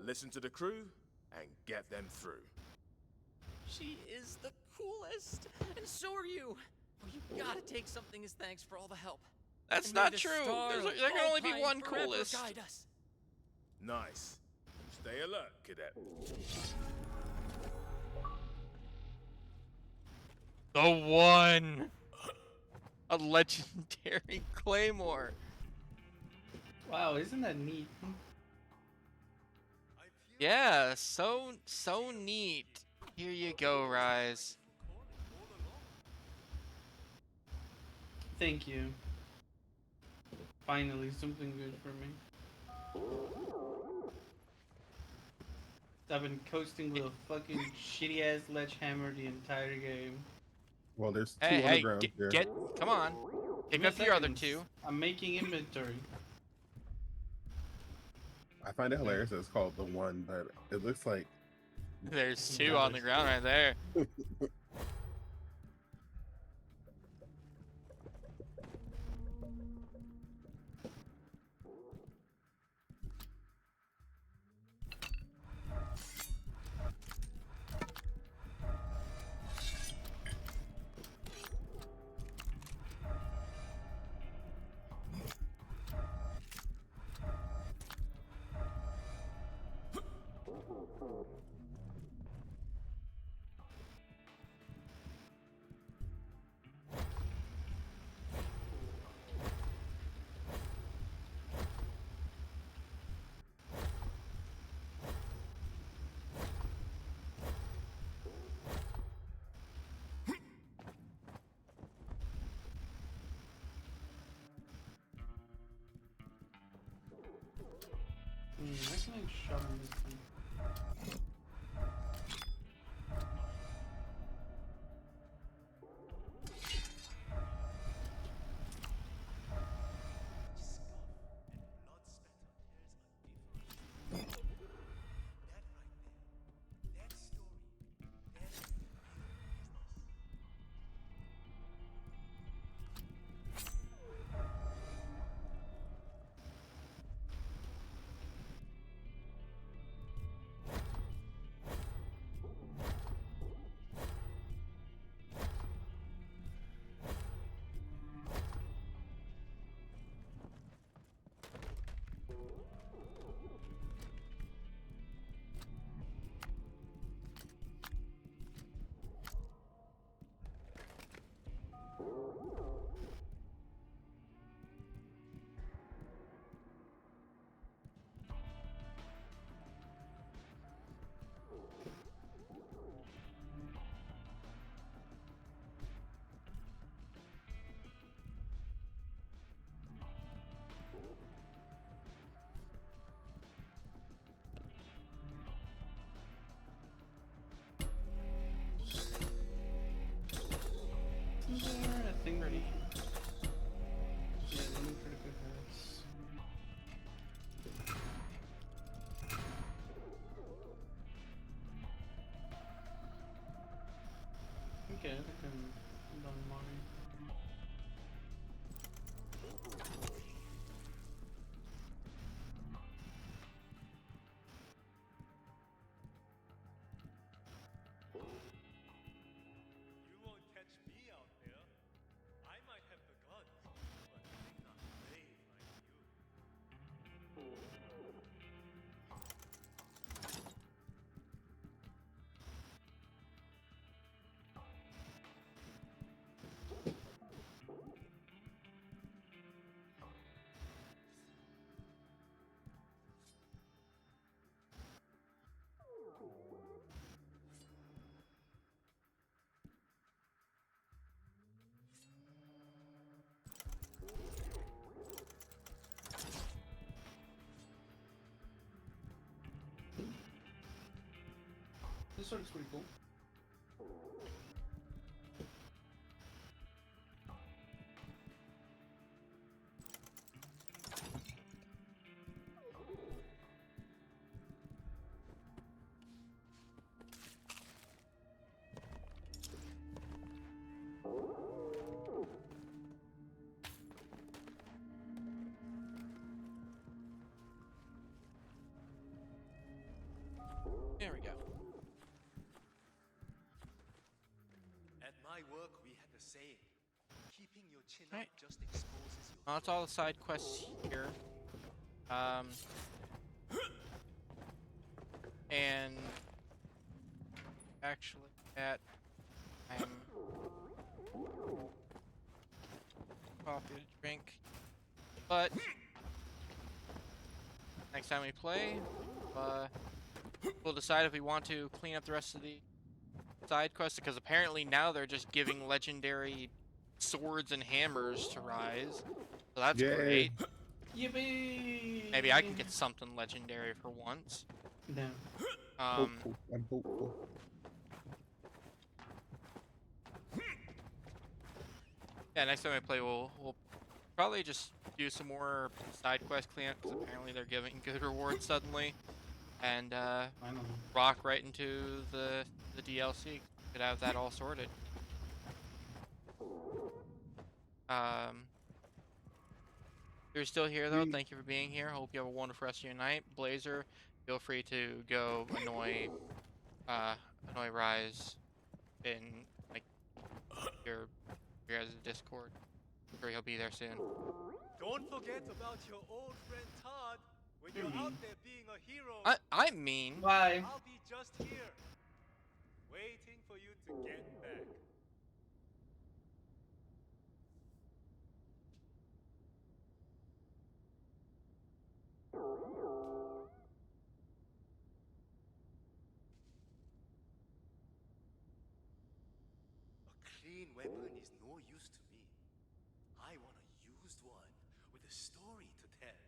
Listen to the crew and get them through. She is the coolest, and so are you. Oh, you gotta take something as thanks for all the help. That's And may not the true. star There of can only be Alpine one forever coolest. guide us. Nice. Stay alert, cadet. The one. A legendary Claymore. Wow, isn't that neat? Yeah, so neat. Here you go, Rise. Thank you. Finally, something good for me. I've been coasting with a fucking shitty ass sledgehammer the entire game. Well, there's two Hey, on the hey, ground here. come on. Pick Give me up your other seconds. two. I'm making inventory. I find it hilarious that it's called the one, but it looks like There's two on the ground right there. Why can I shove in this thing? This looks pretty cool. There we go. At my work, we had the saying, keeping your chin Right. up just exposes your... Well, that's all the side quests here. And actually, at I'm coffee to drink, but next time we play, we'll decide if we want to clean up the rest of the side quests, because apparently now they're just giving legendary swords and hammers to Rise, so that's Yay. great. Yippee! Maybe I can get something legendary for once. No. Hopeful. I'm hopeful. Yeah, next time we play, we'll probably just do some more side quest cleanup, because apparently they're giving good rewards suddenly, and rock right into the DLC. Could have that all sorted. If you're still here though, thank you for being here. Hope you have a wonderful rest of your night. Blazer, feel free to go annoy Rise in like your guys' Discord. I'm sure he'll be there soon. Don't forget about your old friend Todd. When you're out there being a hero, I mean, Bye. I'll be just here, waiting for you to get back. A clean weapon is no use to me. I want a used one with a story to tell.